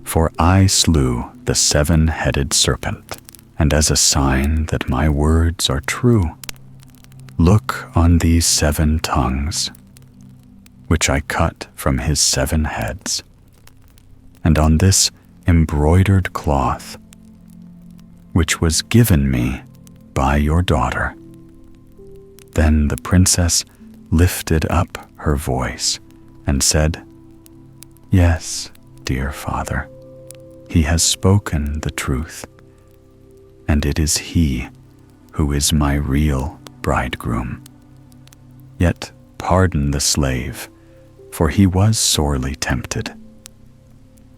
for I slew the 7-headed serpent, and as a sign that my words are true, look on these 7 tongues, which I cut from his 7 heads, and on this embroidered cloth, which was given me by your daughter." Then the princess lifted up her voice and said, "Yes, dear father, he has spoken the truth, and it is he who is my real bridegroom. Yet pardon the slave, for he was sorely tempted."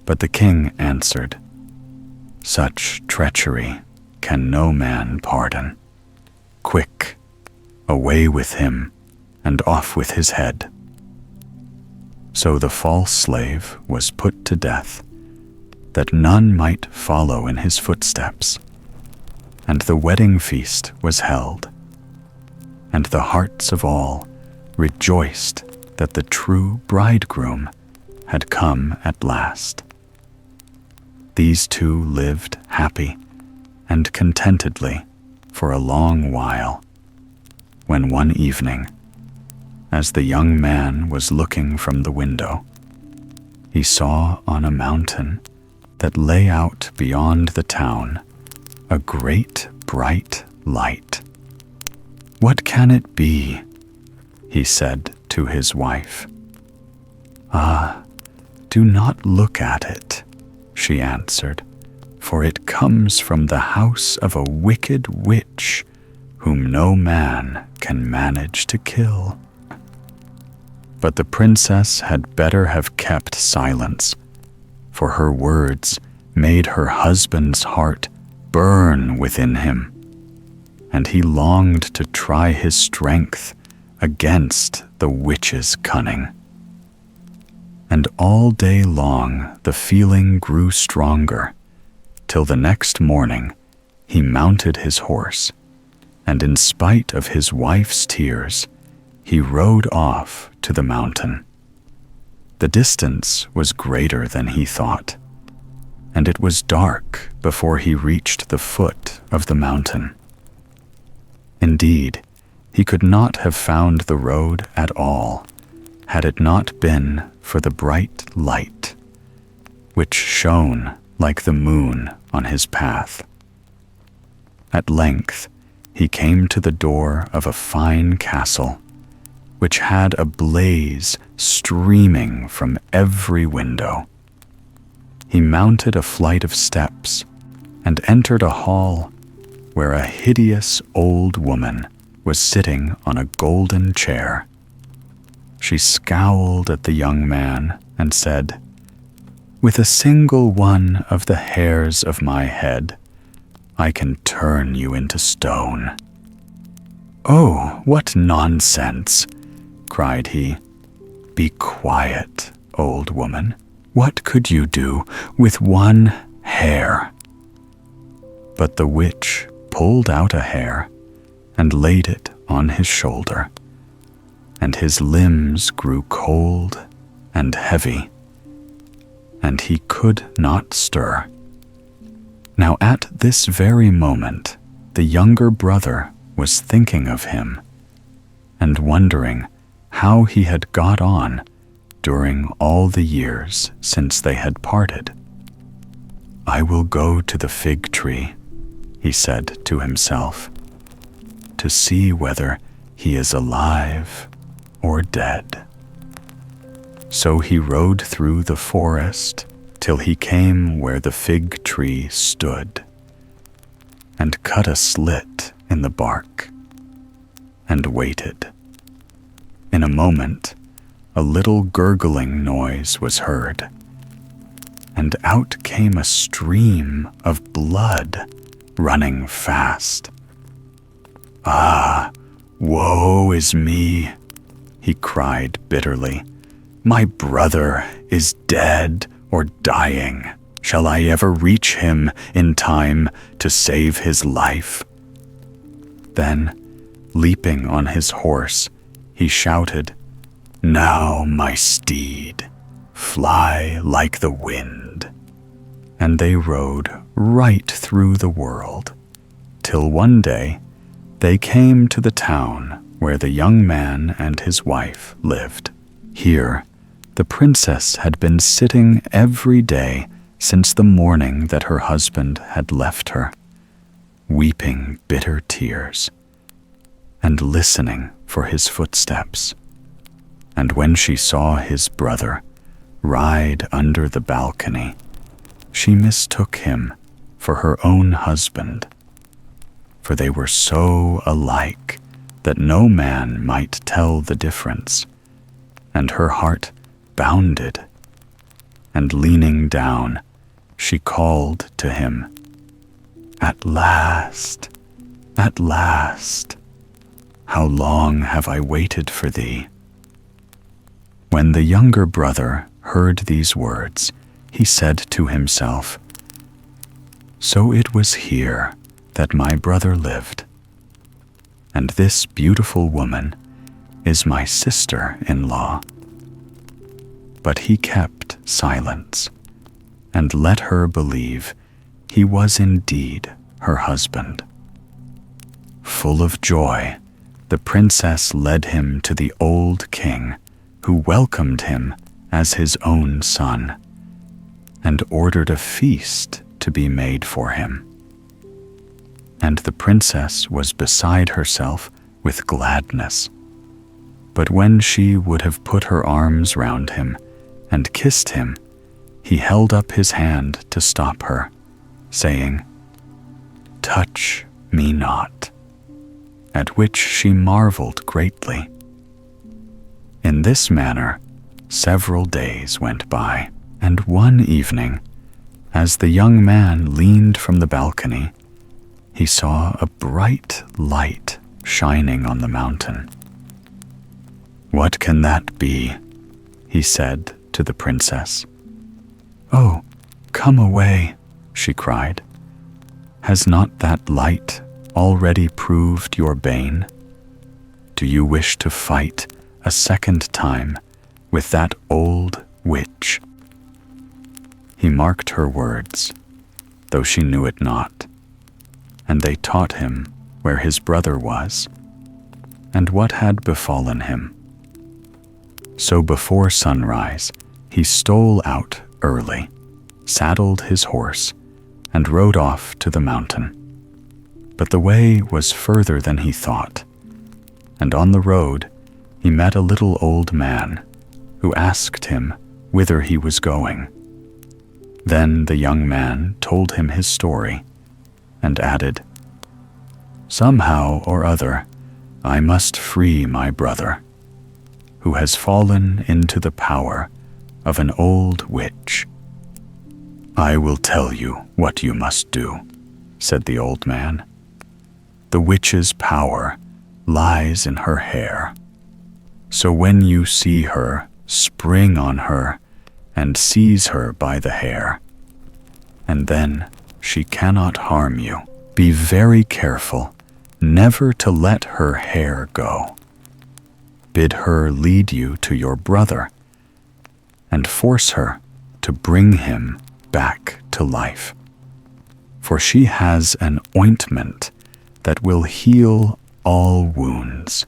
But the king answered, "Such treachery can no man pardon. Quick, away with him, and off with his head." So the false slave was put to death, that none might follow in his footsteps. And the wedding feast was held, and the hearts of all rejoiced that the true bridegroom had come at last. These 2 lived happy and contentedly for a long while, when one evening, as the young man was looking from the window, he saw on a mountain that lay out beyond the town a great bright light. "What can it be?" he said to his wife. "Ah, do not look at it," she answered, "for it comes from the house of a wicked witch whom no man can manage to kill." But the princess had better have kept silence, for her words made her husband's heart burn within him, and he longed to try his strength against the witch's cunning. And all day long the feeling grew stronger, till the next morning he mounted his horse, and in spite of his wife's tears, he rode off to the mountain. The distance was greater than he thought, and it was dark before he reached the foot of the mountain. Indeed, he could not have found the road at all had it not been for the bright light, which shone like the moon on his path. At length, he came to the door of a fine castle, which had a blaze streaming from every window. He mounted a flight of steps and entered a hall where a hideous old woman was sitting on a golden chair. She scowled at the young man and said, "With a single one of the hairs of my head, I can turn you into stone." "Oh, what nonsense!" cried he. "Be quiet, old woman. What could you do with one hair?" But the witch pulled out a hair and laid it on his shoulder, and his limbs grew cold and heavy, and he could not stir. Now at this very moment, the younger brother was thinking of him and wondering how he had got on during all the years since they had parted. "I will go to the fig tree," he said to himself, "to see whether he is alive or dead." So he rode through the forest till he came where the fig tree stood, and cut a slit in the bark, and waited. In a moment, a little gurgling noise was heard, and out came a stream of blood running fast. "Ah, woe is me," he cried bitterly. "My brother is dead or dying. Shall I ever reach him in time to save his life?" Then, leaping on his horse, he shouted, "Now, my steed, fly like the wind." And they rode right through the world, till one day they came to the town where the young man and his wife lived. Here, the princess had been sitting every day since the morning that her husband had left her, weeping bitter tears, and listening for his footsteps. And when she saw his brother ride under the balcony, she mistook him for her own husband, for they were so alike that no man might tell the difference, and her heart bounded, and leaning down, she called to him, "At last, at last, how long have I waited for thee?" When the younger brother heard these words, he said to himself, "So it was here that my brother lived, and this beautiful woman is my sister-in-law." But he kept silence, and let her believe he was indeed her husband. Full of joy, the princess led him to the old king, who welcomed him as his own son, and ordered a feast to be made for him. And the princess was beside herself with gladness. But when she would have put her arms round him and kissed him, he held up his hand to stop her, saying, "Touch me not," at which she marveled greatly. In this manner, several days went by, and one evening, As the young man leaned from the balcony, he saw a bright light shining on the mountain. "What can that be?" he said to the princess. "Oh, come away," she cried. "Has not that light already proved your bane? Do you wish to fight a second time with that old witch?" He marked her words, though she knew it not, and they taught him where his brother was, and what had befallen him. So before sunrise, he stole out early, saddled his horse, and rode off to the mountain. But the way was further than he thought, and on the road he met a little old man who asked him whither he was going. Then the young man told him his story and added, "Somehow or other, I must free my brother, who has fallen into the power of an old witch." "I will tell you what you must do," said the old man. "The witch's power lies in her hair. So when you see her, spring on her and seize her by the hair, and then she cannot harm you. Be very careful never to let her hair go. Bid her lead you to your brother, and force her to bring him back to life. For she has an ointment that will heal all wounds,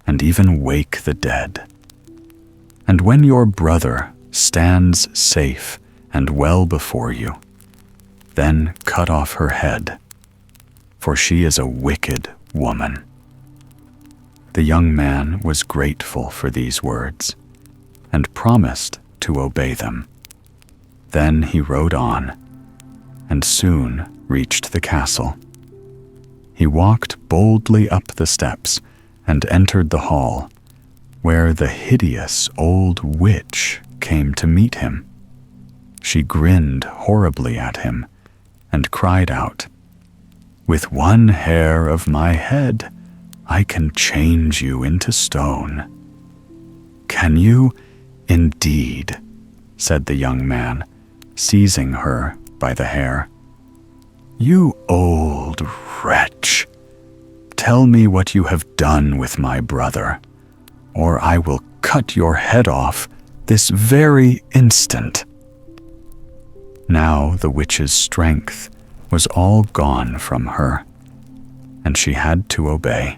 and even wake the dead. And when your brother stands safe and well before you, then cut off her head, for she is a wicked woman." The young man was grateful for these words, and promised to obey them. Then he rode on, and soon reached the castle. He walked boldly up the steps and entered the hall, where the hideous old witch came to meet him. She grinned horribly at him and cried out, "With one hair of my head, I can change you into stone." "Can you, indeed?" said the young man, seizing her by the hair. "You old wretch, tell me what you have done with my brother, or I will cut your head off this very instant." Now the witch's strength was all gone from her, and she had to obey.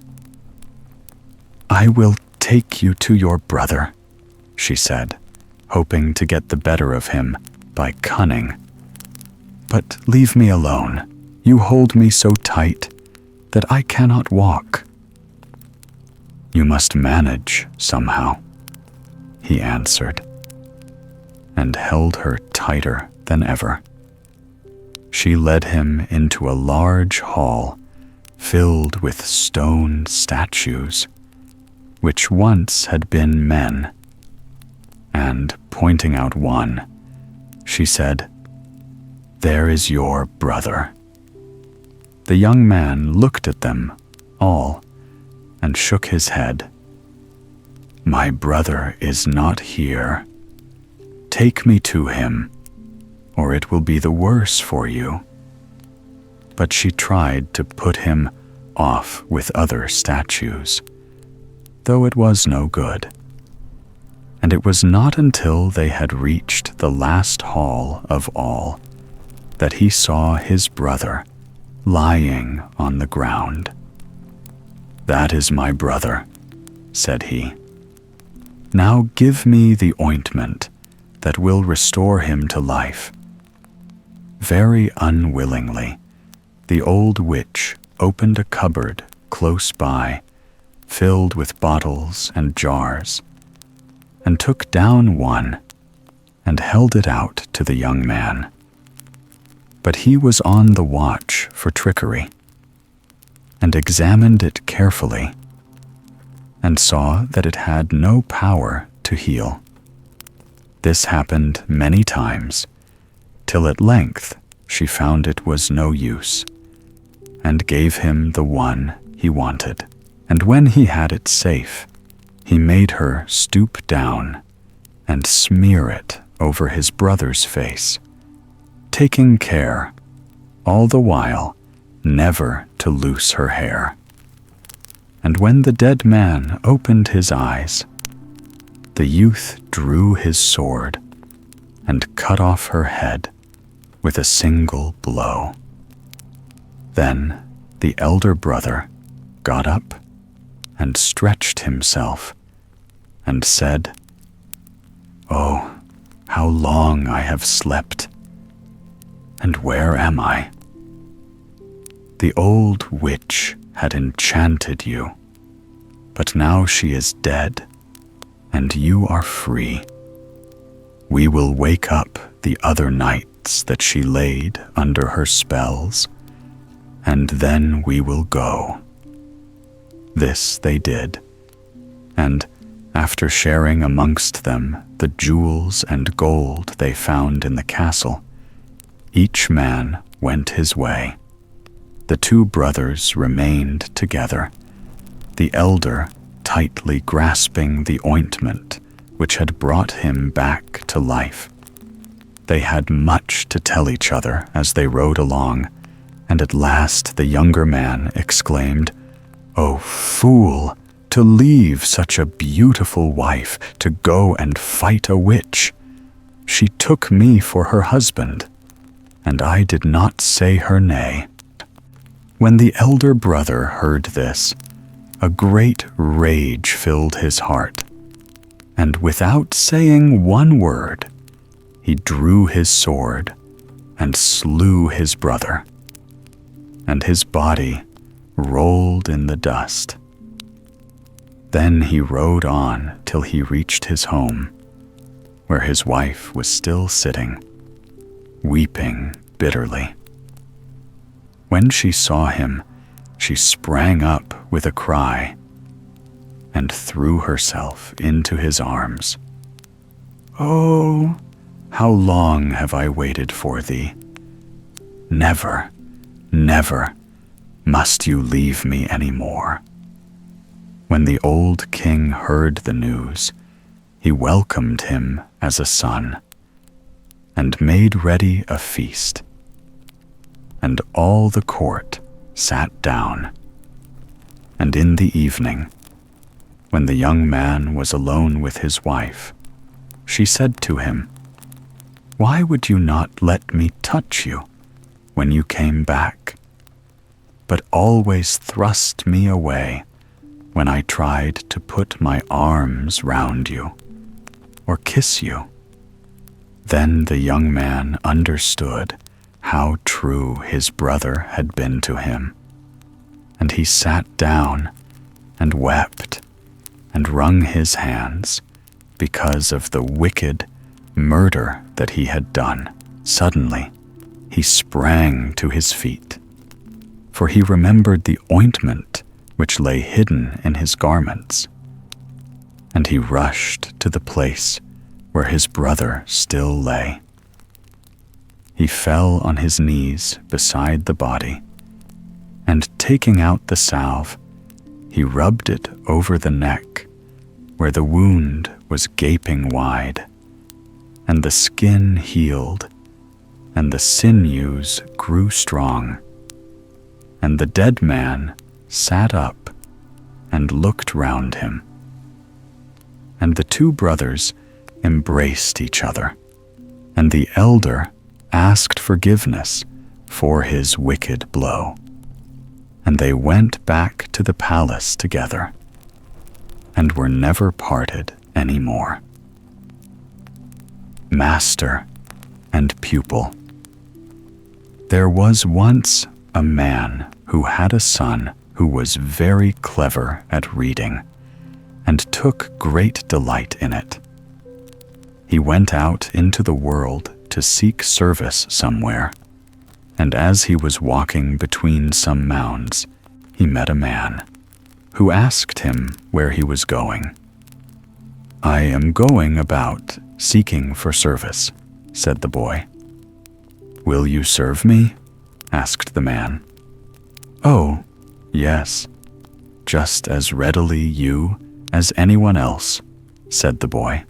"I will take you to your brother," she said, hoping to get the better of him by cunning. "But leave me alone. You hold me so tight that I cannot walk." "You must manage somehow," he answered, and held her tighter than ever. She led him into a large hall filled with stone statues, which once had been men, and, pointing out one, she said, "There is your brother." The young man looked at them all and shook his head. "My brother is not here. Take me to him, or it will be the worse for you." But she tried to put him off with other statues, though it was no good. And it was not until they had reached the last hall of all that he saw his brother lying on the ground. "That is my brother," said he. "Now give me the ointment that will restore him to life." Very unwillingly, the old witch opened a cupboard close by, filled with bottles and jars, and took down one and held it out to the young man. But he was on the watch for trickery, and examined it carefully, and saw that it had no power to heal. This happened many times, till at length she found it was no use, and gave him the one he wanted. And when he had it safe, he made her stoop down and smear it over his brother's face, taking care, all the while, never to loose her hair. And when the dead man opened his eyes, the youth drew his sword and cut off her head with a single blow. Then the elder brother got up and stretched himself and said, "Oh, how long I have slept, and where am I? The old witch had enchanted you, but now she is dead, and you are free. We will wake up the other nights that she laid under her spells, and then we will go." This they did, and after sharing amongst them the jewels and gold they found in the castle, each man went his way. The two brothers remained together, the elder tightly grasping the ointment which had brought him back to life. They had much to tell each other as they rode along, and at last the younger man exclaimed, "Oh, fool, to leave such a beautiful wife to go and fight a witch! She took me for her husband, and I did not say her nay." When the elder brother heard this, a great rage filled his heart, and without saying one word, he drew his sword and slew his brother, and his body rolled in the dust. Then he rode on till he reached his home, where his wife was still sitting, weeping bitterly. When she saw him, she sprang up with a cry and threw herself into his arms. "Oh, how long have I waited for thee? Never, never must you leave me any more." When the old king heard the news, he welcomed him as a son and made ready a feast. And all the court sat down. And in the evening, when the young man was alone with his wife, she said to him, "Why would you not let me touch you when you came back, but always thrust me away when I tried to put my arms round you or kiss you?" Then the young man understood how true his brother had been to him, and he sat down and wept and wrung his hands because of the wicked murder that he had done. Suddenly, he sprang to his feet, for he remembered the ointment which lay hidden in his garments, and he rushed to the place where his brother still lay. He fell on his knees beside the body, and taking out the salve, he rubbed it over the neck, where the wound was gaping wide, and the skin healed, and the sinews grew strong, and the dead man sat up and looked round him. And the two brothers embraced each other, and the elder asked forgiveness for his wicked blow, and they went back to the palace together, and were never parted any more. Master and Pupil. There was once a man who had a son who was very clever at reading, and took great delight in it. He went out into the world to seek service somewhere, and as he was walking between some mounds, he met a man, who asked him where he was going. "I am going about seeking for service," said the boy. "Will you serve me?" asked the man. "Oh, yes, just as readily you as anyone else," said the boy.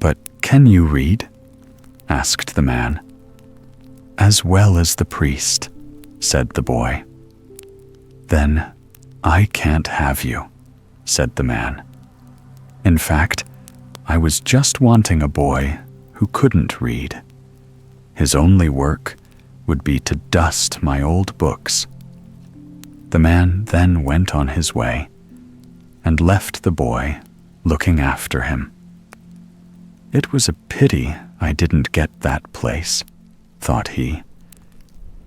"But can you read?" asked the man. "As well as the priest," said the boy. "Then I can't have you," said the man. "In fact, I was just wanting a boy who couldn't read. His only work would be to dust my old books." The man then went on his way and left the boy looking after him. "It was a pity I didn't get that place," thought he.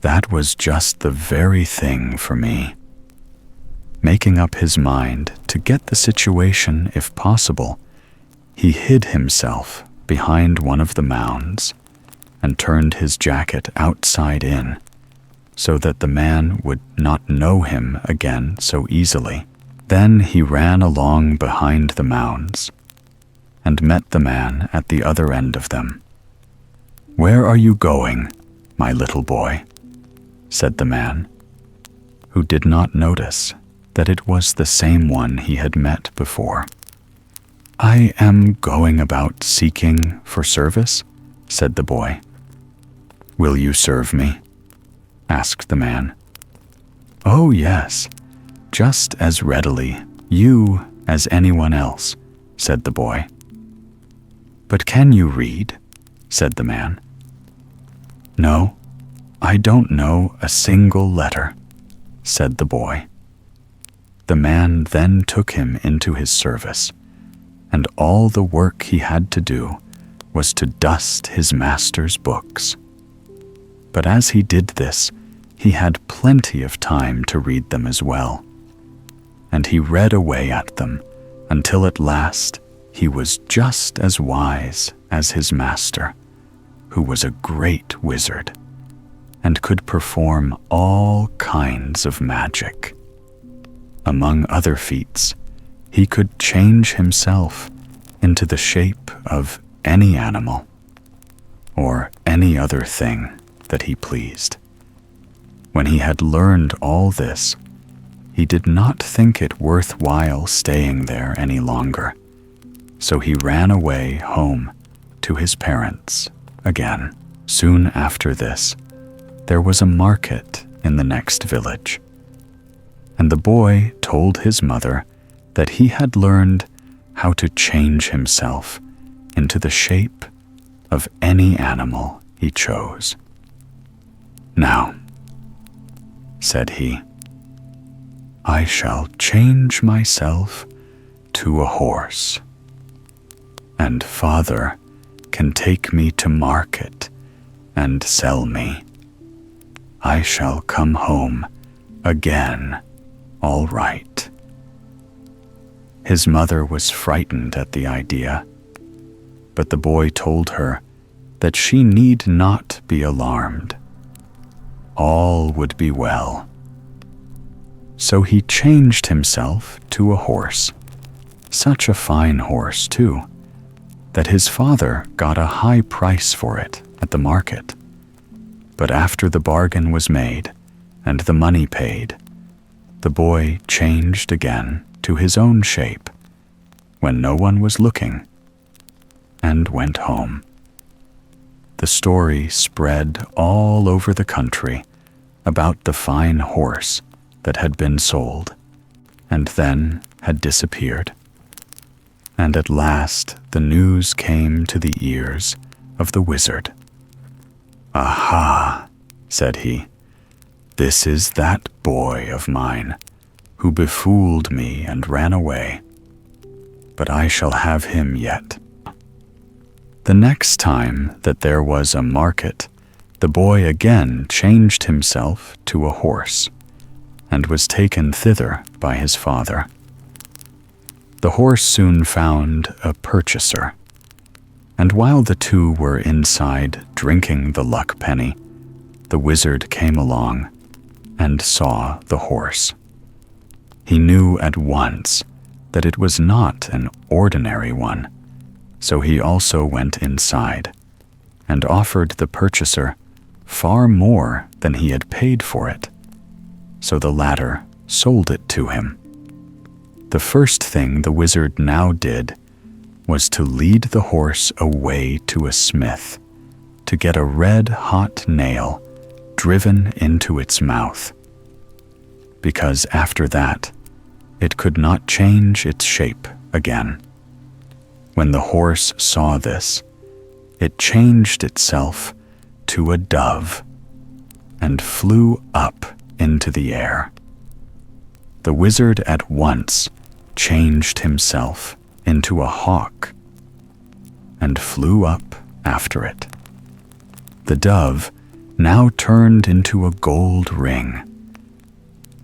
"That was just the very thing for me." Making up his mind to get the situation if possible, he hid himself behind one of the mounds and turned his jacket outside in so that the man would not know him again so easily. Then he ran along behind the mounds and met the man at the other end of them. "Where are you going, my little boy?" said the man, who did not notice that it was the same one he had met before. "I am going about seeking for service," said the boy. "Will you serve me?" asked the man. "Oh, yes, just as readily you as anyone else," said the boy. "But can you read?" said the man. "No, I don't know a single letter," said the boy. The man then took him into his service, and all the work he had to do was to dust his master's books. But as he did this, he had plenty of time to read them as well, and he read away at them until at last he was just as wise as his master, who was a great wizard and could perform all kinds of magic. Among other feats, he could change himself into the shape of any animal or any other thing that he pleased. When he had learned all this, he did not think it worthwhile staying there any longer, so he ran away home to his parents again. Soon after this, there was a market in the next village, and the boy told his mother that he had learned how to change himself into the shape of any animal he chose. "Now," said he, "I shall change myself to a horse, and father can take me to market and sell me. I shall come home again all right." His mother was frightened at the idea, but the boy told her that she need not be alarmed. All would be well. So he changed himself to a horse, such a fine horse too, that his father got a high price for it at the market. But after the bargain was made and the money paid, the boy changed again to his own shape when no one was looking and went home. The story spread all over the country about the fine horse that had been sold and then had disappeared. And at last the news came to the ears of the wizard. "Aha," said he, "this is that boy of mine who befooled me and ran away. But I shall have him yet." The next time that there was a market, the boy again changed himself to a horse and was taken thither by his father. The horse soon found a purchaser, and while the two were inside drinking the luck penny, the wizard came along and saw the horse. He knew at once that it was not an ordinary one, so he also went inside and offered the purchaser far more than he had paid for it, so the latter sold it to him. The first thing the wizard now did was to lead the horse away to a smith to get a red-hot nail driven into its mouth, because after that it could not change its shape again. When the horse saw this, it changed itself to a dove and flew up into the air. The wizard at once changed himself into a hawk and flew up after it. The dove now turned into a gold ring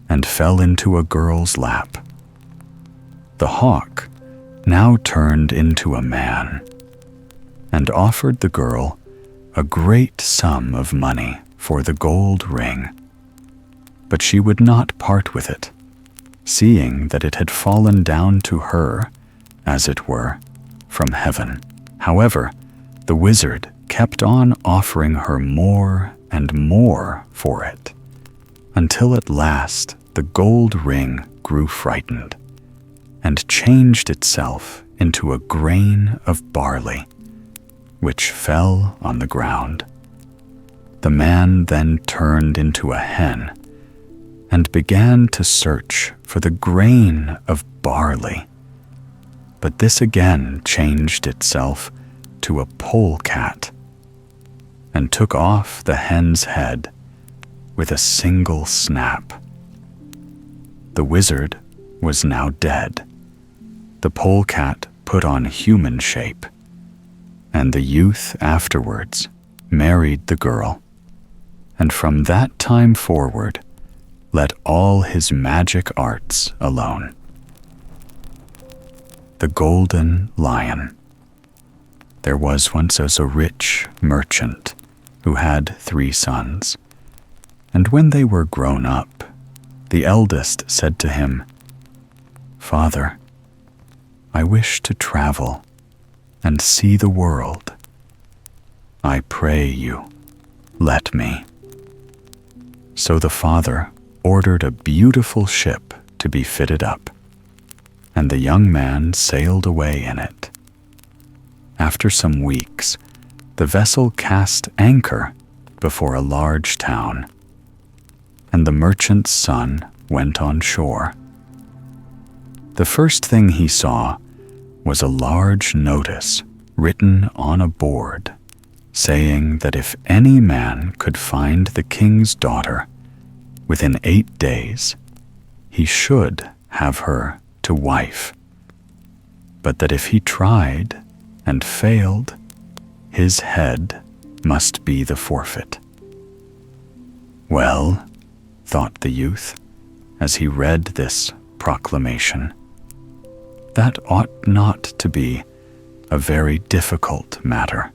and fell into a girl's lap. The hawk now turned into a man and offered the girl a great sum of money for the gold ring, but she would not part with it, seeing that it had fallen down to her, as it were, from heaven. However, the wizard kept on offering her more and more for it, until at last the gold ring grew frightened and changed itself into a grain of barley, which fell on the ground. The man then turned into a hen and began to search for the grain of barley, but this again changed itself to a polecat and took off the hen's head with a single snap. The wizard was now dead. The polecat put on human shape, and the youth afterwards married the girl, and from that time forward let all his magic arts alone. The Golden Lion. There was once a rich merchant who had 3 sons, and when they were grown up, the eldest said to him, "Father, I wish to travel and see the world. I pray you, let me." So the father ordered a beautiful ship to be fitted up, and the young man sailed away in it. After some weeks, the vessel cast anchor before a large town, and the merchant's son went on shore. The first thing he saw was a large notice written on a board, saying that if any man could find the king's daughter within 8 days, he should have her to wife, but that if he tried and failed, his head must be the forfeit. Well, thought the youth, as he read this proclamation, that ought not to be a very difficult matter.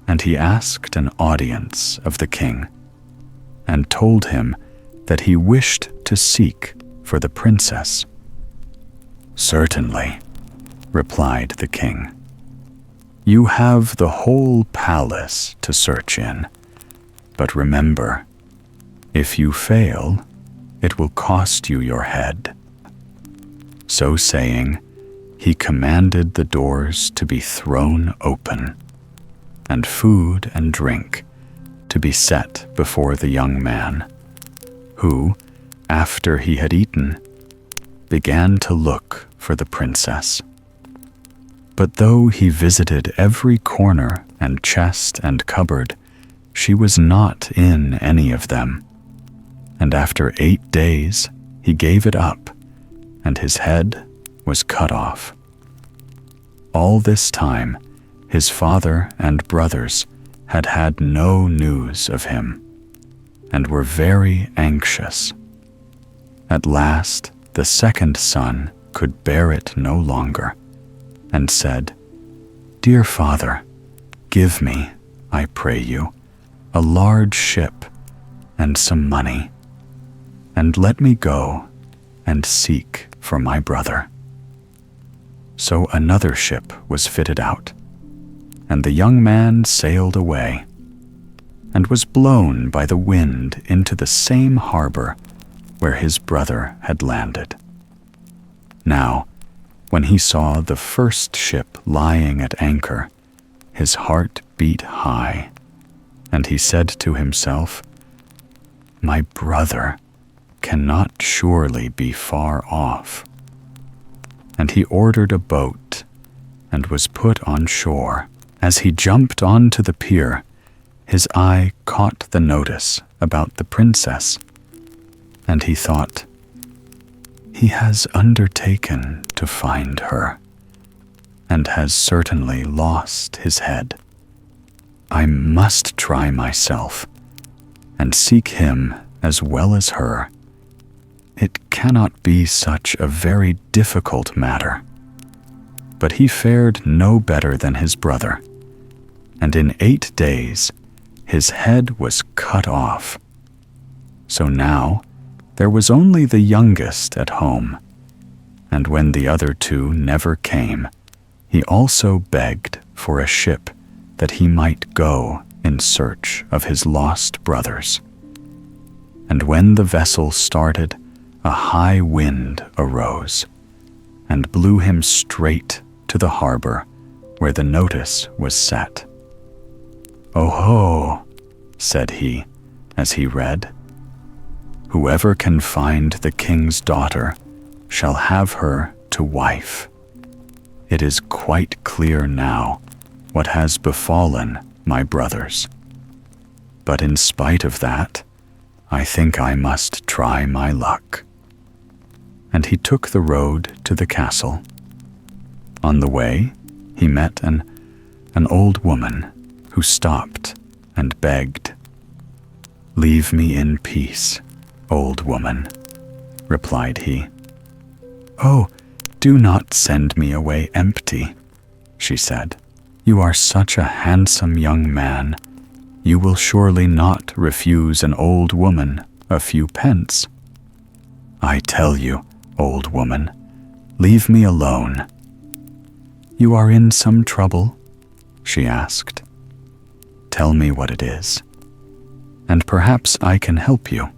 And he asked an audience of the king, and told him that he wished to seek for the princess. "Certainly," replied the king. "You have the whole palace to search in, but remember, if you fail, it will cost you your head." So saying, he commanded the doors to be thrown open, and food and drink to be set before the young man, who, after he had eaten, began to look for the princess. But though he visited every corner and chest and cupboard, she was not in any of them, and after 8 days he gave it up, and his head was cut off. All this time his father and brothers had had no news of him, and were very anxious. At last the second son could bear it no longer, and said, "Dear father, give me, I pray you, a large ship and some money, and let me go and seek for my brother." So another ship was fitted out, and the young man sailed away, and was blown by the wind into the same harbor where his brother had landed. Now, when he saw the first ship lying at anchor, his heart beat high, and he said to himself, "My brother cannot surely be far off." And he ordered a boat and was put on shore. As he jumped onto the pier, his eye caught the notice about the princess, and he thought, "He has undertaken to find her, and has certainly lost his head. I must try myself, and seek him as well as her. It cannot be such a very difficult matter." But he fared no better than his brother, and in 8 days his head was cut off. So now there was only the youngest at home, and when the other 2 never came, he also begged for a ship that he might go in search of his lost brothers. And when the vessel started, a high wind arose and blew him straight to the harbor where the notice was set. "Oh-ho," said he as he read, "Whoever can find the king's daughter shall have her to wife. It is quite clear now what has befallen my brothers. But in spite of that, I think I must try my luck." And he took the road to the castle. On the way, he met an old woman who stopped and begged. "Leave me in peace, old woman," replied he. "Oh, do not send me away empty," she said. "You are such a handsome young man. You will surely not refuse an old woman a few pence. I tell you, old woman, leave me alone." "You are in some trouble?" she asked. "Tell me what it is, and perhaps I can help you."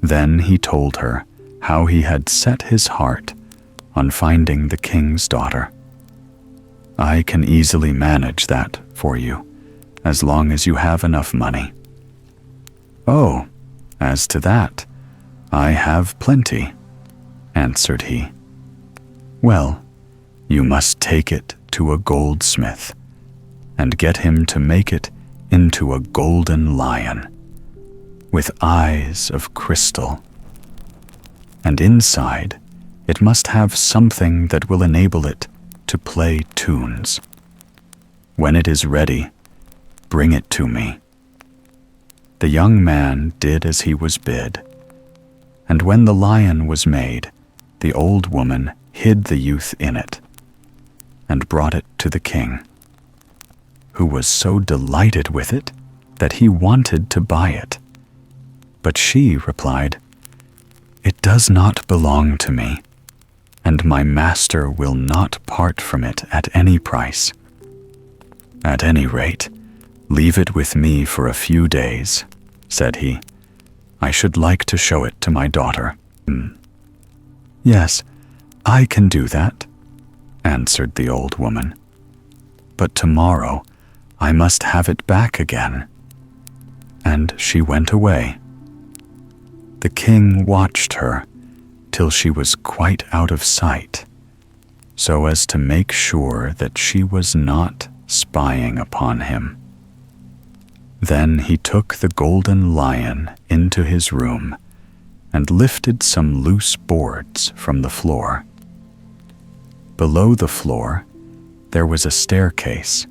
Then he told her how he had set his heart on finding the king's daughter. "I can easily manage that for you, as long as you have enough money." "Oh, as to that, I have plenty," answered he. "Well, you must take it to a goldsmith, and get him to make it into a golden lion, with eyes of crystal. And inside, it must have something that will enable it to play tunes. When it is ready, bring it to me." The young man did as he was bid, and when the lion was made, the old woman hid the youth in it, and brought it to the king, who was so delighted with it that he wanted to buy it. But she replied, "It does not belong to me, and my master will not part from it at any price. At any rate, leave it with me for a few days," said he. "I should like to show it to my daughter." "Yes, I can do that," answered the old woman. "But tomorrow I must have it back again." And she went away. The king watched her till she was quite out of sight, so as to make sure that she was not spying upon him. Then he took the golden lion into his room and lifted some loose boards from the floor. Below the floor, there was a staircase,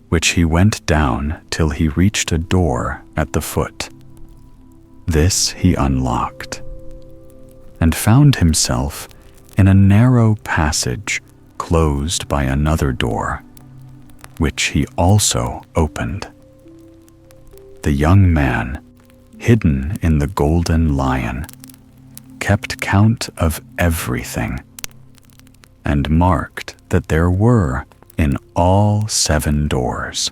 which he went down till he reached a door at the foot. This he unlocked, and found himself in a narrow passage closed by another door, which he also opened. The young man, hidden in the golden lion, kept count of everything, and marked that there were in all 7 doors.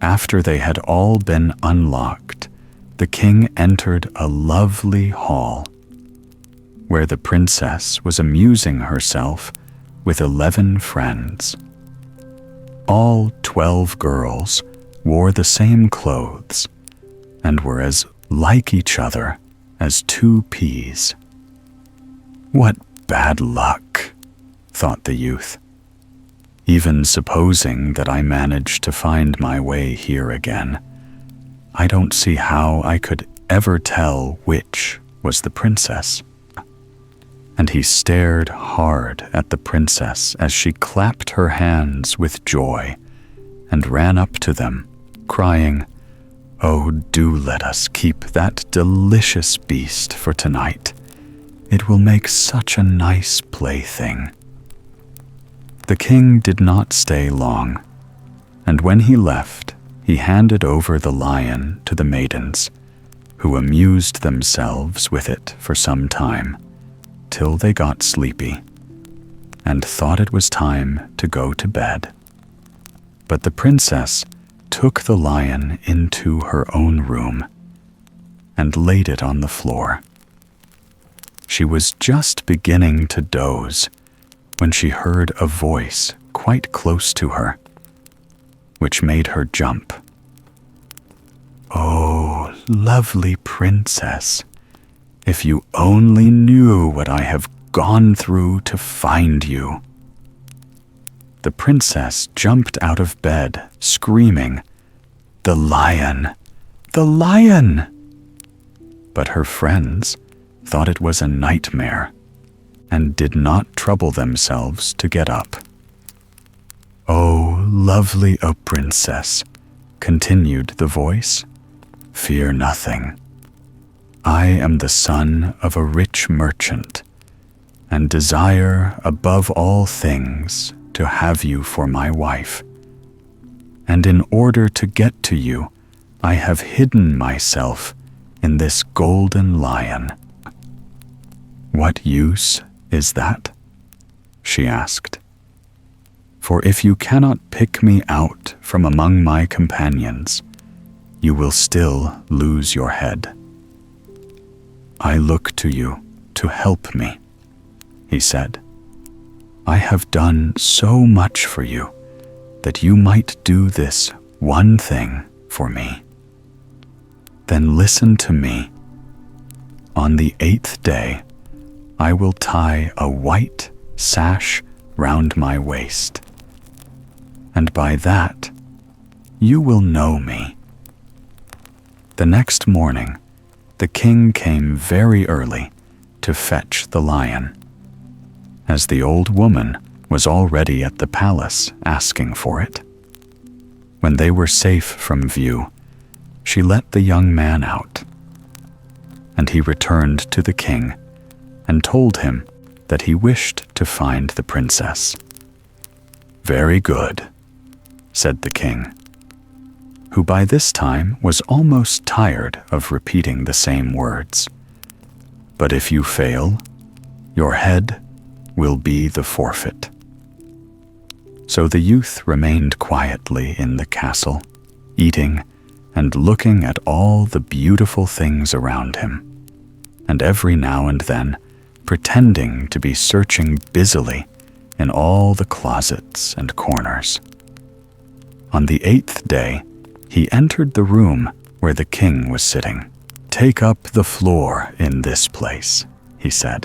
after they had all been unlocked, the king entered a lovely hall where the princess was amusing herself with 11 friends. All 12 girls wore the same clothes and were as like each other as 2 peas. What bad luck, thought the youth. Even supposing that I managed to find my way here again, I don't see how I could ever tell which was the princess. And he stared hard at the princess as she clapped her hands with joy and ran up to them, crying, "Oh, do let us keep that delicious beast for tonight. It will make such a nice plaything." The king did not stay long, and when he left, he handed over the lion to the maidens, who amused themselves with it for some time, till they got sleepy, and thought it was time to go to bed. But the princess took the lion into her own room and laid it on the floor. She was just beginning to doze when she heard a voice quite close to her, which made her jump. "Oh, lovely princess, if you only knew what I have gone through to find you." The princess jumped out of bed, screaming, "The lion! The lion!" But her friends thought it was a nightmare and did not trouble themselves to get up. "Oh, lovely O princess," continued the voice, "fear nothing. I am the son of a rich merchant, and desire above all things to have you for my wife. And in order to get to you, I have hidden myself in this golden lion." "What use is that?" she asked. "For if you cannot pick me out from among my companions, you will still lose your head." "I look to you to help me," he said. "I have done so much for you that you might do this one thing for me. Then listen to me. On the 8th day, I will tie a white sash round my waist, and by that you will know me." The next morning, the king came very early to fetch the lion, as the old woman was already at the palace asking for it. When they were safe from view, she let the young man out, and he returned to the king and told him that he wished to find the princess. "Very good," said the king, who by this time was almost tired of repeating the same words. "But if you fail, your head will be the forfeit." So the youth remained quietly in the castle, eating and looking at all the beautiful things around him, and every now and then pretending to be searching busily in all the closets and corners. On the 8th day, he entered the room where the king was sitting. "Take up the floor in this place," he said.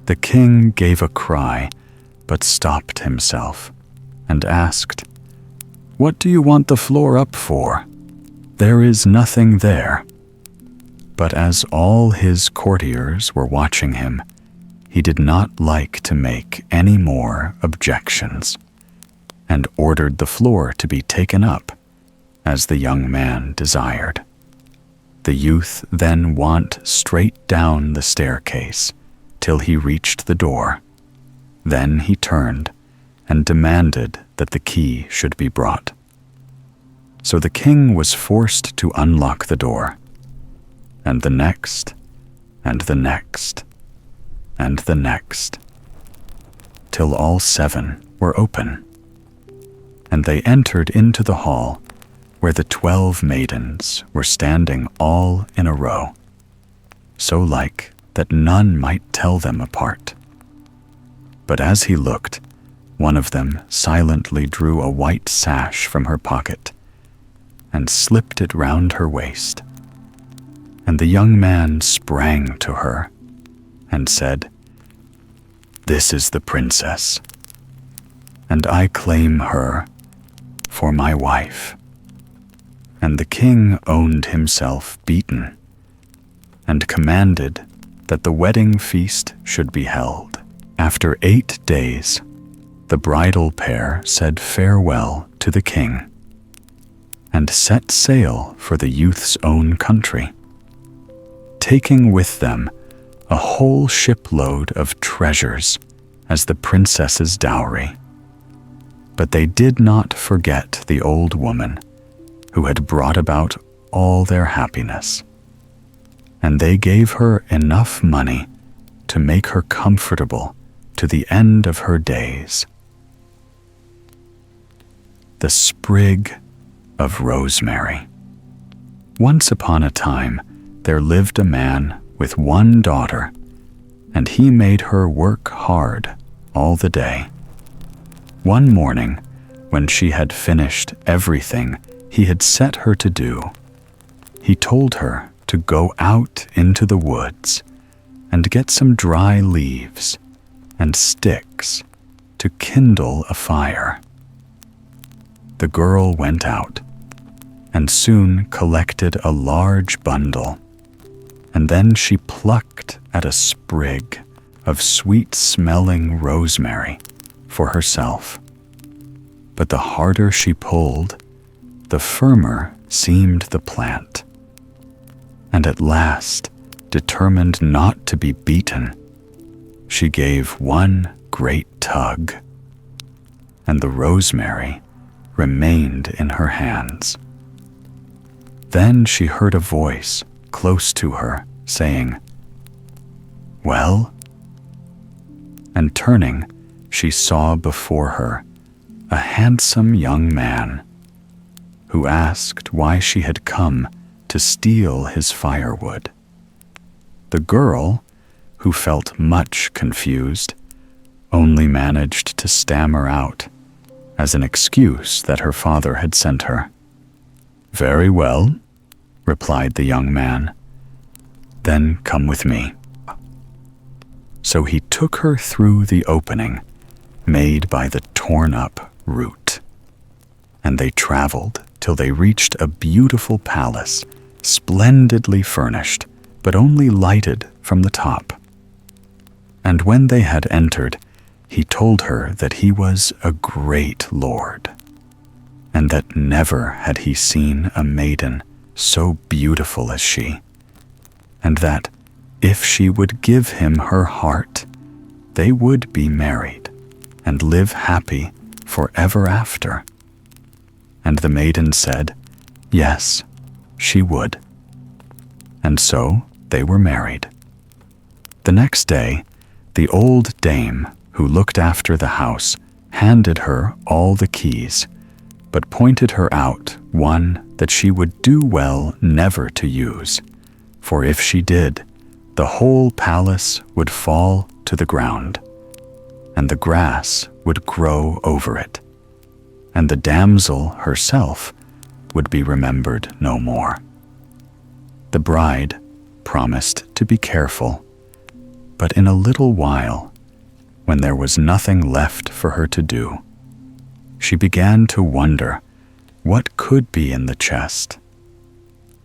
The king gave a cry, but stopped himself and asked, "What do you want the floor up for? There is nothing there." But as all his courtiers were watching him, he did not like to make any more objections, and ordered the floor to be taken up, as the young man desired. The youth then went straight down the staircase till he reached the door. Then he turned and demanded that the key should be brought. So the king was forced to unlock the door, and the next, and the next, and the next, till all 7 were open. And they entered into the hall where the 12 maidens were standing all in a row, so like that none might tell them apart. But as he looked, one of them silently drew a white sash from her pocket and slipped it round her waist. And the young man sprang to her and said, "This is the princess, and I claim her for my wife." And the king owned himself beaten and commanded that the wedding feast should be held. After 8 days, the bridal pair said farewell to the king and set sail for the youth's own country, taking with them a whole shipload of treasures as the princess's dowry. But they did not forget the old woman who had brought about all their happiness, and they gave her enough money to make her comfortable to the end of her days. The Sprig of Rosemary. Once upon a time, there lived a man with one daughter, and he made her work hard all the day. One morning, when she had finished everything he had set her to do, he told her to go out into the woods and get some dry leaves and sticks to kindle a fire. The girl went out and soon collected a large bundle, and then she plucked at a sprig of sweet-smelling rosemary for herself. But the harder she pulled, the firmer seemed the plant, and at last, determined not to be beaten, she gave one great tug, and the rosemary remained in her hands. Then she heard a voice close to her saying, "Well?" And turning, she saw before her a handsome young man who asked why she had come to steal his firewood. The girl, who felt much confused, only managed to stammer out, as an excuse that her father had sent her, "Very well," replied the young man. "Then come with me." So he took her through the opening made by the torn-up root, and they traveled till they reached a beautiful palace, splendidly furnished, but only lighted from the top. And when they had entered, he told her that he was a great lord, and that never had he seen a maiden so beautiful as she, and that if she would give him her heart, they would be married and live happy forever after. And the maiden said, yes, she would. And so they were married. The next day, the old dame who looked after the house handed her all the keys, but pointed her out one that she would do well never to use, for if she did, the whole palace would fall to the ground, and the grass would grow over it, and the damsel herself would be remembered no more. The bride promised to be careful, but in a little while, when there was nothing left for her to do, she began to wonder what could be in the chest,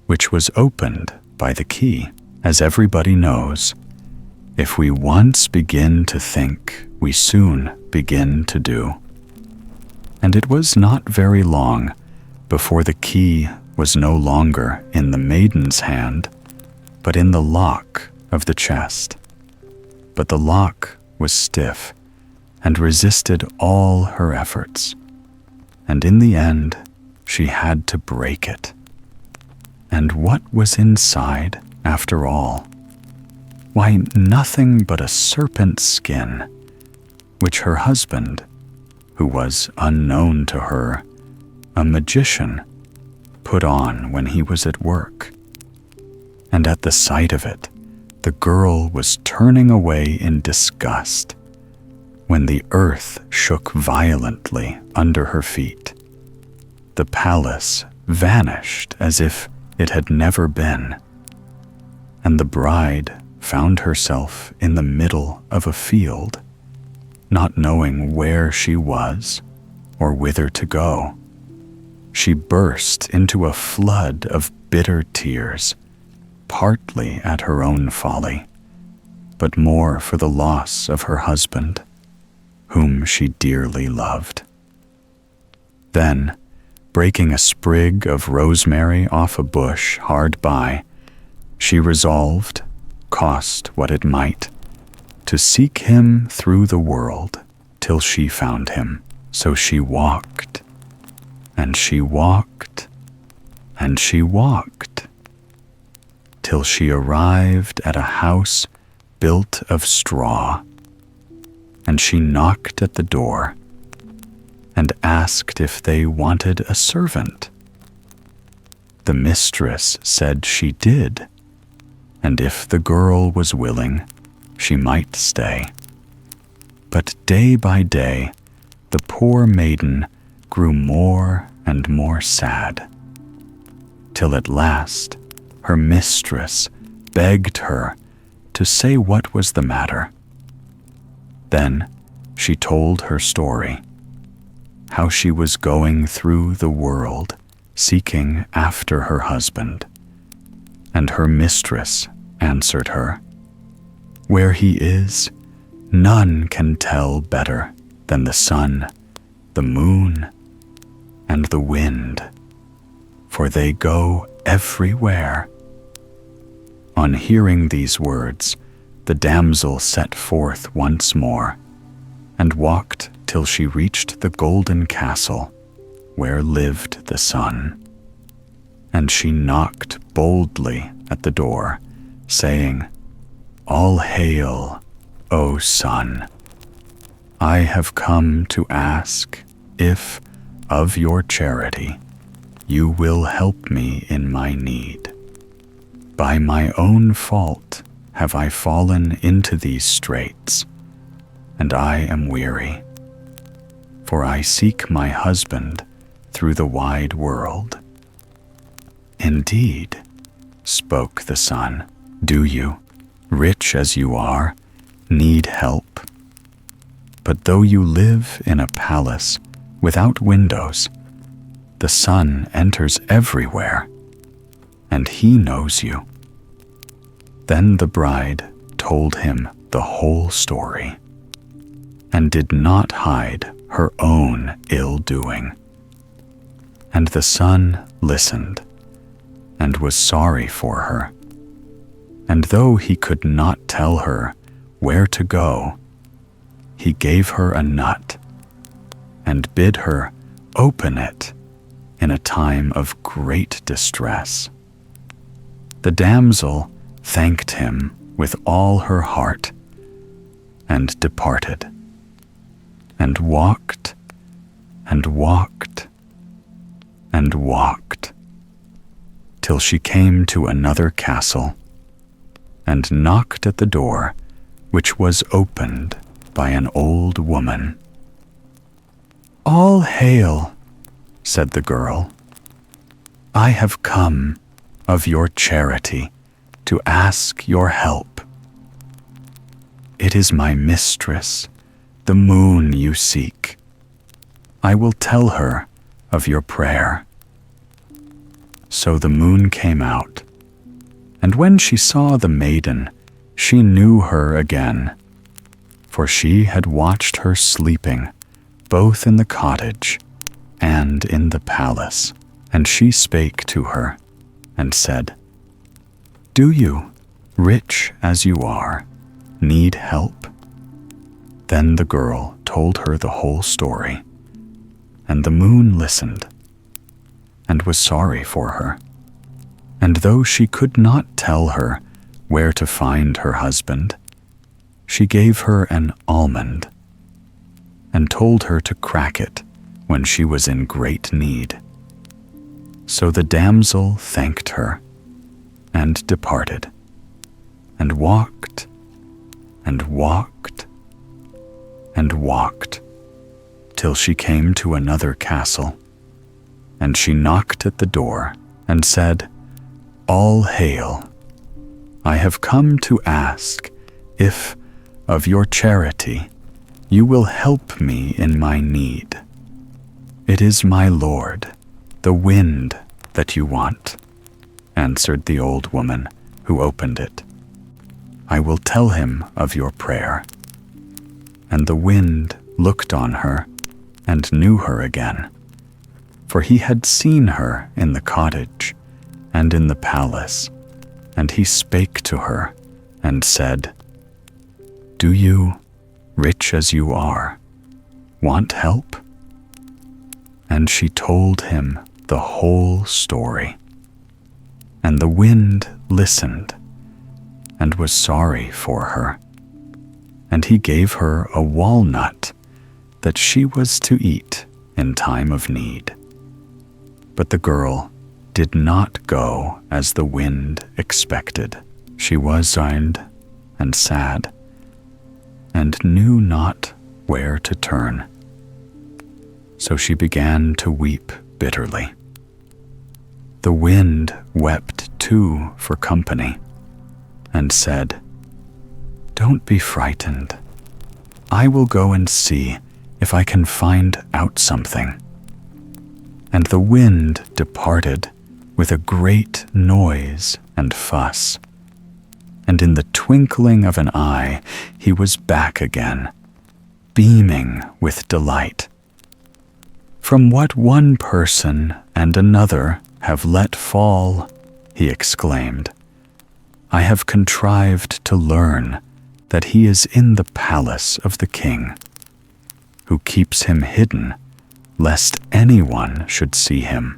which was opened by the key. As everybody knows, if we once begin to think, we soon begin to do. And it was not very long before the key was no longer in the maiden's hand, but in the lock of the chest. But the lock was stiff and resisted all her efforts, and in the end she had to break it. And what was inside, after all? Why, nothing but a serpent's skin, which her husband, who was unknown to her, a magician, put on when he was at work. And at the sight of it, the girl was turning away in disgust when the earth shook violently under her feet. The palace vanished as if it had never been, and the bride found herself in the middle of a field, not knowing where she was or whither to go. She burst into a flood of bitter tears, partly at her own folly, but more for the loss of her husband, whom she dearly loved. Then, breaking a sprig of rosemary off a bush hard by, she resolved, cost what it might, to seek him through the world till she found him. So she walked, and she walked, and she walked, till she arrived at a house built of straw, and she knocked at the door and asked if they wanted a servant. The mistress said she did, and if the girl was willing, she might stay. But day by day, the poor maiden grew more and more sad, till at last her mistress begged her to say what was the matter. Then she told her story, how she was going through the world seeking after her husband, and her mistress answered her, "Where he is, none can tell better than the sun, the moon, and the wind, for they go everywhere." On hearing these words, the damsel set forth once more, and walked till she reached the golden castle where lived the sun. And she knocked boldly at the door, saying, "All hail, O sun! I have come to ask if, of your charity, you will help me in my need. By my own fault have I fallen into these straits, and I am weary, for I seek my husband through the wide world." "Indeed," spoke the sun, "do you, rich as you are, need help? But though you live in a palace without windows, the sun enters everywhere, and he knows you." Then the bride told him the whole story, and did not hide her own ill-doing. And the sun listened, and was sorry for her. And though he could not tell her where to go, he gave her a nut, and bid her open it in a time of great distress. The damsel thanked him with all her heart, and departed, and walked, and walked, and walked, till she came to another castle, and knocked at the door, which was opened by an old woman. "All hail," said the girl. "I have come of your charity to ask your help. It is my mistress, the moon, you seek. I will tell her of your prayer." So the moon came out, and when she saw the maiden, she knew her again, for she had watched her sleeping both in the cottage and in the palace. And she spake to her, and said, "Do you, rich as you are, need help?" Then the girl told her the whole story, and the moon listened, and was sorry for her. And though she could not tell her where to find her husband, she gave her an almond, and told her to crack it when she was in great need. So the damsel thanked her, and departed, and walked, and walked, and walked, till she came to another castle, and she knocked at the door, and said, "All hail! I have come to ask if, of your charity, you will help me in my need. It is my lord, the wind, that you want," answered the old woman who opened it. "I will tell him of your prayer." And the wind looked on her and knew her again, for he had seen her in the cottage and in the palace, and he spake to her and said, "Do you, rich as you are, want help?" And she told him the whole story. And the wind listened and was sorry for her, and he gave her a walnut that she was to eat in time of need. But the girl did not go as the wind expected. She was resigned and sad, and knew not where to turn. So she began to weep bitterly. The wind wept too for company, and said, "Don't be frightened. I will go and see if I can find out something." And the wind departed with a great noise and fuss, and in the twinkling of an eye he was back again, beaming with delight. "From what one person and another have let fall," he exclaimed, "I have contrived to learn that he is in the palace of the king, who keeps him hidden, lest anyone should see him,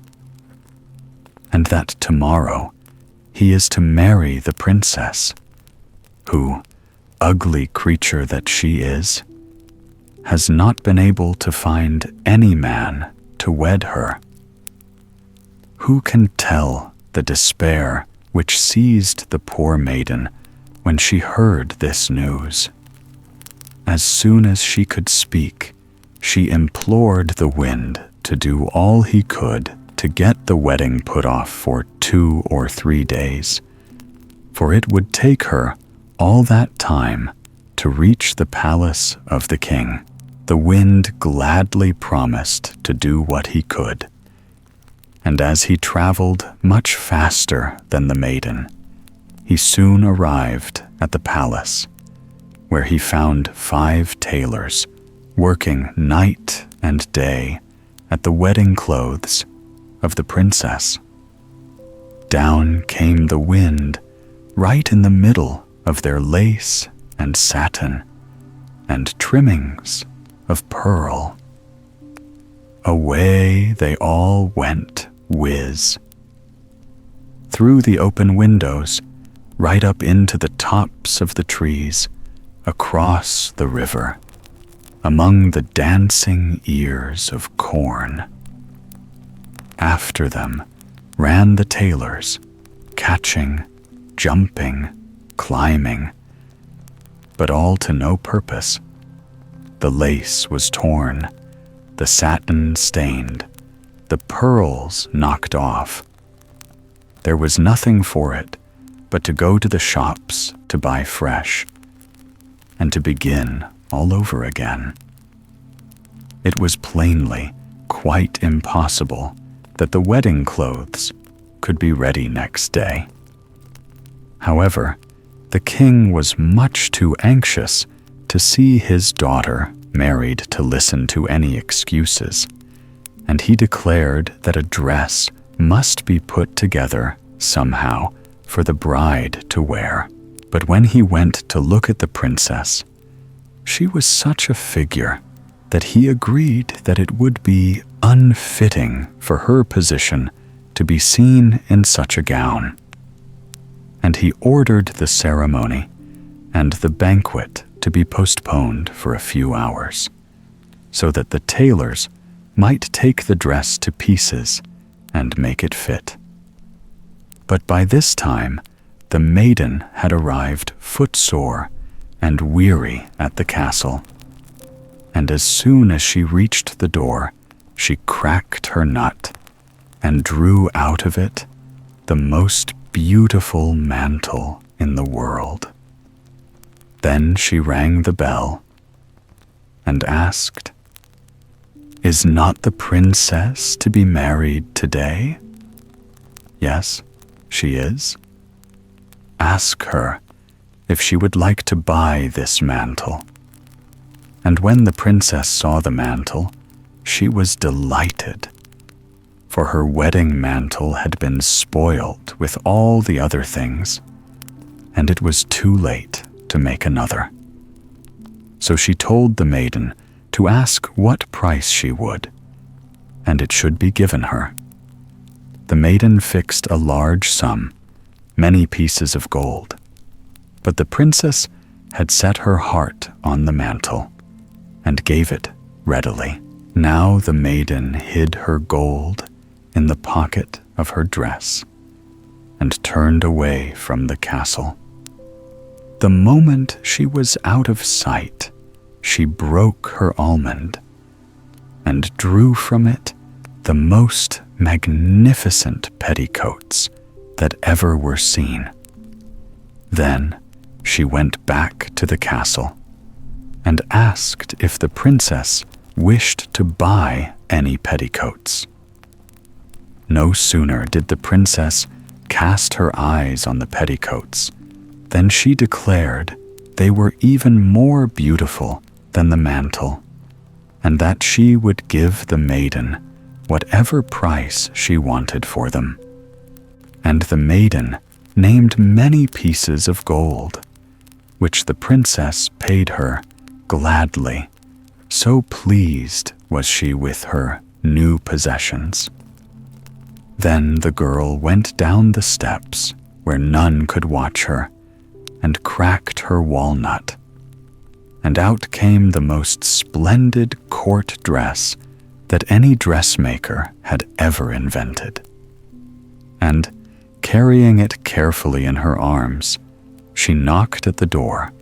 and that tomorrow he is to marry the princess, who, ugly creature that she is, has not been able to find any man to wed her. Who can tell the despair which seized the poor maiden when she heard this news? As soon as she could speak, she implored the wind to do all he could to get the wedding put off for 2 or 3 days, for it would take her all that time to reach the palace of the king. The wind gladly promised to do what he could, and as he traveled much faster than the maiden, he soon arrived at the palace, where he found 5 tailors working night and day at the wedding clothes of the princess. Down came the wind right in the middle of their lace and satin and trimmings of pearl. Away they all went whiz, through the open windows, right up into the tops of the trees, across the river, among the dancing ears of corn. After them ran the tailors, catching, jumping, climbing, but all to no purpose. The lace was torn, the satin stained, the pearls knocked off. There was nothing for it but to go to the shops to buy fresh, and to begin all over again. It was plainly quite impossible that the wedding clothes could be ready next day. However, the king was much too anxious to see his daughter married to listen to any excuses, and he declared that a dress must be put together somehow for the bride to wear. But when he went to look at the princess, she was such a figure that he agreed that it would be unfitting for her position to be seen in such a gown. And he ordered the ceremony and the banquet to be postponed for a few hours, so that the tailors might take the dress to pieces and make it fit. But by this time, the maiden had arrived footsore and weary at the castle, and as soon as she reached the door, she cracked her nut and drew out of it the most beautiful mantle in the world. Then she rang the bell and asked, "Is not the princess to be married today?" "Yes, she is." "Ask her if she would like to buy this mantle." And when the princess saw the mantle, she was delighted, for her wedding mantle had been spoiled with all the other things, and it was too late to make another. So she told the maiden to ask what price she would, and it should be given her. The maiden fixed a large sum, many pieces of gold, but the princess had set her heart on the mantle and gave it readily. Now the maiden hid her gold in the pocket of her dress and turned away from the castle. The moment she was out of sight, she broke her almond and drew from it the most magnificent petticoats that ever were seen. Then she went back to the castle and asked if the princess wished to buy any petticoats. No sooner did the princess cast her eyes on the petticoats than she declared they were even more beautiful than the mantle, and that she would give the maiden whatever price she wanted for them. And the maiden named many pieces of gold, which the princess paid her gladly, so pleased was she with her new possessions. Then the girl went down the steps where none could watch her, and cracked her walnut, and out came the most splendid court dress that any dressmaker had ever invented. And, carrying it carefully in her arms, she knocked at the door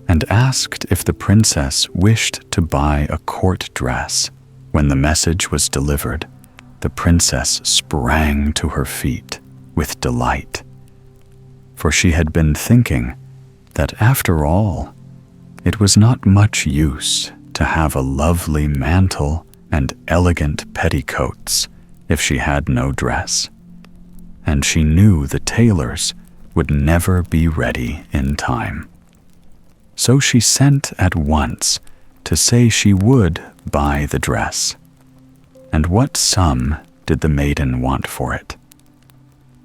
and asked if the princess wished to buy a court dress. When the message was delivered, the princess sprang to her feet with delight, for she had been thinking that after all, it was not much use to have a lovely mantle and elegant petticoats if she had no dress, and she knew the tailors would never be ready in time. So she sent at once to say she would buy the dress. And what sum did the maiden want for it?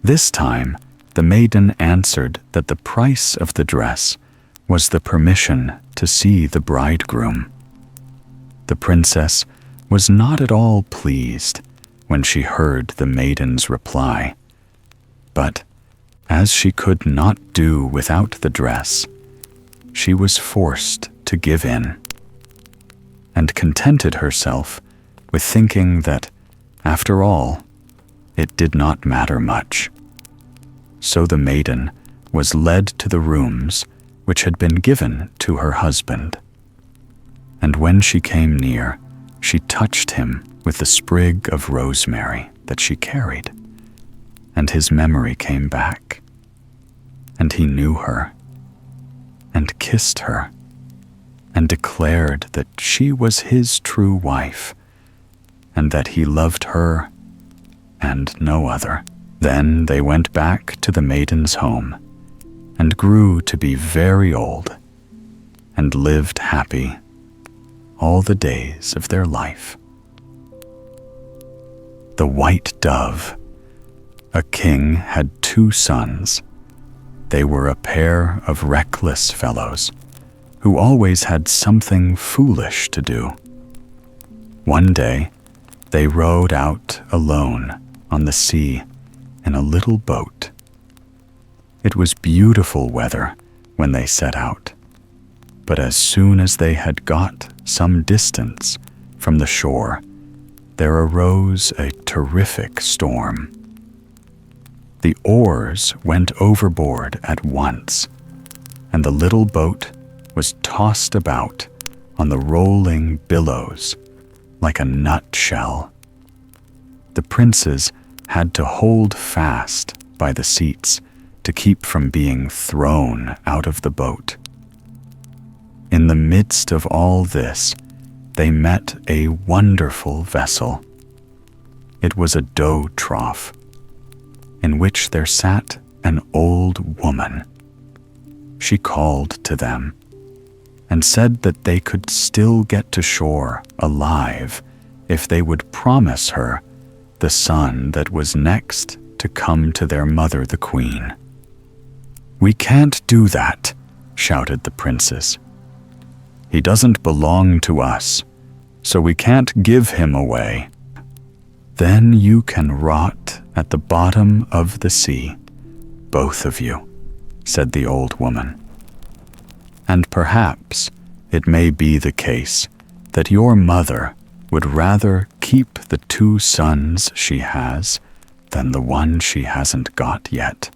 This time, the maiden answered that the price of the dress was the permission to see the bridegroom. The princess was not at all pleased when she heard the maiden's reply, but as she could not do without the dress, she was forced to give in, and contented herself with thinking that, after all, it did not matter much. So the maiden was led to the rooms which had been given to her husband. And when she came near, she touched him with the sprig of rosemary that she carried, and his memory came back, and he knew her, and kissed her, and declared that she was his true wife, and that he loved her and no other. Then they went back to the maiden's home, and grew to be very old, and lived happy all the days of their life. The White Dove. A king had 2 sons. They were a pair of reckless fellows, who always had something foolish to do. One day, they rowed out alone on the sea in a little boat. It was beautiful weather when they set out, but as soon as they had got some distance from the shore, there arose a terrific storm. The oars went overboard at once, and the little boat was tossed about on the rolling billows like a nutshell. The princes had to hold fast by the seats to keep from being thrown out of the boat. In the midst of all this, they met a wonderful vessel. It was a dough trough, in which there sat an old woman. She called to them and said that they could still get to shore alive if they would promise her the son that was next to come to their mother the queen. "We can't do that," shouted the princes. "He doesn't belong to us, so we can't give him away." "Then you can rot at the bottom of the sea, both of you," said the old woman. "And perhaps it may be the case that your mother would rather keep the 2 sons she has than the one she hasn't got yet."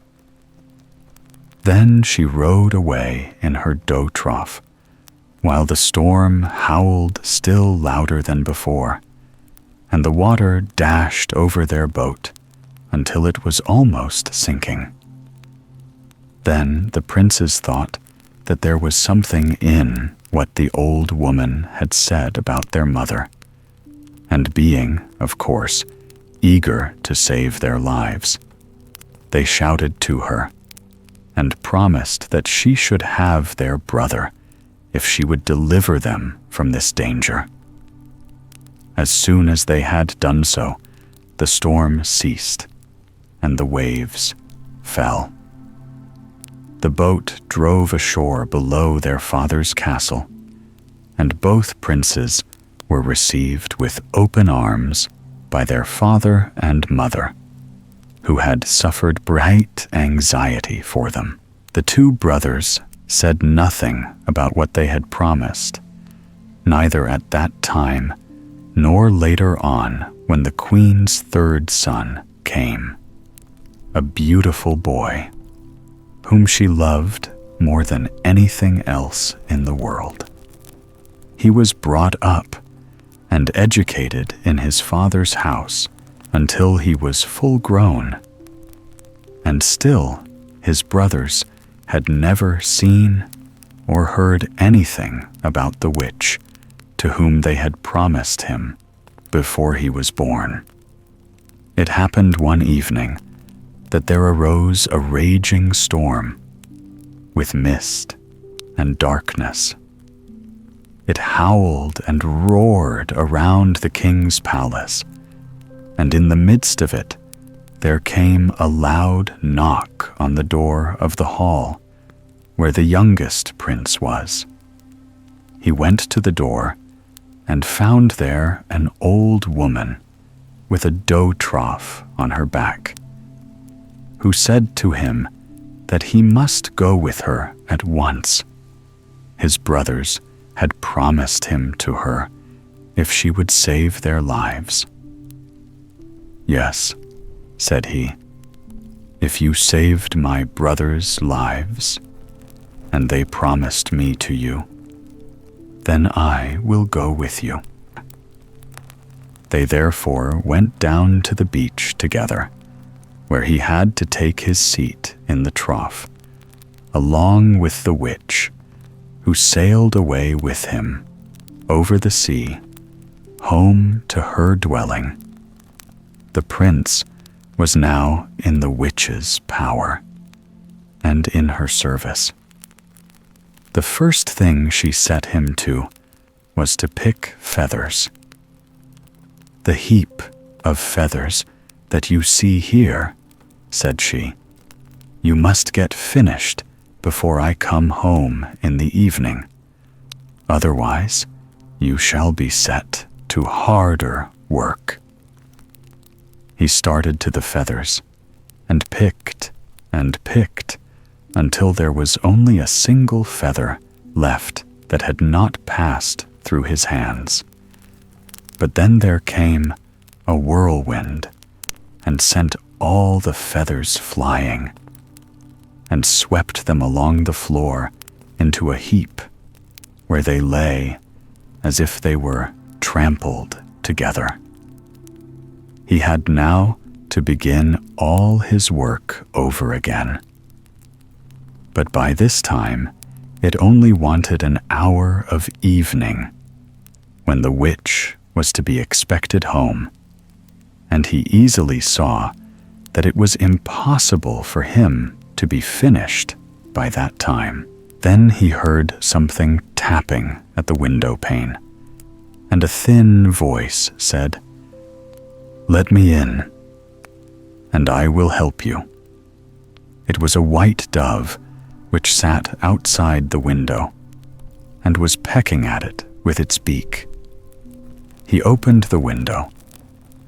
Then she rowed away in her dough trough, while the storm howled still louder than before, and the water dashed over their boat until it was almost sinking. Then the princes thought that there was something in what the old woman had said about their mother, and being, of course, eager to save their lives, they shouted to her and promised that she should have their brother if she would deliver them from this danger. As soon as they had done so, the storm ceased, and the waves fell. The boat drove ashore below their father's castle, and both princes were received with open arms by their father and mother, who had suffered great anxiety for them. The 2 brothers said nothing about what they had promised, neither at that time nor later on when the queen's 3rd son came, a beautiful boy, whom she loved more than anything else in the world. He was brought up and educated in his father's house until he was full grown, and still his brothers had never seen or heard anything about the witch to whom they had promised him before he was born. It happened one evening that there arose a raging storm with mist and darkness. It howled and roared around the king's palace, and in the midst of it there came a loud knock on the door of the hall where the youngest prince was. He went to the door and found there an old woman with a dough trough on her back, who said to him that he must go with her at once. His brothers had promised him to her if she would save their lives. "Yes," said he, "if you saved my brothers' lives, and they promised me to you, then I will go with you." They therefore went down to the beach together, where he had to take his seat in the trough, along with the witch, who sailed away with him over the sea, home to her dwelling. The prince was now in the witch's power and in her service. The first thing she set him to was to pick feathers. "The heap of feathers that you see here," said she, "you must get finished before I come home in the evening. Otherwise, you shall be set to harder work." He started to the feathers and picked until there was only a single feather left that had not passed through his hands. But then there came a whirlwind, and sent all the feathers flying, and swept them along the floor into a heap, where they lay as if they were trampled together. He had now to begin all his work over again. But by this time, it only wanted an hour of evening, when the witch was to be expected home, and he easily saw that it was impossible for him to be finished by that time. Then he heard something tapping at the window pane, and a thin voice said, "Let me in, and I will help you." It was a white dove which sat outside the window and was pecking at it with its beak. He opened the window,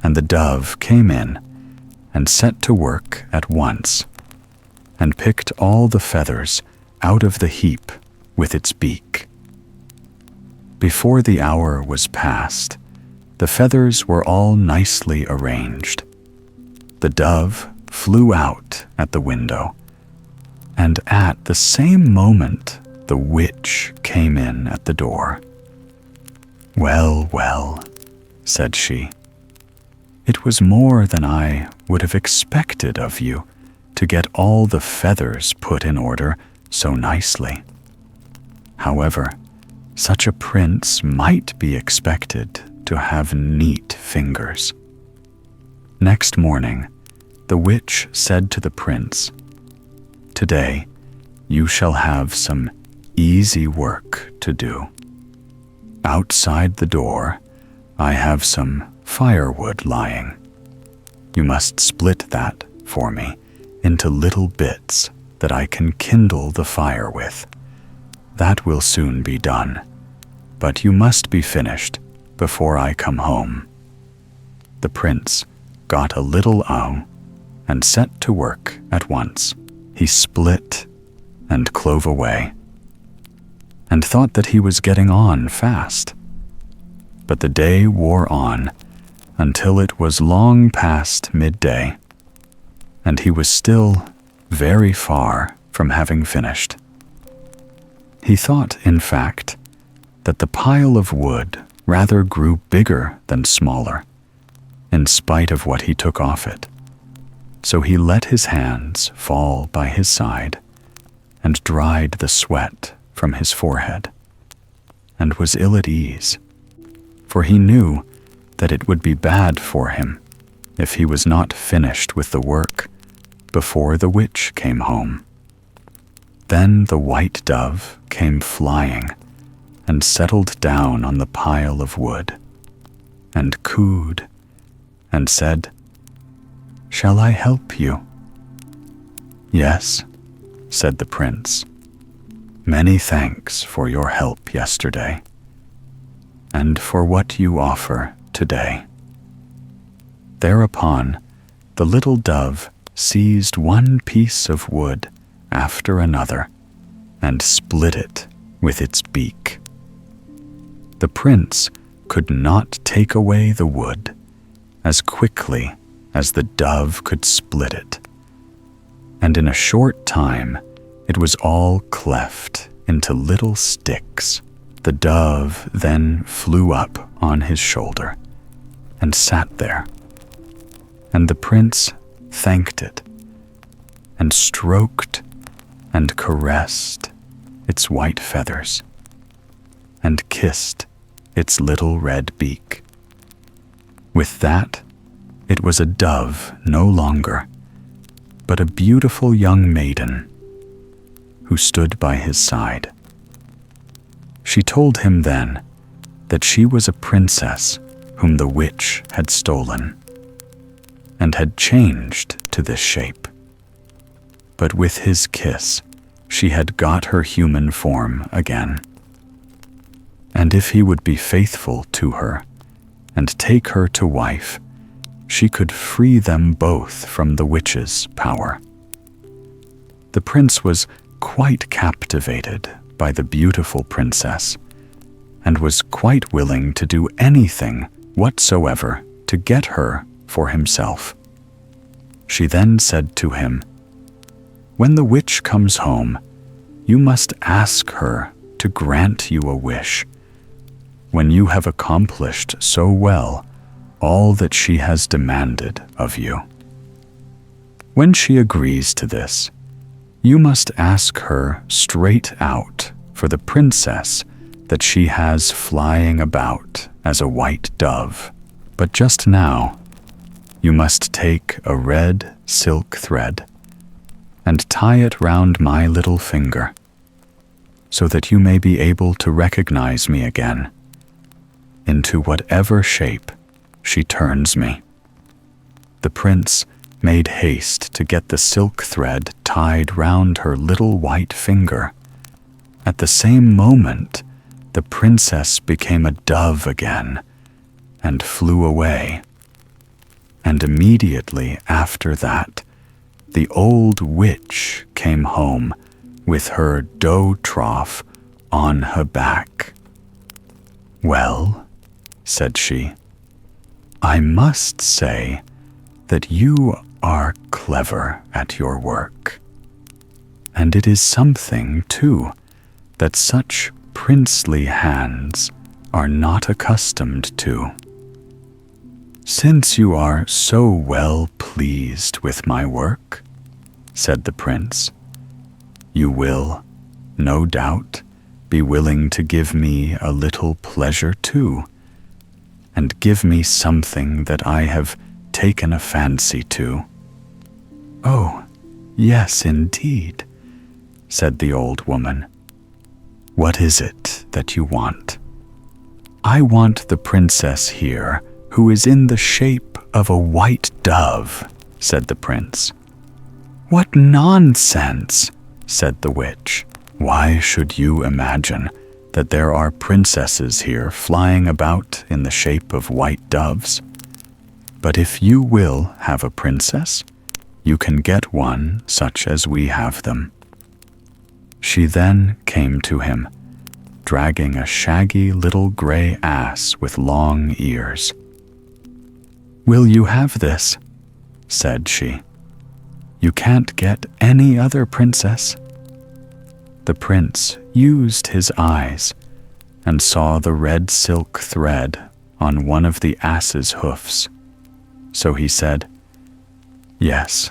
and the dove came in and set to work at once, and picked all the feathers out of the heap with its beak. Before the hour was past, the feathers were all nicely arranged. The dove flew out at the window, and at the same moment the witch came in at the door. "Well, well," said she, "it was more than I would have expected of you to get all the feathers put in order so nicely. However, such a prince might be expected to have neat fingers." Next morning, the witch said to the prince, "Today, you shall have some easy work to do. Outside the door, I have some firewood lying. You must split that for me into little bits that I can kindle the fire with. That will soon be done, but you must be finished before I come home." The prince got a little awl and set to work at once. He split and clove away, and thought that he was getting on fast. But the day wore on until it was long past midday, and he was still very far from having finished. He thought, in fact, that the pile of wood rather grew bigger than smaller, in spite of what he took off it. So he let his hands fall by his side and dried the sweat from his forehead, and was ill at ease, for he knew that it would be bad for him if he was not finished with the work before the witch came home. Then the white dove came flying and settled down on the pile of wood, and cooed and said, "Shall I help you?" "Yes," said the prince. "Many thanks for your help yesterday, and for what you offer today." Thereupon, the little dove seized one piece of wood after another and split it with its beak. The prince could not take away the wood as quickly as the dove could split it, and in a short time it was all cleft into little sticks. The dove then flew up on his shoulder and sat there, and the prince thanked it, and stroked and caressed its white feathers, and kissed its little red beak. With that, it was a dove no longer, but a beautiful young maiden who stood by his side. She told him then that she was a princess whom the witch had stolen, and had changed to this shape. But with his kiss, she had got her human form again. And if he would be faithful to her and take her to wife, she could free them both from the witch's power. The prince was quite captivated by the beautiful princess, and was quite willing to do anything whatsoever to get her for himself. She then said to him, "When the witch comes home, you must ask her to grant you a wish. When you have accomplished so well all that she has demanded of you. When she agrees to this, you must ask her straight out for the princess that she has flying about as a white dove. But just now, you must take a red silk thread and tie it round my little finger, so that you may be able to recognize me again, into whatever shape she turns me." The prince made haste to get the silk thread tied round her little white finger. At the same moment, the princess became a dove again and flew away. And immediately after that, the old witch came home with her dough trough on her back. "Well," said she, "I must say that you are clever at your work. And it is something, too, that such princely hands are not accustomed to. Since you are so well pleased with my work," said the prince, "you will, no doubt, be willing to give me a little pleasure too, and give me something that I have taken a fancy to." "Oh, yes, indeed," said the old woman. "What is it that you want?" "I want the princess here, who is in the shape of a white dove," said the prince. "What nonsense," said the witch. "Why should you imagine that there are princesses here flying about in the shape of white doves? But if you will have a princess, you can get one such as we have them." She then came to him, dragging a shaggy little gray ass with long ears. "Will you have this?" said she. "You can't get any other princess." The prince used his eyes and saw the red silk thread on one of the ass's hoofs. So he said, "Yes,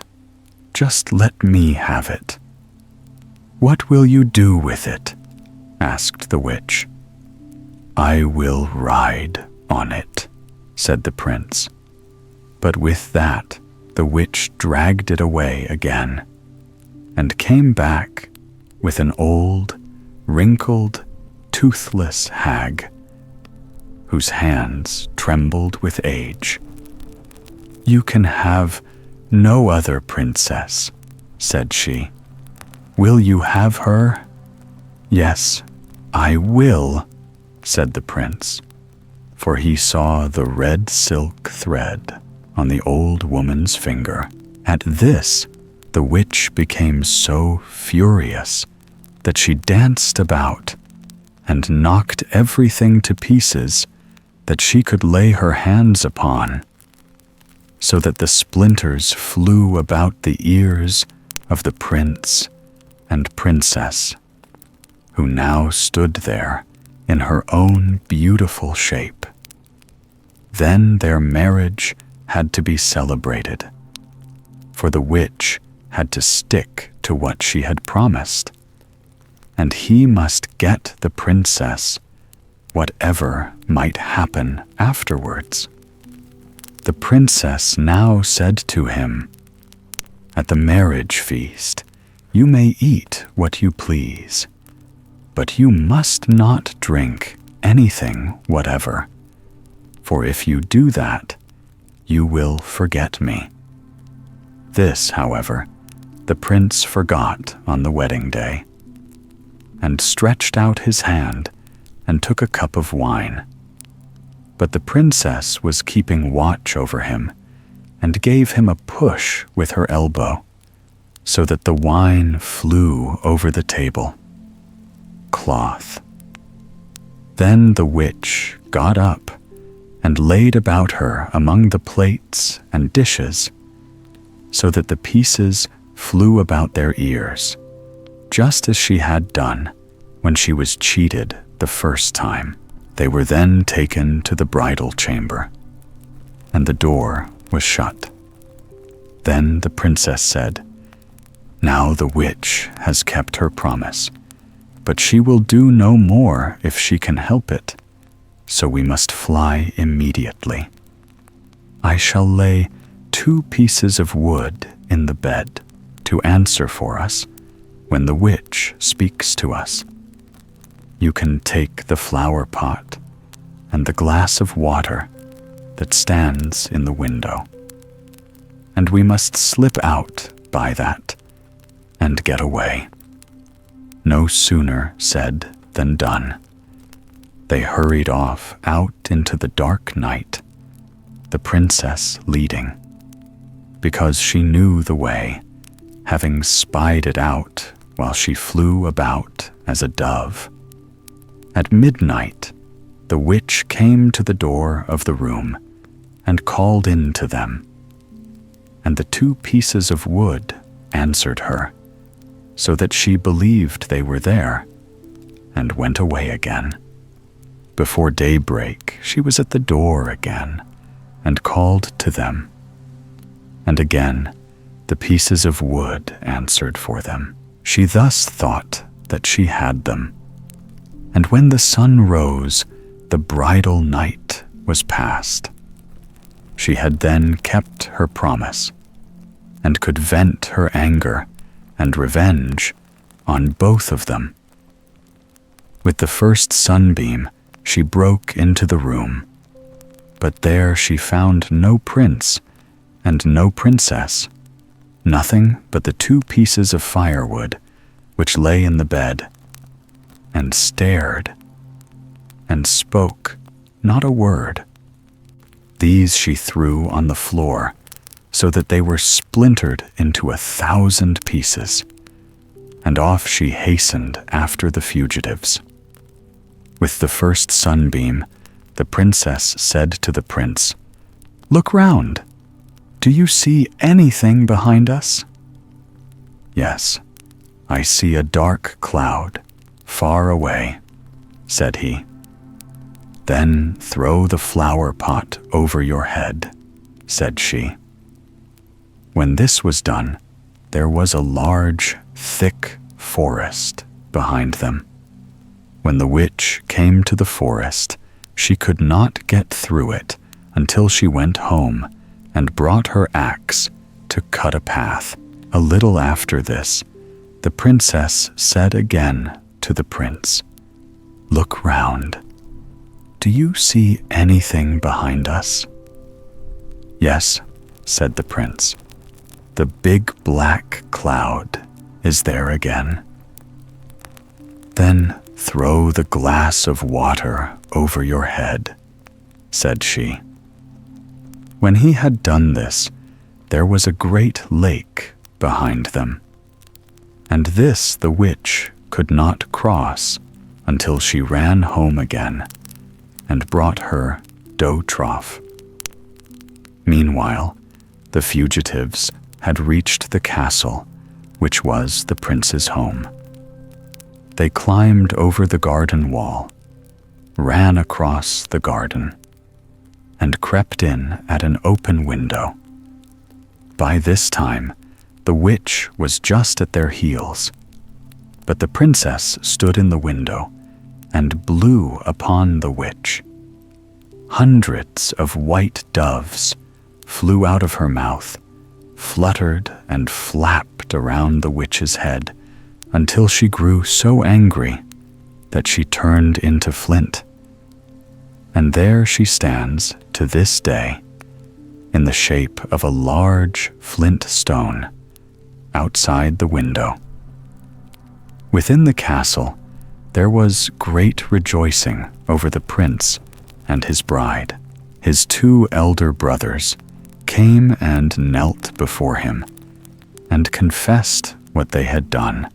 just let me have it." "What will you do with it?" asked the witch. "I will ride on it," said the prince. But with that, the witch dragged it away again, and came back with an old, wrinkled, toothless hag, whose hands trembled with age. "You can have no other princess," said she. "Will you have her?" "Yes, I will," said the prince, for he saw the red silk thread on the old woman's finger. At this, the witch became so furious that she danced about and knocked everything to pieces that she could lay her hands upon, so that the splinters flew about the ears of the prince and princess, who now stood there in her own beautiful shape. Then their marriage had to be celebrated, for the witch had to stick to what she had promised, and he must get the princess whatever might happen afterwards. The princess now said to him, "At the marriage feast, you may eat what you please, but you must not drink anything whatever, for if you do that, you will forget me." This, however, the prince forgot on the wedding day, and stretched out his hand and took a cup of wine. But the princess was keeping watch over him and gave him a push with her elbow, so that the wine flew over the table. Cloth. Then the witch got up and laid about her among the plates and dishes, so that the pieces flew about their ears, just as she had done when she was cheated the first time. They were then taken to the bridal chamber, and the door was shut. Then the princess said, "Now the witch has kept her promise, but she will do no more if she can help it, so we must fly immediately. I shall lay 2 pieces of wood in the bed to answer for us when the witch speaks to us. You can take the flower pot and the glass of water that stands in the window, and we must slip out by that and get away." No sooner said than done. They hurried off out into the dark night, the princess leading, because she knew the way, having spied it out while she flew about as a dove. At midnight, the witch came to the door of the room and called in to them, and the 2 pieces of wood answered her, so that she believed they were there, and went away again. Before daybreak, she was at the door again, and called to them. And again, the pieces of wood answered for them. She thus thought that she had them. And when the sun rose, the bridal night was past. She had then kept her promise, and could vent her anger and revenge on both of them. With the first sunbeam, she broke into the room, but there she found no prince and no princess, nothing but the 2 pieces of firewood which lay in the bed, and stared, and spoke not a word. These she threw on the floor, so that they were splintered into 1,000 pieces, and off she hastened after the fugitives. With the first sunbeam, the princess said to the prince, "Look round. Do you see anything behind us?" "Yes, I see a dark cloud far away," said he. "Then throw the flower pot over your head," said she. When this was done, there was a large, thick forest behind them. When the witch came to the forest, she could not get through it until she went home and brought her axe to cut a path. A little after this, the princess said again to the prince, "Look round. Do you see anything behind us?" "Yes," said the prince. "The big black cloud is there again." "Then throw the glass of water over your head," said she. When he had done this, there was a great lake behind them, and this the witch could not cross until she ran home again and brought her dough trough. Meanwhile, the fugitives had reached the castle, which was the prince's home. They climbed over the garden wall, ran across the garden, and crept in at an open window. By this time, the witch was just at their heels, but the princess stood in the window and blew upon the witch. Hundreds of white doves flew out of her mouth, fluttered and flapped around the witch's head until she grew so angry that she turned into flint. And there she stands to this day, in the shape of a large flint stone outside the window. Within the castle, there was great rejoicing over the prince and his bride. His 2 elder brothers came and knelt before him and confessed what they had done,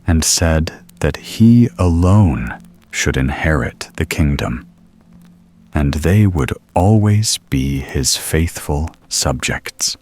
and said that he alone should inherit the kingdom. and they would always be his faithful subjects.